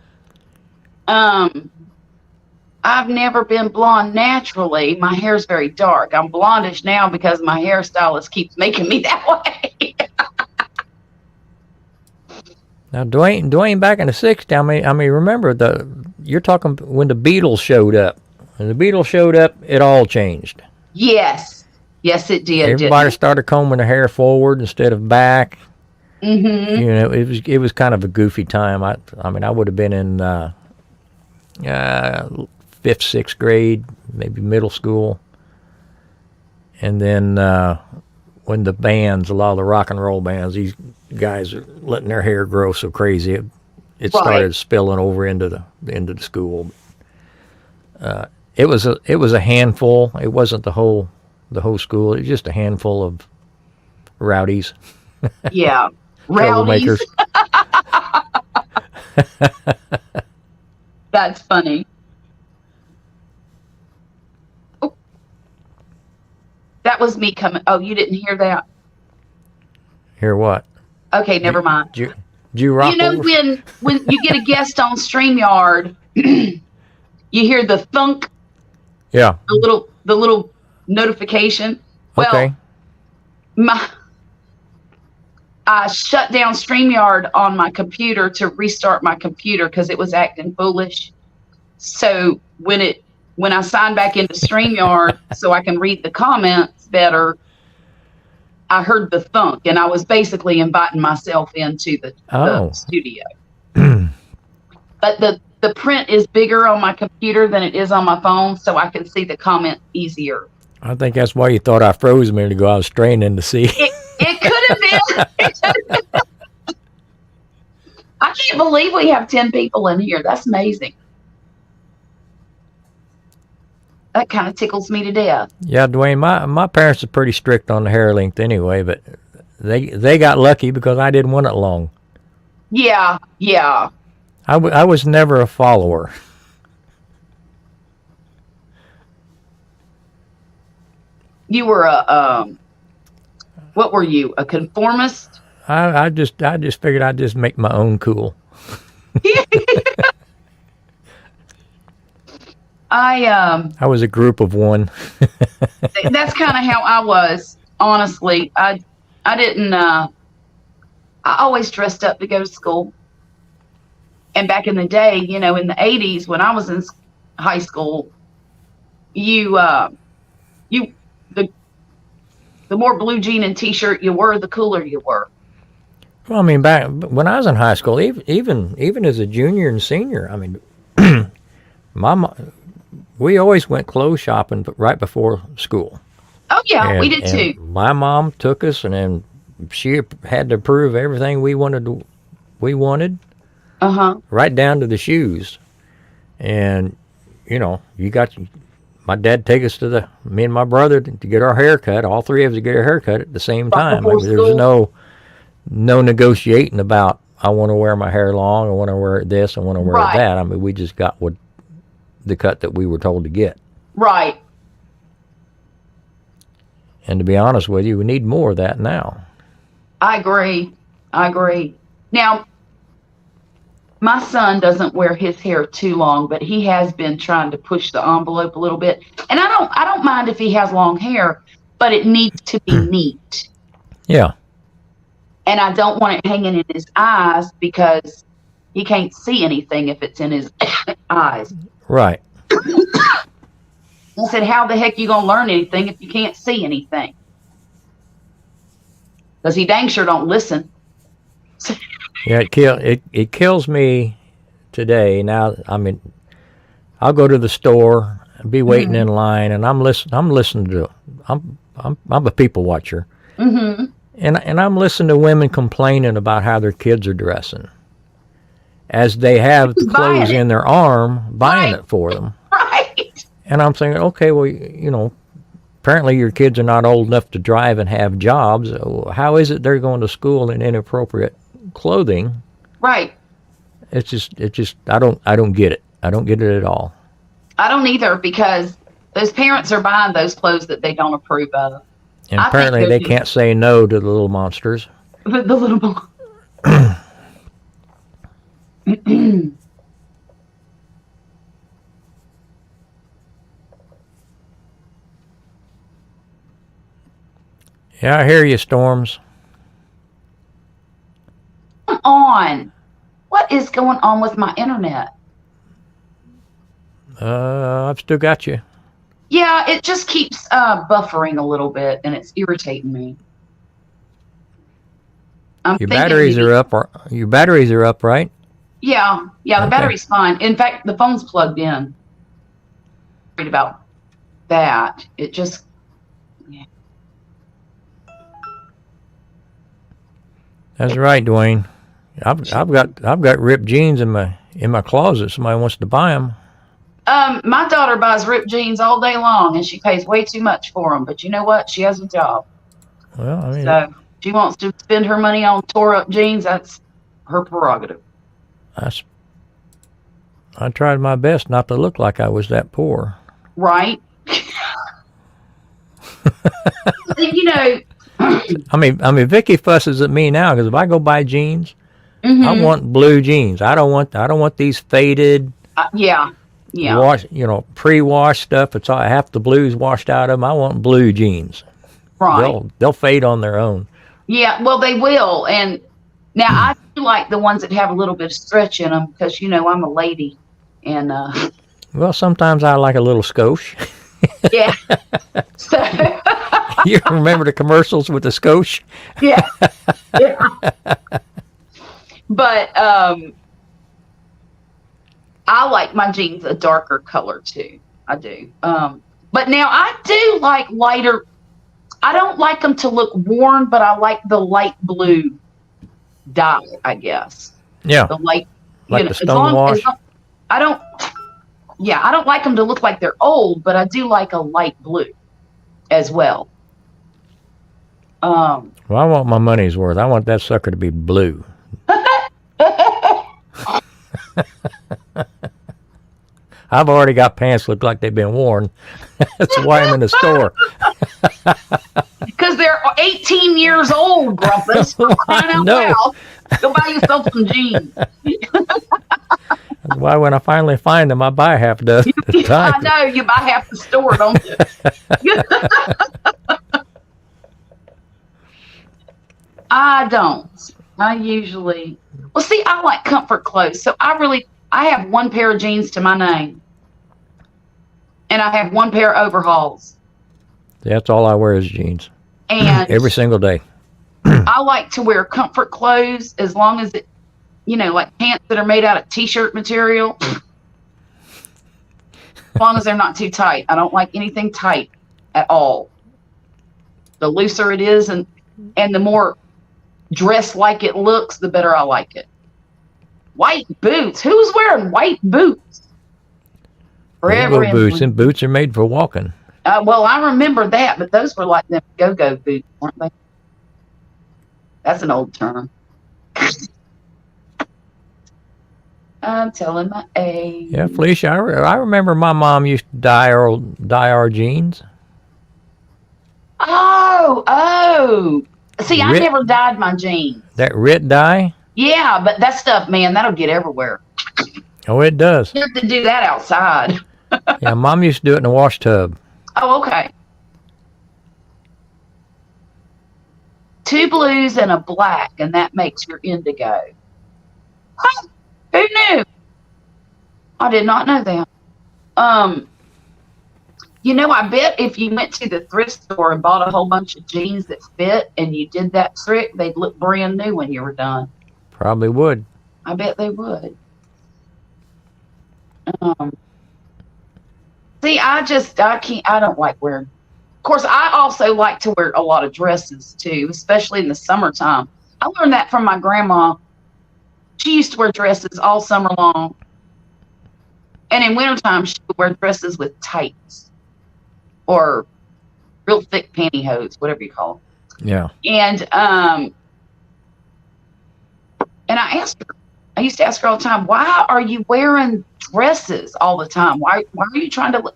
Speaker 1: I've never been blonde naturally. My hair's very dark. I'm blondish now because my hairstylist keeps making me that way.
Speaker 2: Now, Dwayne, back in the '60s, I mean, remember you're talking when the Beatles showed up. When the Beatles showed up, it all changed.
Speaker 1: Yes, it did.
Speaker 2: Everybody started combing their hair forward instead of back.
Speaker 1: Mm-hmm.
Speaker 2: It was kind of a goofy time. I mean, I would have been in 5th, 6th grade, maybe middle school. And then when the bands, a lot of the rock and roll bands, these guys are letting their hair grow so crazy, it started spilling over into the school. It was a handful. It wasn't the whole school. It was just a handful of rowdies.
Speaker 1: Yeah,
Speaker 2: troublemakers.
Speaker 1: That's funny. Oh, that was me coming. Oh, you didn't hear that?
Speaker 2: Hear what?
Speaker 1: Okay, never mind.
Speaker 2: Did you rock over?
Speaker 1: when you get a guest on StreamYard, you hear the thunk.
Speaker 2: Yeah.
Speaker 1: The little notification. Well,
Speaker 2: okay.
Speaker 1: I shut down StreamYard on my computer to restart my computer because it was acting foolish. So when I signed back into StreamYard so I can read the comments better, I heard the thunk, and I was basically inviting myself into the studio. But the print is bigger on my computer than it is on my phone, so I can see the comments easier.
Speaker 2: I think that's why you thought I froze a minute ago. I was straining to see.
Speaker 1: It could have been. I can't believe we have 10 people in here. That's amazing. That kind of tickles me to death.
Speaker 2: Yeah, Dwayne, my parents are pretty strict on the hair length anyway, but they got lucky because I didn't want it long.
Speaker 1: Yeah.
Speaker 2: I was never a follower.
Speaker 1: You were what were you? A conformist?
Speaker 2: I just figured I'd just make my own cool. I was a group of one.
Speaker 1: That's kind of how I was, honestly. I didn't I always dressed up to go to school. And back in the day, you know, in the 80s when I was in high school, you you the more blue jean and t-shirt you were, the cooler you were.
Speaker 2: Well, I mean, back when I was in high school, even as a junior and senior, I mean, we always went clothes shopping right before school.
Speaker 1: Oh yeah, we did
Speaker 2: and
Speaker 1: too.
Speaker 2: My mom took us, and then she had to approve everything we wanted. Right down to the shoes. And you know, my dad take us to me and my brother to get our hair cut. All three of us to get our hair cut at the same time. I mean, there was no negotiating about I want to wear my hair long, I want to wear this, I want to wear that. I mean, we just got the cut that we were told to get.
Speaker 1: Right.
Speaker 2: And to be honest with you, we need more of that now.
Speaker 1: I agree. Now, my son doesn't wear his hair too long, but he has been trying to push the envelope a little bit. And I don't mind if he has long hair, but it needs to be neat.
Speaker 2: Yeah.
Speaker 1: And I don't want it hanging in his eyes because he can't see anything if it's in his eyes.
Speaker 2: Right.
Speaker 1: I said, how the heck you going to learn anything if you can't see anything? Because he dang sure don't listen.
Speaker 2: Yeah, it kills me today. Now, I mean, I'll go to the store and be waiting in line, and I'm listening to. I'm a people watcher, and I'm listening to women complaining about how their kids are dressing, as they have the clothes in their arm, buying it for them.
Speaker 1: Right.
Speaker 2: And I'm thinking, okay, well, you know, apparently your kids are not old enough to drive and have jobs. How is it they're going to school in inappropriate clothing?
Speaker 1: Right.
Speaker 2: It's just I don't get it. I don't get it at all.
Speaker 1: I don't either, because those parents are buying those clothes that they don't approve of.
Speaker 2: And apparently they can't say no to the little monsters.
Speaker 1: The little
Speaker 2: Yeah, I hear you, Storms.
Speaker 1: Come on. What is going on with my internet?
Speaker 2: I've still got you.
Speaker 1: Yeah, it just keeps buffering a little bit, and it's irritating me.
Speaker 2: Your batteries are up. Your batteries are up, right?
Speaker 1: Yeah, the battery's fine. In fact, the phone's plugged in. Worried about that. It just. Yeah.
Speaker 2: That's right, Dwayne. I've got ripped jeans in my closet. Somebody wants to buy them.
Speaker 1: My daughter buys ripped jeans all day long, and she pays way too much for them. But you know what? She has a job.
Speaker 2: Well, I mean,
Speaker 1: so she wants to spend her money on tore up jeans. That's her prerogative.
Speaker 2: I tried my best not to look like I was that poor.
Speaker 1: Right. You know.
Speaker 2: I mean, Vicky fusses at me now because if I go buy jeans, I want blue jeans. I don't want these faded.
Speaker 1: Yeah.
Speaker 2: Wash, pre-washed stuff. It's all half the blues washed out of them. I want blue jeans.
Speaker 1: Right.
Speaker 2: They'll fade on their own.
Speaker 1: Yeah. Well, they will. And now I do like the ones that have a little bit of stretch in them because I'm a lady, and.
Speaker 2: Well, sometimes I like a little skosh.
Speaker 1: Yeah. So.
Speaker 2: You remember the commercials with the skosh?
Speaker 1: Yeah. But I like my jeans a darker color too. I do. But now I do like lighter. I don't like them to look worn, but I like the light blue dye, I guess.
Speaker 2: Yeah.
Speaker 1: The light,
Speaker 2: like the Stonewash.
Speaker 1: I don't like them to look like they're old, but I do like a light blue as well.
Speaker 2: Well, I want my money's worth. I want that sucker to be blue. I've already got pants look like they've been worn. That's why I'm in the store.
Speaker 1: Because they're 18 years old, Grumpus. Crying out loud. Go buy yourself some jeans.
Speaker 2: That's why when I finally find them, I buy half a dozen at a time.
Speaker 1: I know, you buy half the store, don't you? I don't. I usually, well, see, I like comfort clothes. So I have one pair of jeans to my name. And I have one pair of overalls.
Speaker 2: That's all I wear is jeans.
Speaker 1: And
Speaker 2: Every single day.
Speaker 1: I like to wear comfort clothes as long as it, like pants that are made out of t-shirt material. As long as they're not too tight. I don't like anything tight at all. The looser it is and the more dressed like it looks, the better I like it. White boots. Who's wearing white boots?
Speaker 2: Go-go boots. And boots are made for walking.
Speaker 1: Well, I remember that, but those were like them go-go boots, weren't they? That's an old term. I'm telling my age.
Speaker 2: Yeah, Felicia, I remember my mom used to dye our jeans.
Speaker 1: Oh. See, I never dyed my jeans.
Speaker 2: That RIT dye?
Speaker 1: Yeah, but that stuff, man, that'll get everywhere.
Speaker 2: Oh, it does.
Speaker 1: You have to do that outside.
Speaker 2: Yeah, Mom used to do it in a wash tub.
Speaker 1: Oh, okay. 2 blues and a black, and that makes your indigo. Huh? Who knew? I did not know that. I bet if you went to the thrift store and bought a whole bunch of jeans that fit and you did that trick, they'd look brand new when you were done.
Speaker 2: Probably would.
Speaker 1: I bet they would. See, I don't like wearing. Of course, I also like to wear a lot of dresses too, especially in the summertime. I learned that from my grandma. She used to wear dresses all summer long. And in wintertime, she would wear dresses with tights or real thick pantyhose, whatever you call them.
Speaker 2: Yeah.
Speaker 1: And I used to ask her all the time, why are you wearing dresses all the time? Why are you trying to look?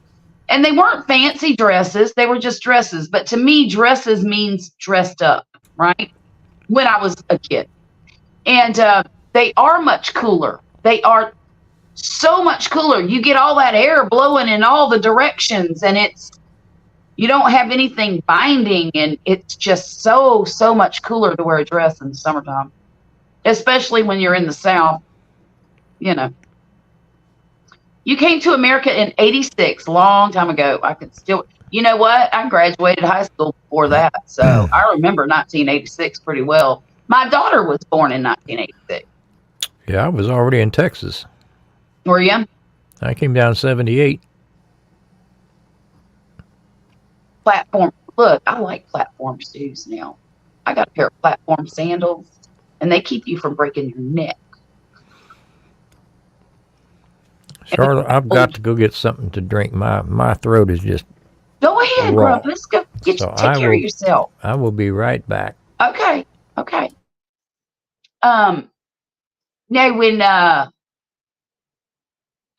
Speaker 1: And they weren't fancy dresses. They were just dresses. But to me, dresses means dressed up, right? When I was a kid. And they are much cooler. They are so much cooler. You get all that air blowing in all the directions, and you don't have anything binding, and it's just so much cooler to wear a dress in the summertime, especially when you're in the South. You came to America in 86, long time ago. I could still, you know what? I graduated high school before that, so I remember 1986 pretty well. My daughter was born in 1986.
Speaker 2: Yeah, I was already in Texas.
Speaker 1: Were you?
Speaker 2: I came down in 78.
Speaker 1: Platform. Look, I like platform shoes now. I got a pair of platform sandals, and they keep you from breaking your neck.
Speaker 2: Charlotte, I've got to go get something to drink. My throat is just
Speaker 1: Go ahead,
Speaker 2: raw.
Speaker 1: Grumpus. Go take
Speaker 2: So
Speaker 1: care of yourself.
Speaker 2: I will be right back.
Speaker 1: Okay. Now when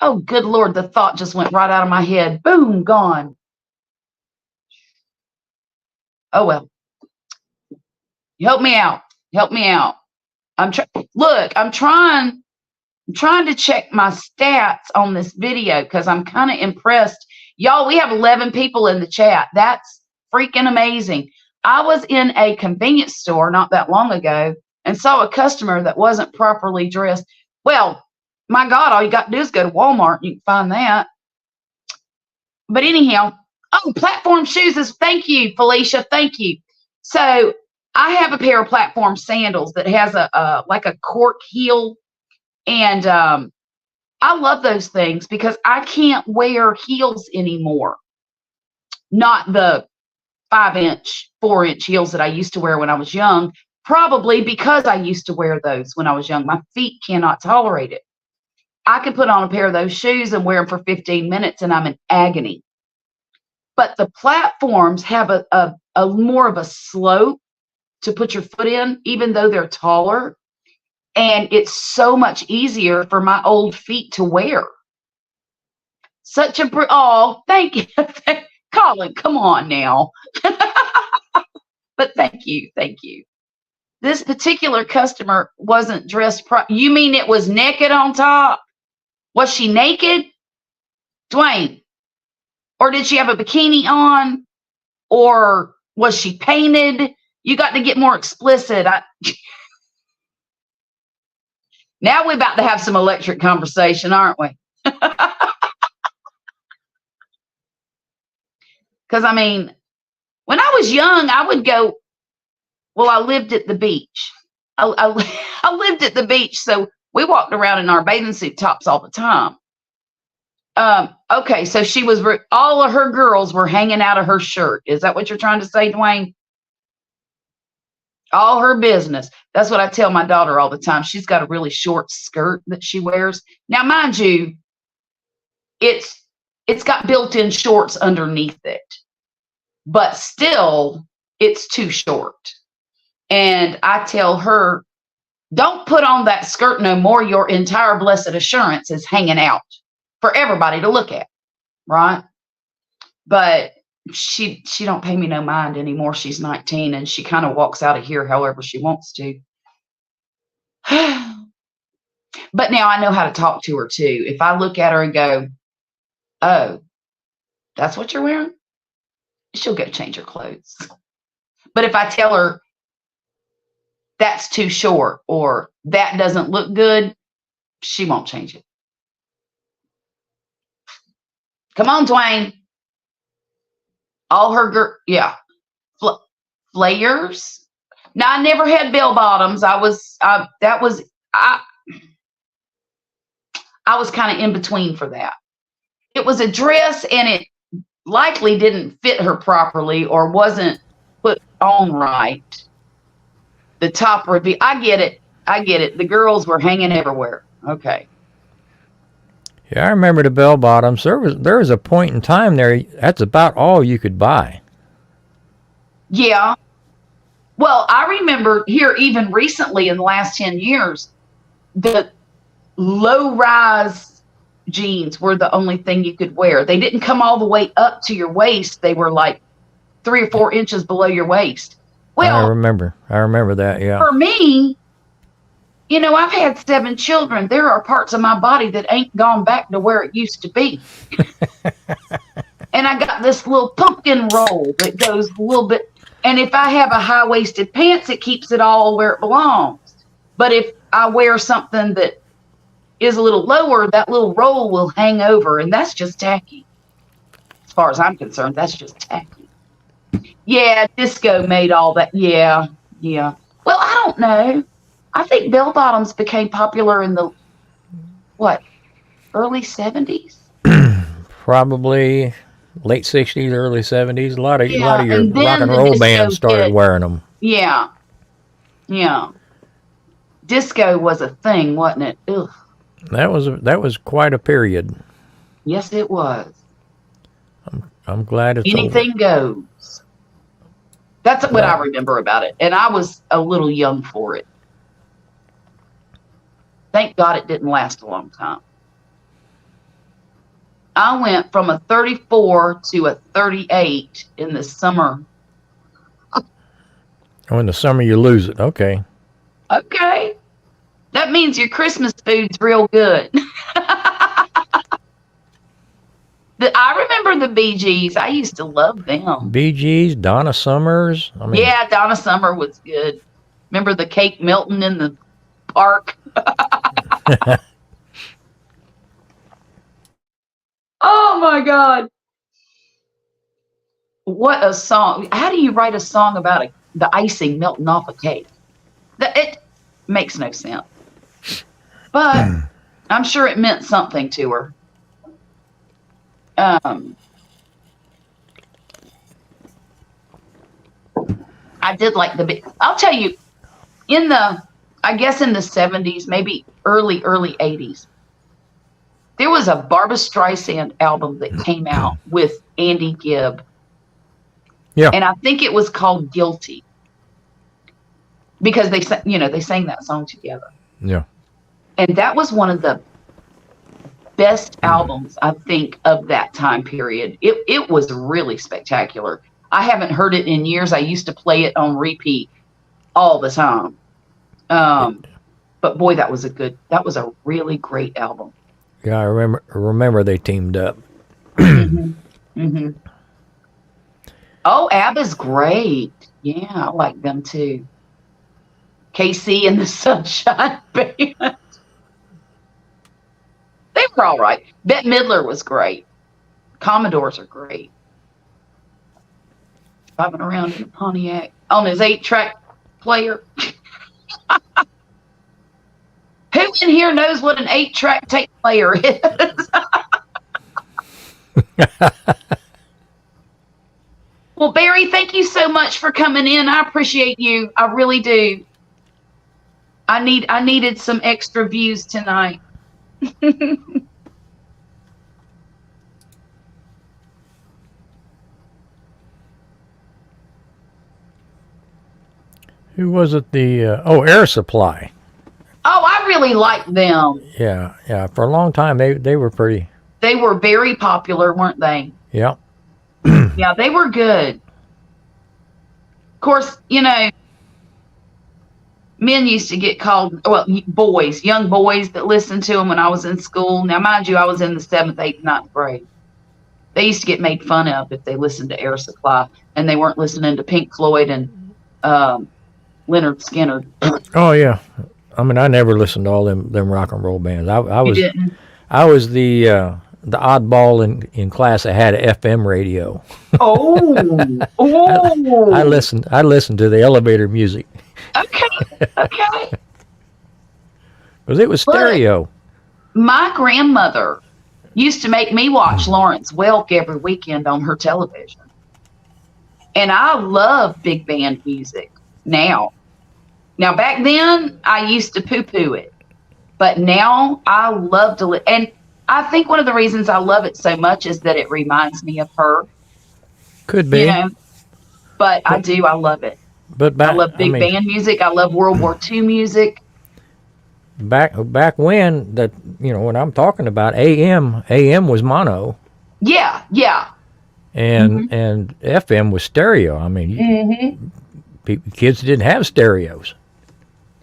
Speaker 1: oh good Lord, the thought just went right out of my head. Boom, gone. Oh well. Help me out. I'm trying to check my stats on this video because I'm kind of impressed. Y'all, we have 11 people in the chat. That's freaking amazing. I was in a convenience store not that long ago and saw a customer that wasn't properly dressed. Well, my God, all you got to do is go to Walmart and you can find that. But anyhow, platform shoes thank you, Felicia. Thank you. So I have a pair of platform sandals that has a cork heel. And I love those things because I can't wear heels anymore. Not the 5-inch, 4-inch heels that I used to wear when I was young, probably because I used to wear those when I was young. My feet cannot tolerate it. I can put on a pair of those shoes and wear them for 15 minutes and I'm in agony. But the platforms have a more of a slope to put your foot in, even though they're taller. And it's so much easier for my old feet to wear. Thank you. Colin, come on now. But thank you. This particular customer wasn't dressed you mean it was naked on top? Was she naked? Dwayne? Or did she have a bikini on? Or was she painted? You got to get more explicit. Now we're about to have some electric conversation, aren't we? Because, I mean, when I was young, I would go, well, I lived at the beach. I lived at the beach, so we walked around in our bathing suit tops all the time. Okay, so she was, all of her girls were hanging out of her shirt. Is that what you're trying to say, Dwayne? All her business. That's what I tell my daughter all the time. She's got a really short skirt that she wears. Now, mind you, it's got built-in shorts underneath it, but still it's too short. And I tell her, don't put on that skirt no more. Your entire blessed assurance is hanging out for everybody to look at, right? But she don't pay me no mind anymore. She's 19 and she kind of walks out of here however she wants to. But now I know how to talk to her too. If I look at her and go, oh, that's what you're wearing, she'll go change her clothes. But if I tell her that's too short or that doesn't look good, she won't change it. Come on, Dwayne. All her flares. Now I never had bell bottoms. I was kind of in between for that. It was a dress and it likely didn't fit her properly or wasn't put on right. The top would be, I get it. The girls were hanging everywhere. Okay.
Speaker 2: Yeah, I remember the bell bottoms. There was a point in time there. That's about all you could buy.
Speaker 1: Yeah. Well, I remember here even recently in the last 10 years, the low-rise jeans were the only thing you could wear. They didn't come all the way up to your waist. They were like 3 or 4 inches below your waist. Well,
Speaker 2: I remember that, yeah.
Speaker 1: For me, you know, I've had 7 children. There are parts of my body that ain't gone back to where it used to be. And I got this little pumpkin roll that goes a little bit. And if I have a high-waisted pants, it keeps it all where it belongs. But if I wear something that is a little lower, that little roll will hang over. And that's just tacky. As far as I'm concerned, that's just tacky. Yeah, disco made all that. Yeah. Well, I don't know. I think bell bottoms became popular in the, early 70s?
Speaker 2: Probably late 60s, early 70s. A lot of your rock and roll bands started wearing them.
Speaker 1: Yeah. Disco was a thing, wasn't it? Ugh.
Speaker 2: That was quite a period.
Speaker 1: Yes, it was.
Speaker 2: I'm glad it's
Speaker 1: anything
Speaker 2: over.
Speaker 1: Goes. That's what I remember about it, and I was a little young for it. Thank God it didn't last a long time. I went from a 34 to a 38 in the summer.
Speaker 2: Oh, in the summer you lose it. Okay.
Speaker 1: Okay. That means your Christmas food's real good. I remember the Bee Gees. I used to love them.
Speaker 2: Bee Gees, Donna Summers.
Speaker 1: Yeah, Donna Summer was good. Remember the cake melting in the park? Oh my God. What a song. How do you write a song about the icing melting off a cake? It makes no sense. But I'm sure it meant something to her. I did like I'll tell you, I guess in the 70s, maybe early 80s, there was a Barbra Streisand album that came out with Andy Gibb.
Speaker 2: Yeah.
Speaker 1: And I think it was called Guilty. Because they sang that song together.
Speaker 2: Yeah.
Speaker 1: And that was one of the best albums, I think, of that time period. It was really spectacular. I haven't heard it in years. I used to play it on repeat all the time. But boy, that was a really great album.
Speaker 2: Yeah, I remember they teamed up.
Speaker 1: Oh, ABBA's great. Yeah, I like them too. KC and the Sunshine Band. were all right. Bette Midler was great. Commodores are great. Driving around in a Pontiac on his 8-track player. Who in here knows what an 8-track tape player is? Well, Barry, thank you so much for coming in. I appreciate you. I really do. I needed some extra views tonight.
Speaker 2: Who was it? Air Supply.
Speaker 1: Oh, I really liked them.
Speaker 2: Yeah. For a long time, they were pretty.
Speaker 1: They were very popular, weren't they?
Speaker 2: Yeah.
Speaker 1: Yeah, they were good. Of course, men used to get called, young boys that listened to them when I was in school. Now, mind you, I was in the 7th, 8th, 9th grade. They used to get made fun of if they listened to Air Supply and they weren't listening to Pink Floyd and Leonard Skinner.
Speaker 2: Oh yeah. I mean, I never listened to all them rock and roll bands.
Speaker 1: You didn't?
Speaker 2: I was the oddball in class that had an FM radio.
Speaker 1: Oh.
Speaker 2: I listened to the elevator music.
Speaker 1: Okay.
Speaker 2: Because it was stereo.
Speaker 1: My grandmother used to make me watch Lawrence Welk every weekend on her television. And I love big band music now. Now, back then, I used to poo-poo it. But now, I love to and I think one of the reasons I love it so much is that it reminds me of her.
Speaker 2: Could be.
Speaker 1: But I do. I love it.
Speaker 2: But
Speaker 1: I love band music. I love World War II music.
Speaker 2: Back when when I'm talking about AM was mono.
Speaker 1: Yeah.
Speaker 2: And FM was stereo. I mean, kids didn't have stereos.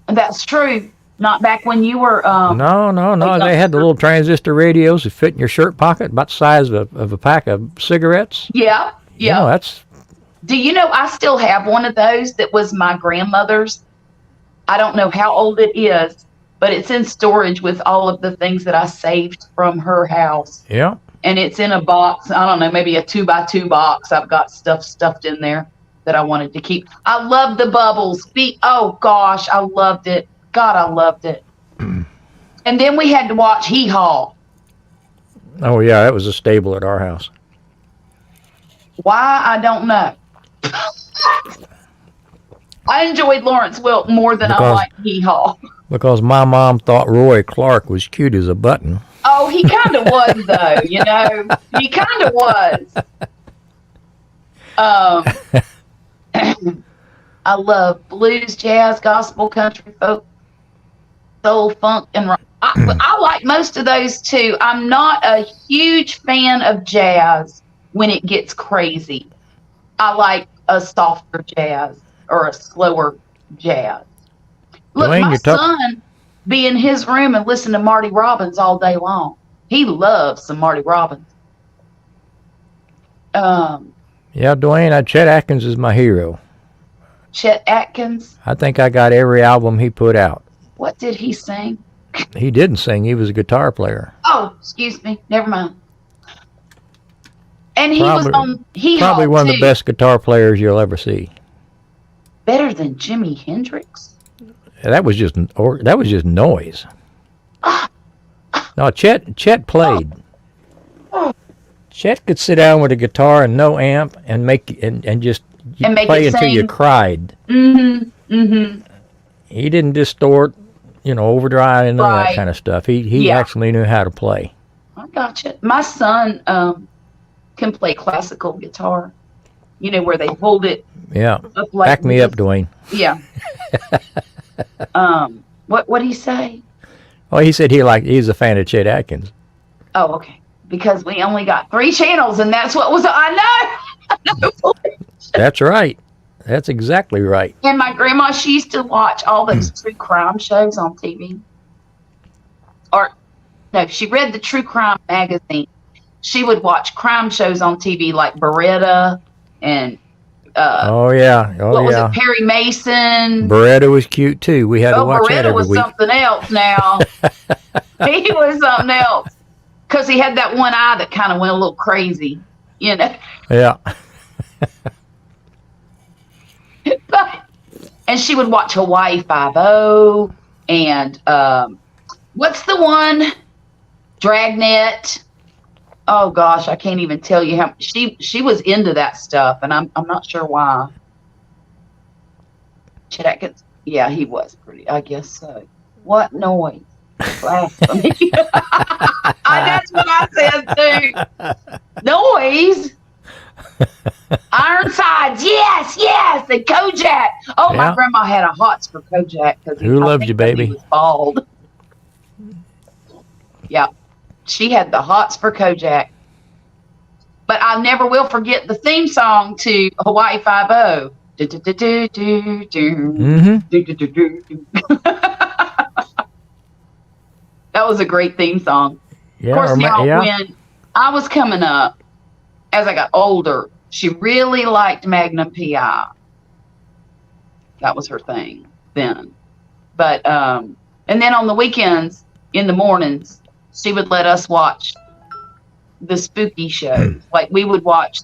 Speaker 1: That's true. Not back when you were.
Speaker 2: No. They had the little transistor radios that fit in your shirt pocket, about the size of a pack of cigarettes.
Speaker 1: Yeah.
Speaker 2: That's.
Speaker 1: Do you know I still have one of those that was my grandmother's? I don't know how old it is, but it's in storage with all of the things that I saved from her house.
Speaker 2: Yeah.
Speaker 1: And it's in a box. I don't know, maybe a 2x2 box. I've got stuff stuffed in there that I wanted to keep. I love the Bubbles. Oh gosh, I loved it. God, I loved it. And then we had to watch Hee Haw.
Speaker 2: Oh yeah, that was a staple at our house.
Speaker 1: Why, I don't know. I enjoyed Lawrence Welk more than I liked Hee Haw.
Speaker 2: Because my mom thought Roy Clark was cute as a button.
Speaker 1: Oh, he kind of was, though, He kind of was. I love blues, jazz, gospel, country, folk, soul, funk, and rock. I like most of those, too. I'm not a huge fan of jazz when it gets crazy. I like a softer jazz or a slower jazz. Look,
Speaker 2: Dwayne,
Speaker 1: my son be in his room and listen to Marty Robbins all day long. He loves some Marty Robbins.
Speaker 2: Yeah, Dwayne, Chet Atkins is my hero.
Speaker 1: Chet Atkins?
Speaker 2: I think I got every album he put out.
Speaker 1: What did he sing?
Speaker 2: He didn't sing. He was a guitar player.
Speaker 1: Oh, excuse me. Never mind. And he was on Hee Haw,
Speaker 2: probably one of the best guitar players you'll ever see.
Speaker 1: Better than Jimi Hendrix?
Speaker 2: That was just noise. No, Chet played. Chet could sit down with a guitar and no amp and make just play until you cried.
Speaker 1: Mm-hmm.
Speaker 2: He didn't distort, overdrive and all that kind of stuff. He actually knew how to play.
Speaker 1: I gotcha. My son can play classical guitar. Where they hold it.
Speaker 2: Yeah.
Speaker 1: Up like
Speaker 2: Back me up, Dwayne.
Speaker 1: Yeah. What'd he say?
Speaker 2: Oh, he said he's a fan of Chet Atkins.
Speaker 1: Oh, okay. Because we only got 3 channels, and that's what was. I know.
Speaker 2: That's right. That's exactly right.
Speaker 1: And my grandma, she used to watch all those true crime shows on TV. No, she read the True Crime magazine. She would watch crime shows on TV like Beretta and.
Speaker 2: What was
Speaker 1: it? Perry Mason.
Speaker 2: Beretta was cute too. We had to watch that every week.
Speaker 1: Beretta was something else now. He was something else. because he had that one eye that kind of went a little crazy, you know.
Speaker 2: Yeah.
Speaker 1: And she would watch Hawaii Five-0 and what's the one? Dragnet. Oh gosh, I can't even tell you how she was into that stuff, and I'm not sure why. Jackets. Yeah, he was pretty. I guess so. What noise? Blasphemy. That's what I said too. Noise. Ironsides, yes, and Kojak. Oh,
Speaker 2: Yeah.
Speaker 1: my grandma had a hots for Kojak because
Speaker 2: Who loved you, baby?
Speaker 1: He was bald. Yeah, she had the hots for Kojak. But I never will forget the theme song to Hawaii Five-0.
Speaker 2: Mm-hmm.
Speaker 1: That was a great theme song.
Speaker 2: Yeah.
Speaker 1: Of course, now
Speaker 2: yeah.
Speaker 1: when I was coming up, as I got older, she really liked Magnum PI. That was her thing then. But and then on the weekends, in the mornings, she would let us watch the spooky shows. Like we would watch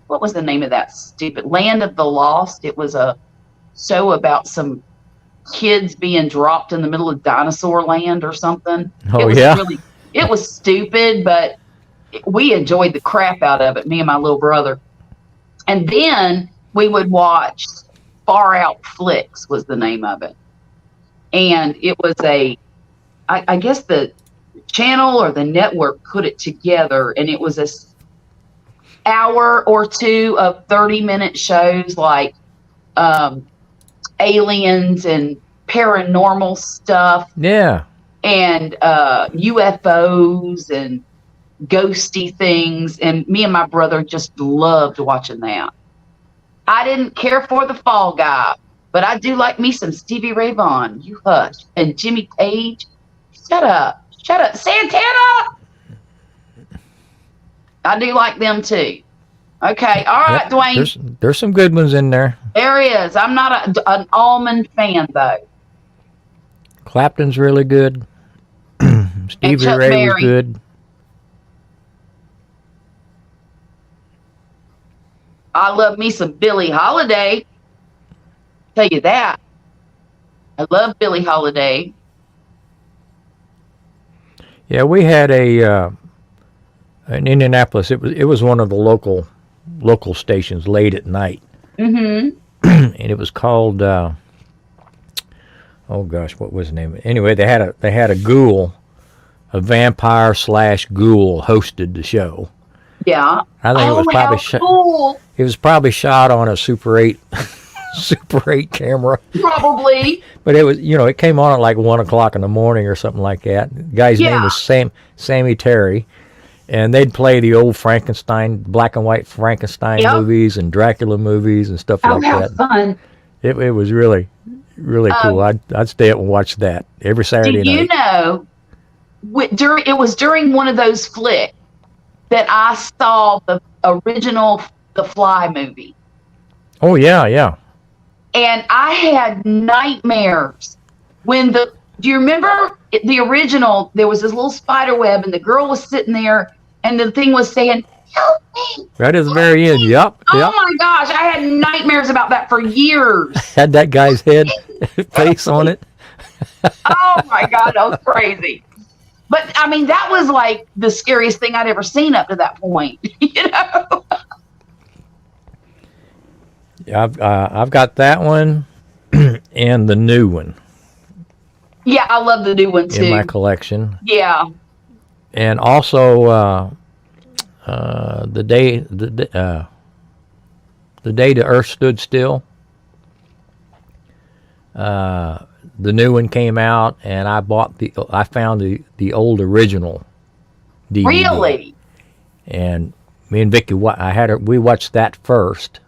Speaker 1: what was the name of that stupid Land of the Lost? It was a show about some kids being dropped in the middle of dinosaur land or something.
Speaker 2: Oh,
Speaker 1: it was
Speaker 2: yeah?
Speaker 1: it was stupid, but we enjoyed the crap out of it, me and my little brother. And then we would watch Far Out Flicks was the name of it. And it was I guess the channel or the network put it together, and it was a hour or two of 30-minute shows like aliens and paranormal stuff.
Speaker 2: Yeah.
Speaker 1: And UFOs and ghosty things, and me and my brother just loved watching that. I didn't care for the Fall Guy, but I do like me some Stevie Ray Vaughan. You hush. And Jimmy Page. Shut up, Santana. I do like them too. Okay, all right,
Speaker 2: Yep.
Speaker 1: Dwayne.
Speaker 2: There's some good ones in there.
Speaker 1: There he is. I'm not an Almond fan though.
Speaker 2: Clapton's really good. Stevie
Speaker 1: Chuck
Speaker 2: Ray
Speaker 1: Berry.
Speaker 2: was good.
Speaker 1: I love me some Billie Holiday. Tell you that. I love Billie Holiday.
Speaker 2: Yeah, we had in Indianapolis. It was one of the local stations late at night,
Speaker 1: Mm-hmm.
Speaker 2: and it was called. Oh gosh, what was the name? Anyway, they had a ghoul, a vampire / ghoul hosted the show.
Speaker 1: Yeah.
Speaker 2: I think it was probably
Speaker 1: how cool.
Speaker 2: It was probably shot on a Super 8 Super 8 camera.
Speaker 1: Probably.
Speaker 2: But it was, it came on at like 1 o'clock in the morning or something like that. The guy's name was Sammy Terry. And they'd play the old Frankenstein, black and white Frankenstein movies and Dracula movies and stuff like
Speaker 1: how
Speaker 2: that.
Speaker 1: fun.
Speaker 2: It was really, really cool. I'd stay up and watch that every Saturday
Speaker 1: Do you
Speaker 2: night.
Speaker 1: know, it was during one of those flicks that I saw the original The Fly movie.
Speaker 2: Oh, yeah, yeah.
Speaker 1: And I had nightmares when do you remember the original? There was this little spider web and the girl was sitting there and the thing was saying, "Help me."
Speaker 2: Right at the very end. Yep.
Speaker 1: Oh
Speaker 2: Yep.
Speaker 1: my gosh, I had nightmares about that for years.
Speaker 2: Had that guy's head face on it.
Speaker 1: Oh my God, that was crazy. But I mean, that was like the scariest thing I'd ever seen up to that point.
Speaker 2: Yeah, I've got that one and the new one
Speaker 1: Yeah, I love the new one too.
Speaker 2: in my collection.
Speaker 1: Yeah.
Speaker 2: And also the day the day the Earth stood still. The new one came out, and I found the old original DVD.
Speaker 1: Really?
Speaker 2: And me and Vicky, we watched that first,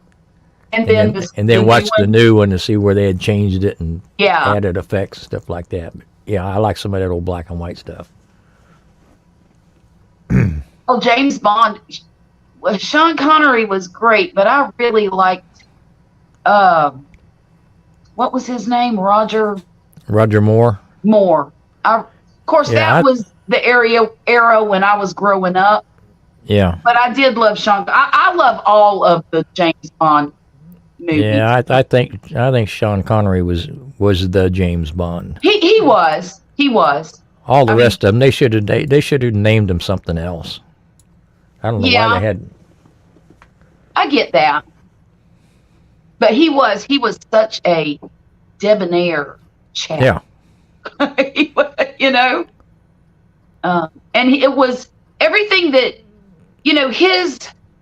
Speaker 1: And
Speaker 2: and
Speaker 1: then
Speaker 2: then watched the new one to see where they had changed it and
Speaker 1: Yeah.
Speaker 2: added effects and stuff like that. But yeah, I like some of that old black and white stuff.
Speaker 1: Oh, James Bond. Well, Sean Connery was great, but I really liked what was his name? Roger
Speaker 2: Roger Moore.
Speaker 1: Moore. Of course,
Speaker 2: Yeah,
Speaker 1: that was the era when I was growing up,
Speaker 2: Yeah.
Speaker 1: but I did love Sean. I love all of the James Bond movies.
Speaker 2: Yeah, I think Sean Connery was the James Bond.
Speaker 1: He was.
Speaker 2: All the
Speaker 1: I
Speaker 2: rest of them, they should have named him something else. I don't know why
Speaker 1: Yeah.
Speaker 2: they had.
Speaker 1: I get that, but he was such a debonair chap.
Speaker 2: Yeah.
Speaker 1: He was, and it was everything that his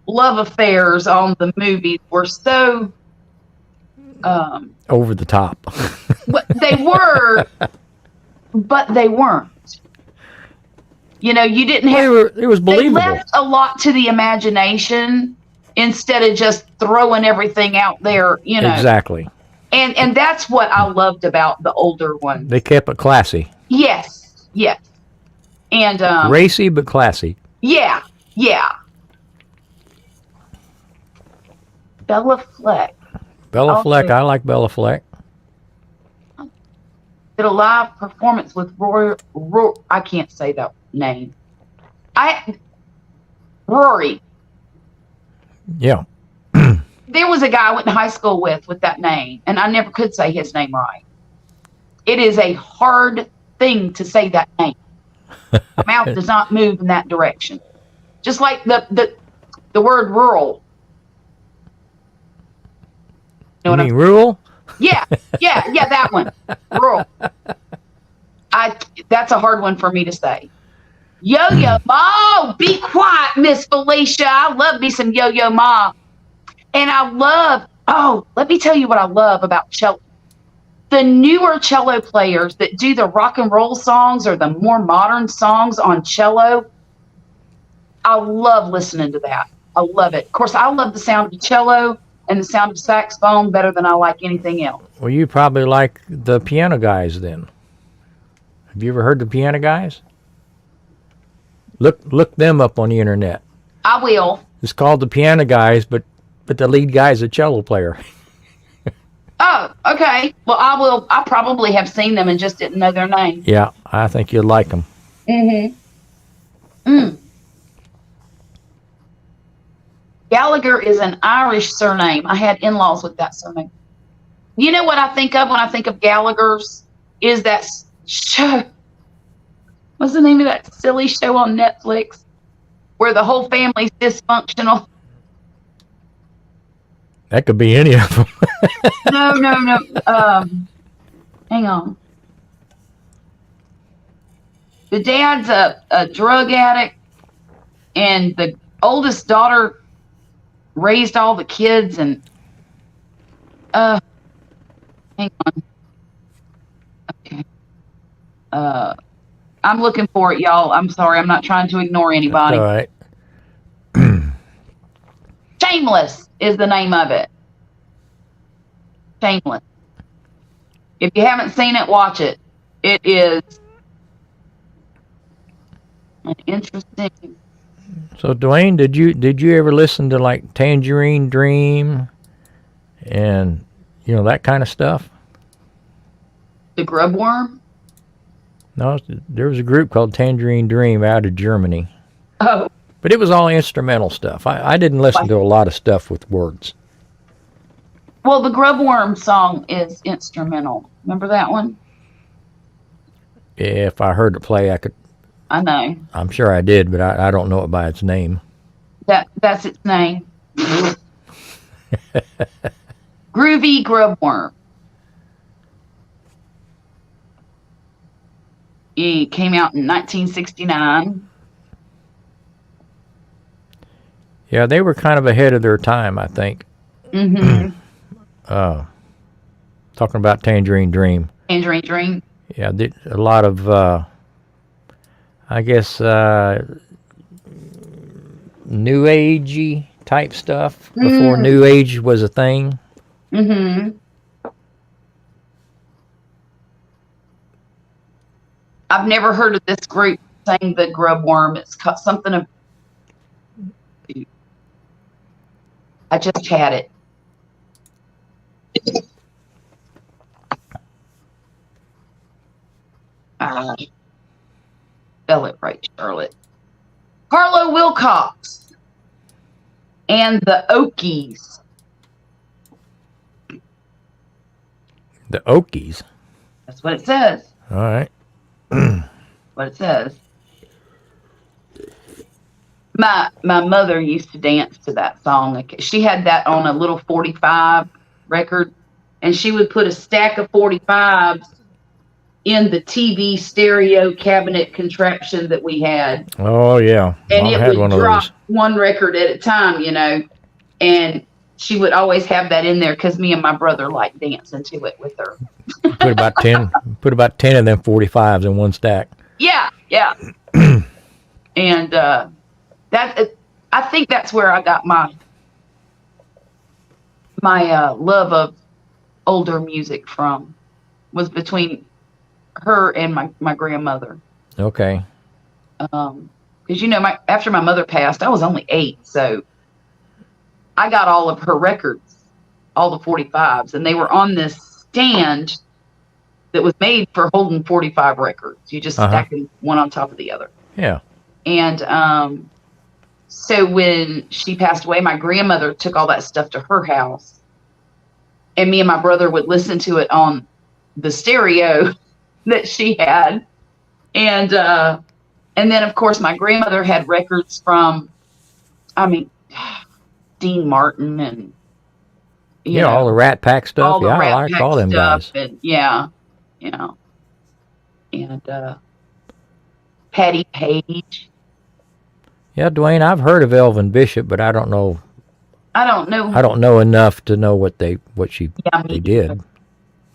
Speaker 1: love affairs on the movies were so
Speaker 2: Over the top.
Speaker 1: they were, but they weren't. You didn't have.
Speaker 2: It was
Speaker 1: They
Speaker 2: believable.
Speaker 1: left a lot to the imagination instead of just throwing everything out there.
Speaker 2: Exactly.
Speaker 1: And that's what I loved about the older one.
Speaker 2: They kept it classy,
Speaker 1: Yes, and
Speaker 2: racy but classy.
Speaker 1: yeah. Bella Fleck
Speaker 2: Bella
Speaker 1: Also-
Speaker 2: Fleck, I like Bella Fleck.
Speaker 1: did a live performance with Rory. I can't say that name. Rory.
Speaker 2: Yeah.
Speaker 1: There was a guy I went to high school with that name, and I never could say his name right. It is a hard thing to say that name. My mouth does not move in that direction. Just like the word rural.
Speaker 2: You
Speaker 1: Know what
Speaker 2: mean rural?
Speaker 1: Yeah, that one. Rural. That's a hard one for me to say. Yo-Yo Ma. Be quiet, Miss Felicia. I love me some Yo-Yo Ma. And let me tell you what I love about cello. The newer cello players that do the rock and roll songs or the more modern songs on cello, I love listening to that. I love it. Of course, I love the sound of cello and the sound of saxophone better than I like anything else.
Speaker 2: Well, you probably like the Piano Guys then. Have you ever heard the Piano Guys? Look them up on the internet.
Speaker 1: I will.
Speaker 2: It's called the Piano Guys, but the lead guy is a cello player.
Speaker 1: Oh, okay. Well, I will. I probably have seen them and just didn't know their name.
Speaker 2: Yeah, I think you'd like them.
Speaker 1: Gallagher is an Irish surname. I had in-laws with that surname. You know what I think of when I think of Gallagher's? Is that show. What's the name of that silly show on Netflix where the whole family's dysfunctional?
Speaker 2: That could be any of them.
Speaker 1: No. Hang on. The dad's a drug addict, and the oldest daughter raised all the kids. And hang on. Okay. I'm looking for it, y'all. I'm sorry. I'm not trying to ignore anybody.
Speaker 2: All right.
Speaker 1: Shameless is the name of it. Shameless. If you haven't seen it, watch it. It is an interesting.
Speaker 2: So, Dwayne, did you ever listen to like Tangerine Dream and that kind of stuff?
Speaker 1: The Grubworm?
Speaker 2: No, there was a group called Tangerine Dream out of Germany,
Speaker 1: Oh,
Speaker 2: but it was all instrumental stuff. I didn't listen to a lot of stuff with words.
Speaker 1: well, the Grubworm song is instrumental. Remember that one?
Speaker 2: If I heard it play, I could.
Speaker 1: I know.
Speaker 2: I'm sure I did, but I don't know it by its name.
Speaker 1: That's its name. Groovy Grubworm. It came out in 1969.
Speaker 2: Yeah, they were kind of ahead of their time, I think.
Speaker 1: Mm-hmm.
Speaker 2: Talking about Tangerine Dream.
Speaker 1: Tangerine Dream.
Speaker 2: Yeah, a lot of, I guess, New Agey type stuff before New Age was a thing.
Speaker 1: Mm-hmm. I've never heard of this group saying the Grubworm. It's something of. I just had it. spell it right, Charlotte. Carlo Wilcox and the Okies.
Speaker 2: The Okies.
Speaker 1: That's what it says.
Speaker 2: All right.
Speaker 1: What it says. My mother used to dance to that song. Like, she had that on a little 45 record, and she would put a stack of 45s in the TV stereo cabinet contraption that we had.
Speaker 2: Oh yeah.
Speaker 1: And
Speaker 2: Mom
Speaker 1: it
Speaker 2: had
Speaker 1: would
Speaker 2: one of
Speaker 1: drop
Speaker 2: those.
Speaker 1: one record at a time, and she would always have that in there because me and my brother liked dancing to it with her.
Speaker 2: Put about 10 of them 45s in one stack.
Speaker 1: Yeah. And I think that's where I got my love of older music from, was between her and my grandmother.
Speaker 2: Okay.
Speaker 1: Because after my mother passed, I was only 8, so I got all of her records, all the 45s, and they were on this stand that was made for holding 45 records. You just stack them one on top of the other.
Speaker 2: Yeah.
Speaker 1: And so when she passed away, my grandmother took all that stuff to her house, and me and my brother would listen to it on the stereo that she had. And then of course my grandmother had records from, Dean Martin and
Speaker 2: all the Rat Pack stuff.
Speaker 1: all the
Speaker 2: I
Speaker 1: Rat
Speaker 2: like
Speaker 1: Pack
Speaker 2: all them
Speaker 1: stuff,
Speaker 2: guys.
Speaker 1: and Patty Page.
Speaker 2: Yeah, Dwayne, I've heard of Elvin Bishop, but I don't know
Speaker 1: I don't know.
Speaker 2: enough to know what they
Speaker 1: Me
Speaker 2: did.
Speaker 1: either.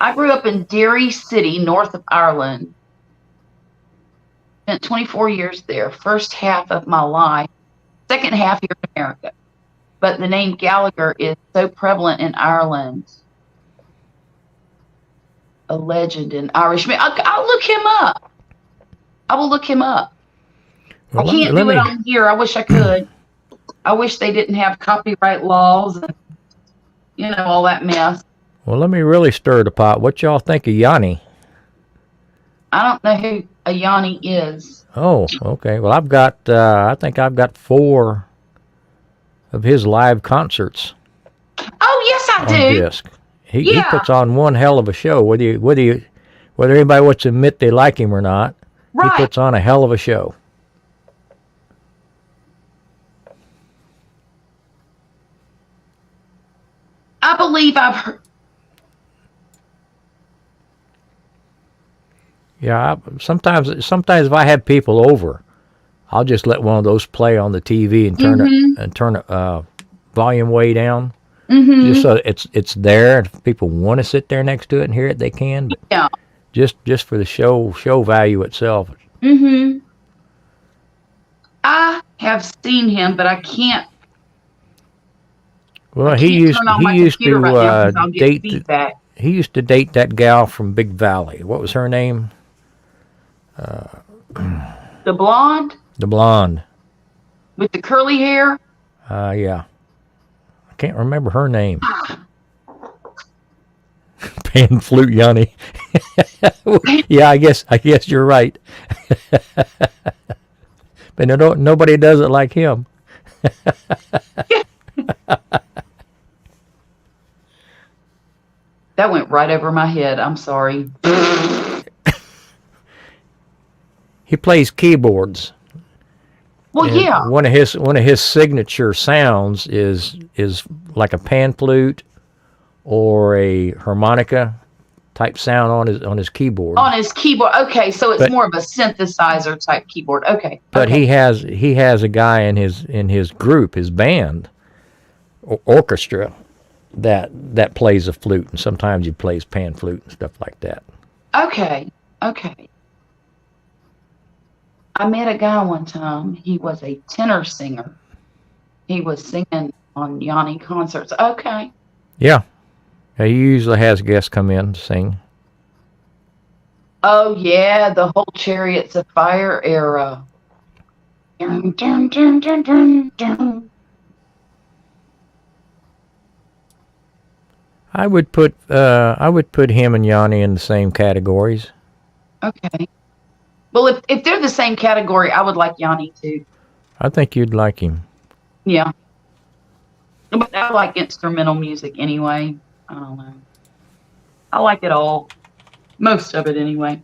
Speaker 1: I grew up in Derry City, north of Ireland. Spent 24 years there. First half of my life. Second half here in America. But the name Gallagher is so prevalent in Ireland. A legend in Irish. I'll look him up. I will look him up.
Speaker 2: Well,
Speaker 1: I can't do it on here. I wish I could. I wish they didn't have copyright laws and, all that mess.
Speaker 2: Well, let me really stir the pot. What y'all think of Yanni?
Speaker 1: I don't know who a Yanni is.
Speaker 2: Oh, okay. Well, I think I've got 4 of his live concerts
Speaker 1: Oh, yes, I
Speaker 2: on
Speaker 1: do.
Speaker 2: disc. He
Speaker 1: Yeah.
Speaker 2: puts on one hell of a show, whether anybody wants to admit they like him or not.
Speaker 1: Right.
Speaker 2: He puts on a hell of a show.
Speaker 1: I believe I've heard.
Speaker 2: Yeah, sometimes if I have people over, I'll just let one of those play on the TV and turn it volume way down, just so it's there. If people want to sit there next to it and hear it, they can. But
Speaker 1: Yeah.
Speaker 2: just for the show value itself.
Speaker 1: I have seen him, but I can't.
Speaker 2: Well,
Speaker 1: Can't
Speaker 2: he used
Speaker 1: turn on my
Speaker 2: to
Speaker 1: computer right now 'cause I'll get
Speaker 2: date
Speaker 1: feedback.
Speaker 2: he used to date that gal from Big Valley. What was her name?
Speaker 1: The blonde
Speaker 2: The blonde.
Speaker 1: with the curly hair.
Speaker 2: Yeah. I can't remember her name. Pan flute Yanni. Yeah, I guess you're right. But nobody does it like him.
Speaker 1: That went right over my head. I'm sorry.
Speaker 2: He plays keyboards.
Speaker 1: Well,
Speaker 2: And
Speaker 1: yeah.
Speaker 2: One of his signature sounds is like a pan flute or a harmonica type sound on his keyboard.
Speaker 1: On his keyboard. Okay, so it's
Speaker 2: But-
Speaker 1: more of a synthesizer type keyboard. Okay.
Speaker 2: But
Speaker 1: okay.
Speaker 2: he has a guy in his group, his band, orchestra that plays a flute, and sometimes he plays pan flute and stuff like that.
Speaker 1: Okay. I met a guy one time. He was a tenor singer. He was singing on Yanni concerts. Okay.
Speaker 2: Yeah. He usually has guests come in to sing.
Speaker 1: Oh yeah, the whole Chariots of Fire era. Dun, dun, dun, dun, dun, dun.
Speaker 2: I would put him and Yanni in the same categories.
Speaker 1: Okay. Well, if they're the same category, I would like Yanni too.
Speaker 2: I think you'd like him.
Speaker 1: Yeah. But I like instrumental music anyway. I don't know. I like it all. Most of it anyway.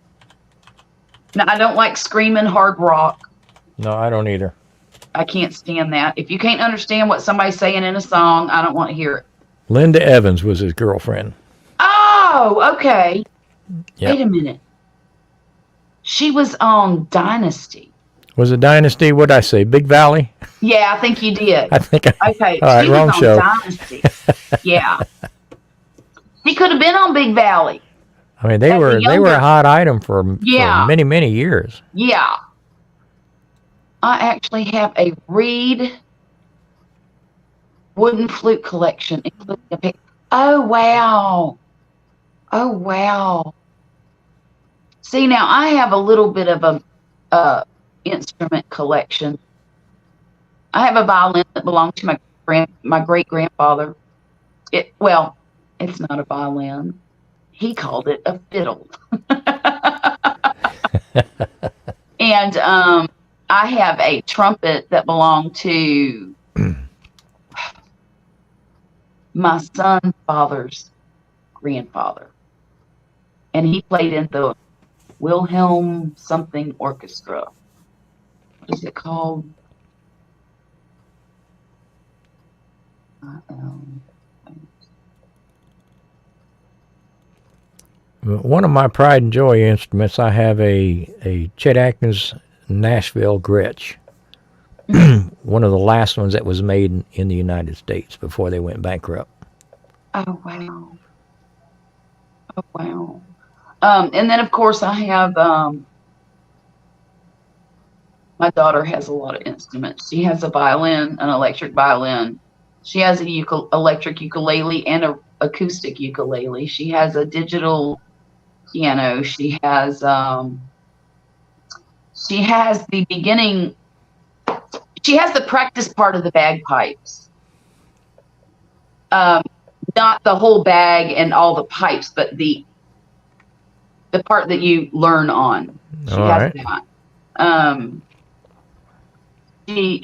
Speaker 1: Now, I don't like screaming hard rock.
Speaker 2: No, I don't either.
Speaker 1: I can't stand that. If you can't understand what somebody's saying in a song, I don't want to hear it.
Speaker 2: Linda Evans was his girlfriend.
Speaker 1: Oh, okay.
Speaker 2: Yep.
Speaker 1: Wait a minute. She was on Dynasty.
Speaker 2: Was it Dynasty? What'd I say? Big Valley?
Speaker 1: Yeah, I think you did.
Speaker 2: I think I...
Speaker 1: Okay,
Speaker 2: All right,
Speaker 1: she was
Speaker 2: wrong
Speaker 1: on
Speaker 2: show.
Speaker 1: Dynasty. Yeah. She could have been on Big Valley.
Speaker 2: I mean, they
Speaker 1: As a
Speaker 2: were a
Speaker 1: younger-
Speaker 2: hot item for
Speaker 1: Yeah.
Speaker 2: many, many years.
Speaker 1: Yeah. I actually have a Reed wooden flute collection, including a pic. Oh, wow. Oh, wow. See, now I have a little bit of a instrument collection. I have a violin that belonged to my great grandfather. Well, it's not a violin. He called it a fiddle. And I have a trumpet that belonged to my son's father's grandfather. And he played in the Wilhelm something orchestra. What is it called?
Speaker 2: One of my pride and joy instruments, I have a Chet Atkins Nashville Gretsch. One of the last ones that was made in the United States before they went bankrupt.
Speaker 1: Oh, wow. Oh, wow. And then, of course, I have, my daughter has a lot of instruments. She has a violin, an electric violin. She has a electric ukulele and a acoustic ukulele. She has a digital piano. She has the beginning. She has the practice part of the bagpipes. Not the whole bag and all the pipes, but the part that you learn on. She
Speaker 2: All
Speaker 1: has
Speaker 2: right.
Speaker 1: that.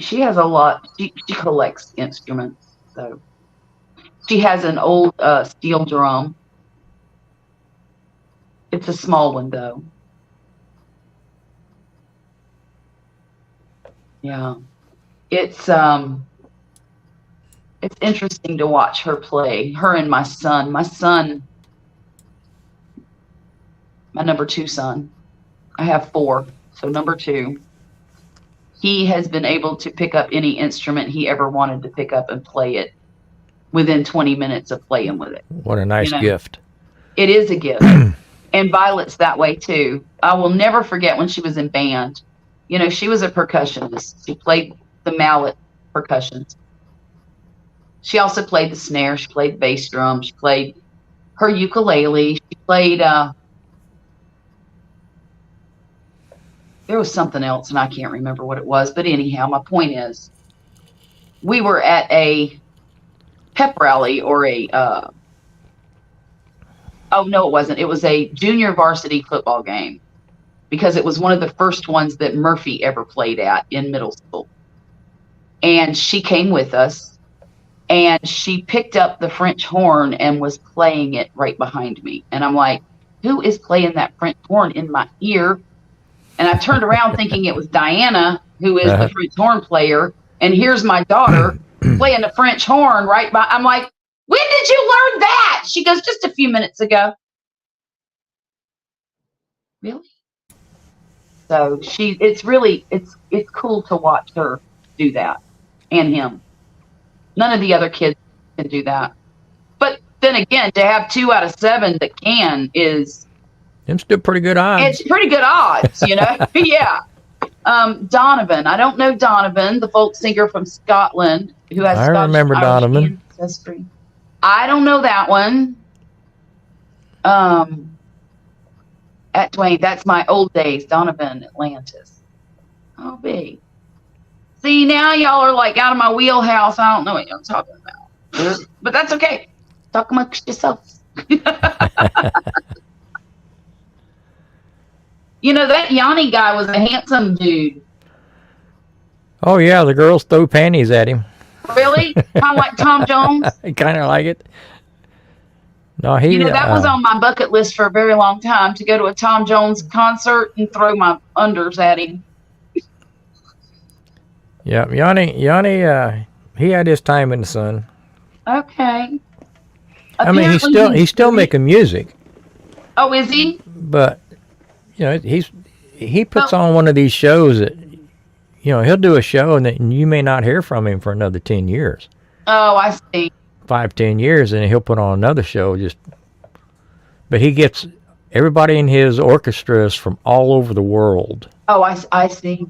Speaker 1: She has a lot. She collects instruments. So she has an old steel drum. It's a small one though. Yeah. It's interesting to watch her play. Her and my son. My number 2 son. I have 4, so number 2. He has been able to pick up any instrument he ever wanted to pick up and play it within 20 minutes of playing with it.
Speaker 2: What a nice
Speaker 1: You know.
Speaker 2: gift.
Speaker 1: It is a gift. And Violet's that way too. I will never forget when she was in band. You know, she was a percussionist. She played the mallet percussions. She also played the snare. She played bass drum. She played her ukulele. She played, there was something else and I can't remember what it was. But anyhow, my point is, we were at a pep rally or a, oh no, it wasn't. It was a junior varsity football game because it was one of the first ones that Murphy ever played at in middle school. And she came with us and she picked up the French horn and was playing it right behind me. And I'm like, who is playing that French horn in my ear? And I turned around thinking it was Diana, who is the French horn player. And here's my daughter playing the French horn right by. I'm like, when did you learn that? She goes, just a few minutes ago. Really? So it's cool to watch her do that and him. None of the other kids can do that. But then again, to have 2 out of 7 that can is,
Speaker 2: Them still pretty good odds.
Speaker 1: it's pretty good odds, you know? Yeah. Donovan. I don't know Donovan, the folk singer from Scotland who has
Speaker 2: I
Speaker 1: Scottish
Speaker 2: remember
Speaker 1: Irish
Speaker 2: Donovan.
Speaker 1: ancestry. I don't know that one. At Dwayne, that's my old days, Donovan Atlantis. Oh, big. See, now y'all are like out of my wheelhouse. I don't know what y'all talking about. But that's okay. Talk amongst yourselves. You know, that Yanni guy was a handsome dude.
Speaker 2: Oh yeah, the girls throw panties at him.
Speaker 1: Really? Kind of like Tom Jones?
Speaker 2: I kind of like it. No, he.
Speaker 1: You know, that was on my bucket list for a very long time, to go to a Tom Jones concert and throw my unders at him.
Speaker 2: Yeah, Yanni. He had his time in the sun.
Speaker 1: Okay.
Speaker 2: I mean, he's still making music,
Speaker 1: Oh, is he?
Speaker 2: but he puts on one of these shows that he'll do a show and you may not hear from him for another 10 years,
Speaker 1: Oh, I see.
Speaker 2: 5-10 years, and he'll put on another show. But he gets everybody in his orchestras from all over the world.
Speaker 1: Oh, I see.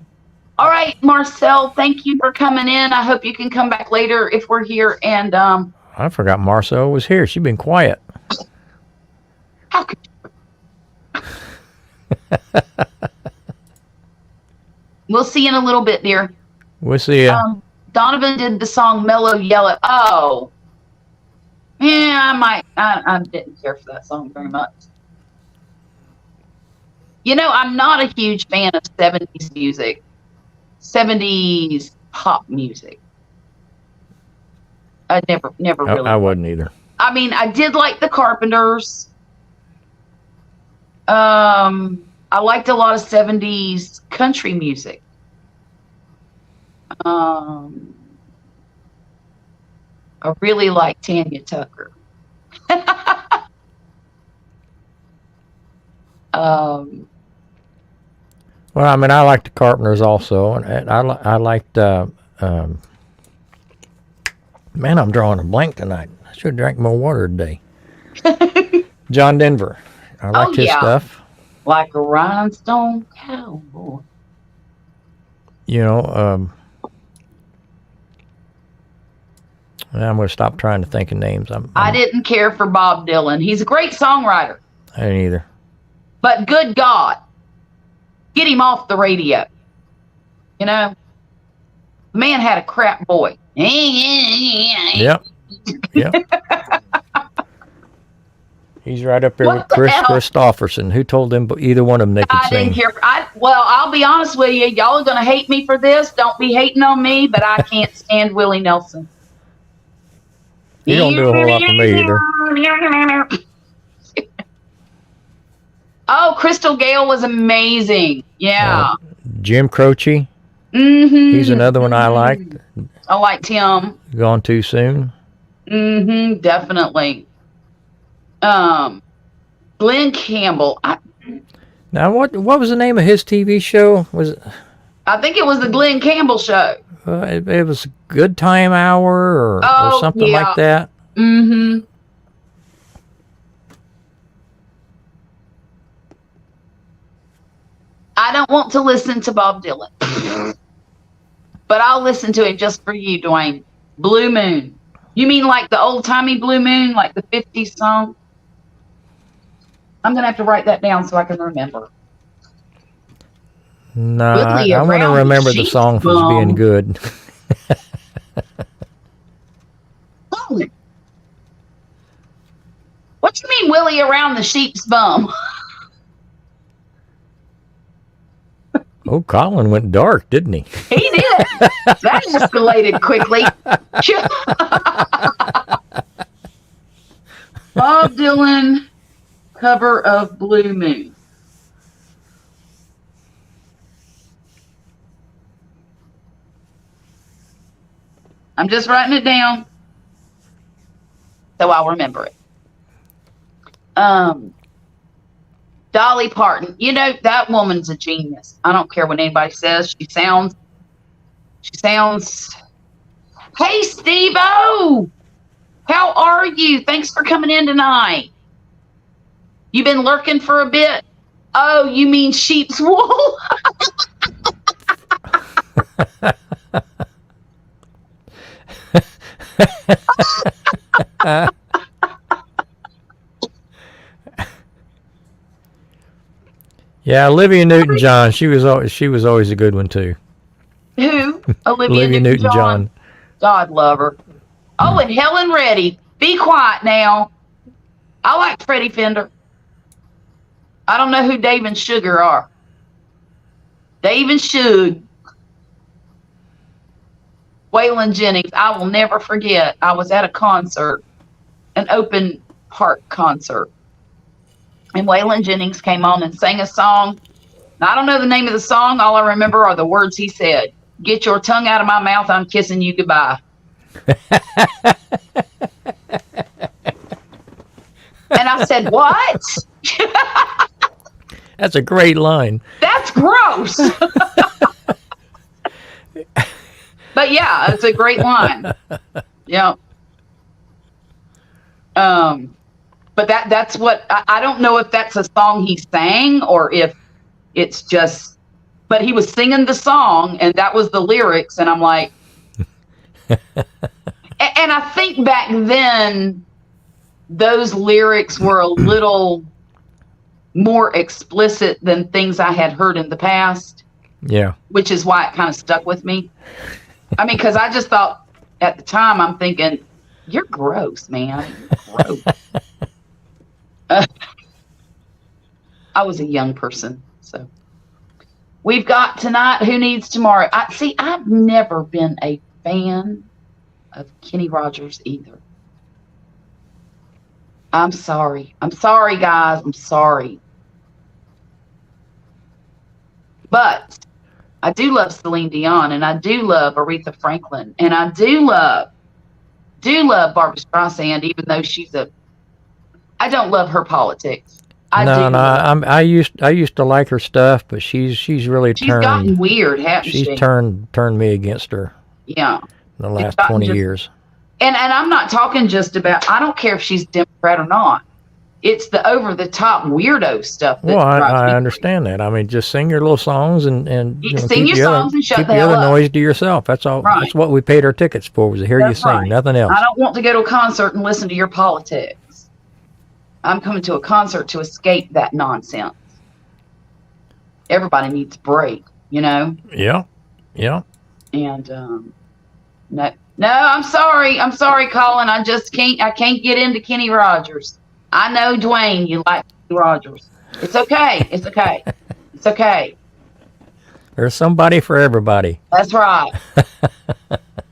Speaker 1: All right, Marcel, thank you for coming in. I hope you can come back later if we're here. And
Speaker 2: I forgot Marcel was here. She's been quiet.
Speaker 1: how could we'll see you in a little bit, dear.
Speaker 2: We'll see ya.
Speaker 1: Donovan did the song Mellow Yellow. Oh. Yeah, I didn't care for that song very much. You know, I'm not a huge fan of 70s music. 70s pop music. I never really.
Speaker 2: I wasn't either.
Speaker 1: I mean, I did like the Carpenters. I liked a lot of 70s country music. I really like Tanya Tucker.
Speaker 2: Well, I mean, I like the Carpenters also, and I liked. Man, I'm drawing a blank tonight. I should have drank more water today. John Denver. I liked his stuff.
Speaker 1: Like a rhinestone cowboy.
Speaker 2: I'm going to stop trying to think of names.
Speaker 1: I didn't care for Bob Dylan. He's a great songwriter.
Speaker 2: I didn't either.
Speaker 1: But good God, get him off the radio. You know, the man had a crap voice.
Speaker 2: Yep. He's right up there with Chris Christopherson. Who told them either one of them they could
Speaker 1: I
Speaker 2: sing?
Speaker 1: didn't care. Well, I'll be honest with you. Y'all are going to hate me for this. Don't be hating on me, but I can't stand Willie Nelson.
Speaker 2: He don't do a whole lot for me either.
Speaker 1: Oh, Crystal Gale was amazing. Yeah.
Speaker 2: Jim Croce.
Speaker 1: Mm-hmm.
Speaker 2: He's another one I liked.
Speaker 1: I liked him.
Speaker 2: Gone too soon.
Speaker 1: Mm-hmm. Definitely. Glenn Campbell.
Speaker 2: Now, what was the name of his TV show?
Speaker 1: I think it was the Glenn Campbell Show.
Speaker 2: It was Good Time Hour or something like that.
Speaker 1: Mm-hmm. I don't want to listen to Bob Dylan, but I'll listen to it just for you, Dwayne. Blue Moon. You mean like the old-timey Blue Moon, like the 50s song? I'm going to have to write that down so I can remember.
Speaker 2: No, I want to remember the song for being good.
Speaker 1: What you mean, Willie around the sheep's bum?
Speaker 2: Oh, Colin went dark, didn't he?
Speaker 1: He did. That escalated quickly. Bob Dylan cover of Blue Moon. I'm just writing it down so I'll remember it. Dolly Parton. You know, that woman's a genius. I don't care what anybody says. She sounds. Hey, Steve-O! How are you? Thanks for coming in tonight. You been lurking for a bit? Oh, you mean sheep's wool?
Speaker 2: Yeah, Olivia Newton-John. She was always a good one too.
Speaker 1: Who? Olivia
Speaker 2: Newton-John.
Speaker 1: God love her. Oh, and Helen Reddy. Be quiet now. I like Freddie Fender. I don't know who Dave and Sugar are. Dave and Suge. Waylon Jennings. I will never forget. I was at a concert, an open heart concert. And Waylon Jennings came on and sang a song. Now, I don't know the name of the song. All I remember are the words he said. Get your tongue out of my mouth. I'm kissing you goodbye. And I said, what?
Speaker 2: That's a great line.
Speaker 1: That's gross. But yeah, it's a great line. Yeah. But that's what I don't know if that's a song he sang or if it's just, but he was singing the song and that was the lyrics, and I'm like, and I think back then those lyrics were a little more explicit than things I had heard in the past.
Speaker 2: Yeah.
Speaker 1: Which is why it kind of stuck with me. I mean, because I just thought at the time, I'm thinking, you're gross, man. You're gross. I was a young person, so. We've got Tonight, Who Needs Tomorrow. I've never been a fan of Kenny Rogers either. I'm sorry. I'm sorry, guys. I'm sorry. But I do love Celine Dion, and I do love Aretha Franklin, and I do love Barbra Streisand, even though I don't love her politics.
Speaker 2: I used to like her stuff, but she's really
Speaker 1: gotten weird, hasn't she?
Speaker 2: She's turned me against her.
Speaker 1: Yeah.
Speaker 2: In the last 20 years.
Speaker 1: And I'm not talking just about, I don't care if she's Democrat or not. It's the over-the-top weirdo stuff.
Speaker 2: Well, I understand that. I mean, just sing your little songs and
Speaker 1: sing your songs and shut the hell up.
Speaker 2: Keep the other noise to yourself. That's all. Right. That's what we paid our tickets for, was to hear you sing. Right. Nothing else.
Speaker 1: I don't want to go to a concert and listen to your politics. I'm coming to a concert to escape that nonsense. Everybody needs a break, you know?
Speaker 2: Yeah. Yeah.
Speaker 1: And no, I'm sorry, Colin. I can't get into Kenny Rogers. I know, Dwayne, you like Kenny Rogers. It's okay. It's okay. It's okay.
Speaker 2: There's somebody for everybody.
Speaker 1: That's right.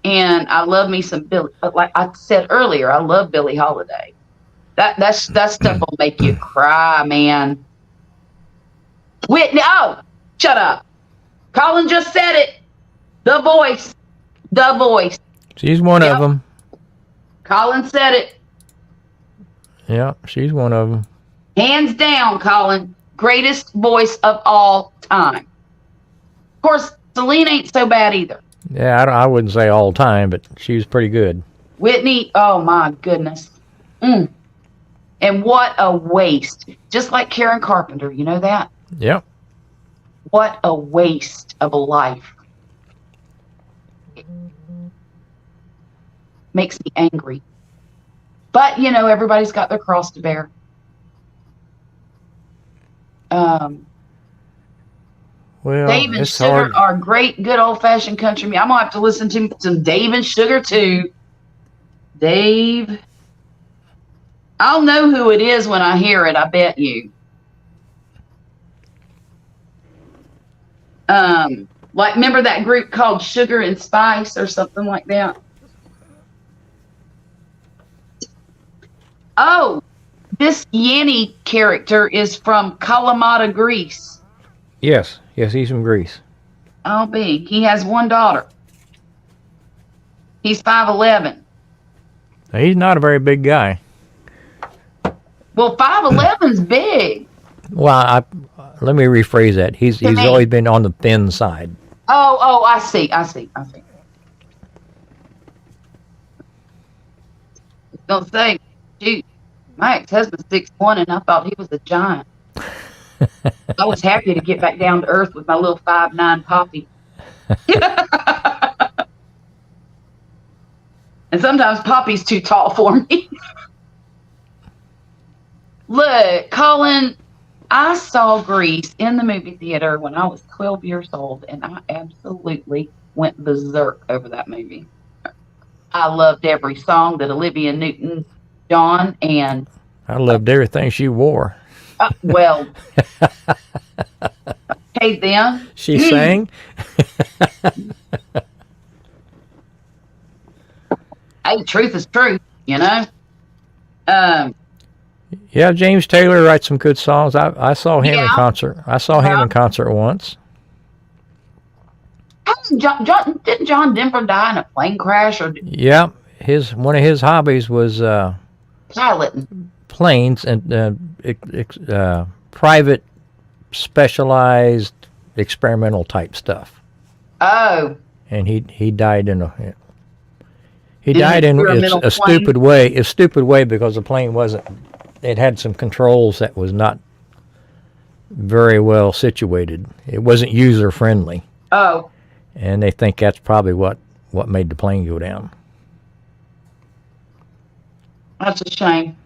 Speaker 1: And I love me some Billy. Like I said earlier, I love Billie Holiday. That stuff will make you cry, man. Whitney, shut up. Colin just said it. The Voice. The Voice.
Speaker 2: She's one of them.
Speaker 1: Colin said it.
Speaker 2: Yeah, she's one of them.
Speaker 1: Hands down, Colin. Greatest voice of all time. Of course, Celine ain't so bad either.
Speaker 2: Yeah, I wouldn't say all time, but she was pretty good.
Speaker 1: Whitney, oh my goodness. And what a waste. Just like Karen Carpenter, you know that?
Speaker 2: Yep.
Speaker 1: What a waste of a life. Makes me angry. But, you know, everybody's got their cross to bear.
Speaker 2: Well,
Speaker 1: Dave and Sugar are great, good old-fashioned country music. I'm going to have to listen to some Dave and Sugar, too. Dave. I'll know who it is when I hear it, I bet you. Like, remember that group called Sugar and Spice or something like that? Oh, this Yanni character is from Kalamata, Greece.
Speaker 2: Yes, he's from Greece.
Speaker 1: I'll be. He has one daughter. He's 5'11".
Speaker 2: He's not a very big guy.
Speaker 1: Well, 5'11's big.
Speaker 2: Well, let me rephrase that. He's always been on the thin side.
Speaker 1: Oh, I see. Don't say, shoot, my ex-husband's 6'1", and I thought he was a giant. I was happy to get back down to earth with my little 5'9" Poppy. And sometimes Poppy's too tall for me. Look, Colin, I saw Grease in the movie theater when I was 12 years old, and I absolutely went berserk over that movie. I loved every song that Olivia Newton-John and...
Speaker 2: I loved everything she wore.
Speaker 1: Well, Hey, them.
Speaker 2: She sang.
Speaker 1: Hey, truth is truth, you know. Um,
Speaker 2: Yeah, James Taylor writes some good songs. I saw him in
Speaker 1: Yeah.
Speaker 2: concert. I saw him in concert once.
Speaker 1: didn't John Denver die in a plane crash or
Speaker 2: Yeah, one of his hobbies was
Speaker 1: piloting?
Speaker 2: planes and private, specialized, experimental type stuff.
Speaker 1: Oh,
Speaker 2: And he died in a he
Speaker 1: In
Speaker 2: died
Speaker 1: an
Speaker 2: in
Speaker 1: experimental
Speaker 2: a stupid way. A stupid way because the plane wasn't. It had some controls that was not very well situated. It wasn't user friendly,
Speaker 1: oh,
Speaker 2: and they think that's probably what made the plane go down.
Speaker 1: that's a shame.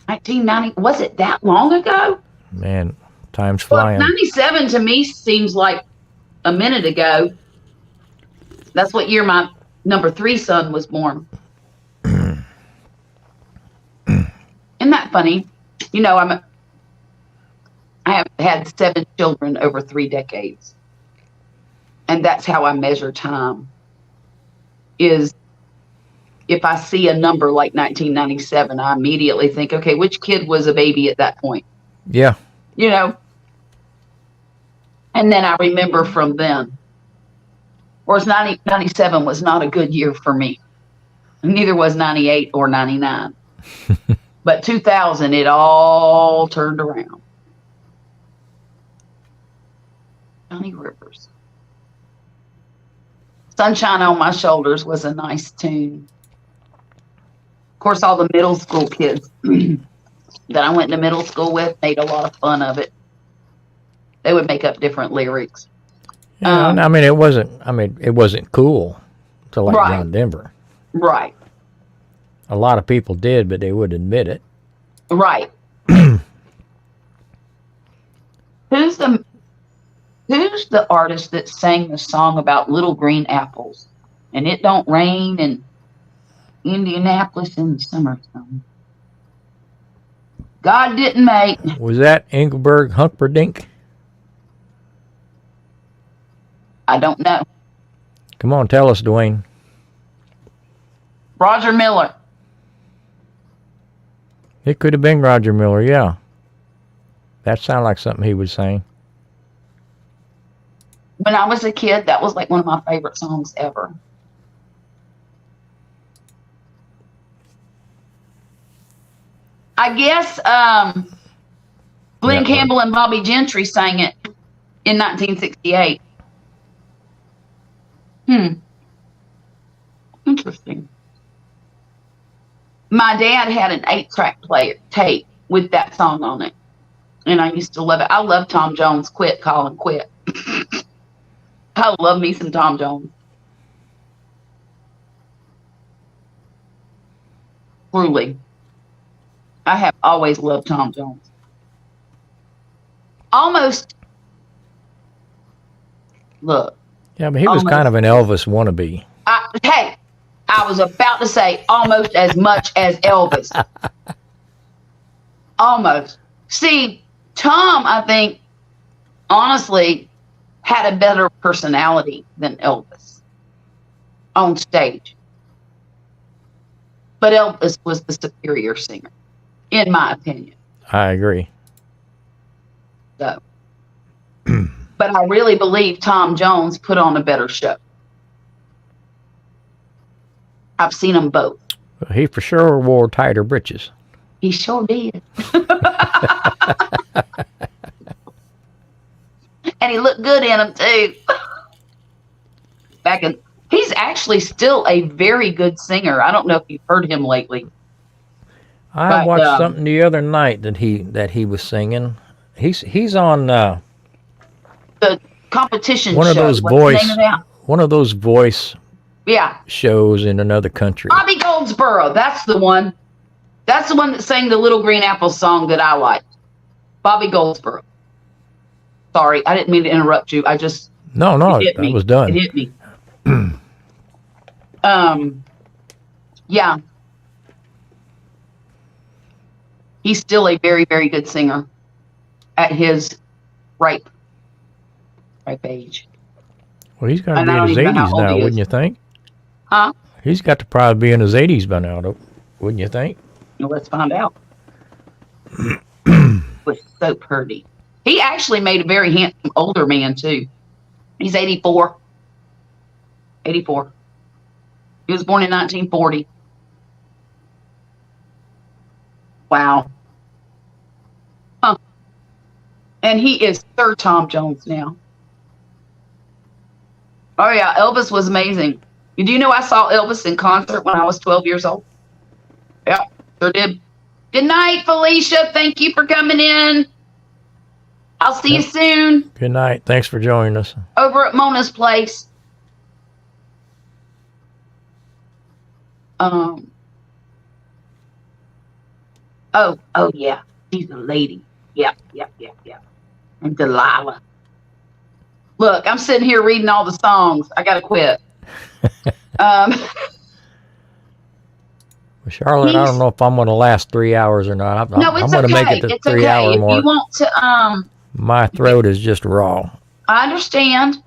Speaker 1: 1990, was it that long ago?
Speaker 2: Man, time's
Speaker 1: Well,
Speaker 2: flying.
Speaker 1: 97 to me seems like a minute ago. That's what year my number 3 son was born. Isn't that funny? You know, I have had 7 children over 3 decades. And that's how I measure time. Is if I see a number like 1997, I immediately think, okay, which kid was a baby at that point?
Speaker 2: Yeah,
Speaker 1: You know? And then I remember from then. Whereas 97 was not a good year for me. Neither was 98 or 99. But 2000, it all turned around. Johnny Rivers. Sunshine on My Shoulders was a nice tune. Of course, all the middle school kids that I went to middle school with made a lot of fun of it. They would make up different lyrics.
Speaker 2: yeah. I mean, it wasn't cool to like
Speaker 1: Right.
Speaker 2: John Denver.
Speaker 1: Right,
Speaker 2: A lot of people did, but they wouldn't admit it.
Speaker 1: right. Who's the artist that sang the song about little green apples? And it don't rain in Indianapolis in the summertime. God didn't make.
Speaker 2: Was that Engelbert Humperdinck?
Speaker 1: I don't know.
Speaker 2: Come on, tell us, Dwayne.
Speaker 1: Roger Miller.
Speaker 2: It could have been Roger Miller, yeah. That sounded like something he would sing.
Speaker 1: When I was a kid, that was like one of my favorite songs ever. I guess Glenn
Speaker 2: Yeah.
Speaker 1: Campbell and Bobby Gentry sang it in 1968. Interesting. My dad had an 8-track player tape with that song on it. And I used to love it. I love Tom Jones. Quit, Colin, quit. I love me some Tom Jones. Truly. I have always loved Tom Jones. Almost. Look.
Speaker 2: Yeah, but he was
Speaker 1: Almost.
Speaker 2: kind of an Elvis wannabe.
Speaker 1: Hey, I was about to say almost as much as Elvis. Almost. See, Tom, I think, honestly, had a better personality than Elvis on stage. But Elvis was the superior singer, in my opinion.
Speaker 2: I agree.
Speaker 1: So. But I really believe Tom Jones put on a better show. I've seen them both.
Speaker 2: He for sure wore tighter breeches.
Speaker 1: He sure did. And he looked good in them too. He's actually still a very good singer. I don't know if you've heard him lately.
Speaker 2: I
Speaker 1: But,
Speaker 2: watched something the other night that he was singing. He's on
Speaker 1: The competition
Speaker 2: one
Speaker 1: show.
Speaker 2: of those
Speaker 1: What's the
Speaker 2: voice
Speaker 1: name of that?
Speaker 2: one of those voice
Speaker 1: Yeah.
Speaker 2: shows in another country.
Speaker 1: Bobby Goldsboro. That's the one. That's the one that sang the Little Green Apple song that I liked. Bobby Goldsboro. Sorry, I didn't mean to interrupt you.
Speaker 2: No,
Speaker 1: It hit
Speaker 2: that
Speaker 1: me.
Speaker 2: was done.
Speaker 1: It hit me. Yeah. He's still a very, very good singer at his ripe age.
Speaker 2: Well, he's got to
Speaker 1: And
Speaker 2: be
Speaker 1: I
Speaker 2: in
Speaker 1: don't
Speaker 2: his
Speaker 1: even know how
Speaker 2: 80s
Speaker 1: old
Speaker 2: now,
Speaker 1: he is.
Speaker 2: wouldn't you think?
Speaker 1: Huh?
Speaker 2: He's got to probably be in his 80s by now, wouldn't you think?
Speaker 1: Well, let's find out. Was so pretty. He actually made a very handsome older man too. He's 84. 84. He was born in 1940. Wow. Huh. And he is Sir Tom Jones now. Oh yeah, Elvis was amazing. Do you know I saw Elvis in concert when I was 12 years old? Yeah, sure did. Good night, Felicia. Thank you for coming in. I'll see you soon
Speaker 2: Good night. Thanks for joining us.
Speaker 1: over at Mona's place. Oh yeah. She's a lady. Yeah. And Delilah. Look, I'm sitting here reading all the songs. I gotta quit.
Speaker 2: Charlotte, I don't know if I'm going to last 3 hours or not.
Speaker 1: No, it's
Speaker 2: I'm going to make
Speaker 1: okay.
Speaker 2: it the
Speaker 1: It's
Speaker 2: 3 hour
Speaker 1: okay. If
Speaker 2: mark.
Speaker 1: you want to,
Speaker 2: My throat is just raw.
Speaker 1: I understand.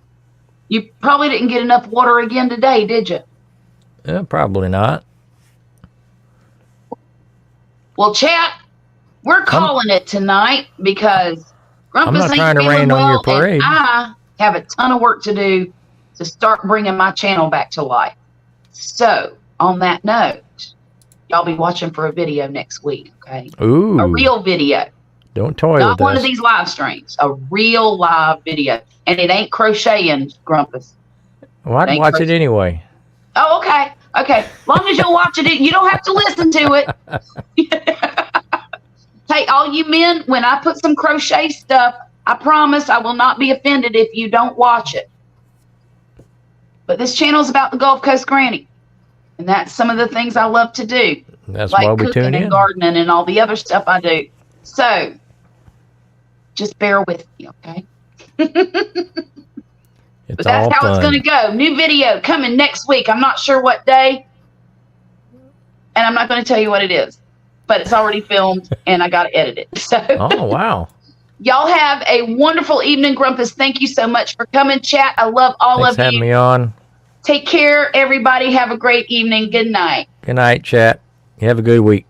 Speaker 1: You probably didn't get enough water again today, did you?
Speaker 2: Probably not.
Speaker 1: Well, chat, we're calling it tonight because
Speaker 2: I'm
Speaker 1: Grumpus
Speaker 2: not
Speaker 1: ain't
Speaker 2: trying to
Speaker 1: feeling
Speaker 2: rain on
Speaker 1: well,
Speaker 2: your parade.
Speaker 1: and I have a ton of work to do to start bringing my channel back to life. So, on that note, y'all be watching for a video next week, okay?
Speaker 2: Ooh.
Speaker 1: A real video.
Speaker 2: Don't toy
Speaker 1: Not
Speaker 2: with
Speaker 1: one
Speaker 2: us.
Speaker 1: of these live streams. A real live video. And it ain't crocheting, Grumpus.
Speaker 2: Well, I'd
Speaker 1: Thank
Speaker 2: watch
Speaker 1: you.
Speaker 2: it anyway.
Speaker 1: Oh, okay. Okay. Long as you'll watch it, you don't have to listen to it. Hey, all you men, when I put some crochet stuff, I promise I will not be offended if you don't watch it. But this channel is about the Gulf Coast Granny. And that's some of the things I love to do.
Speaker 2: That's
Speaker 1: Like
Speaker 2: why we
Speaker 1: cooking
Speaker 2: tune
Speaker 1: and
Speaker 2: in.
Speaker 1: gardening and all the other stuff I do. So, just bear with me, okay?
Speaker 2: It's
Speaker 1: But that's
Speaker 2: all
Speaker 1: how
Speaker 2: fun.
Speaker 1: it's going to go. New video coming next week. I'm not sure what day. And I'm not going to tell you what it is. But it's already filmed and I got to edit it. So,
Speaker 2: Oh, wow.
Speaker 1: y'all have a wonderful evening, Grumpus. Thank you so much for coming, chat. I love all
Speaker 2: Thanks
Speaker 1: of
Speaker 2: for having
Speaker 1: you.
Speaker 2: me on.
Speaker 1: Take care, everybody. Have a great evening. Good night.
Speaker 2: Good night, chat. You have a good week.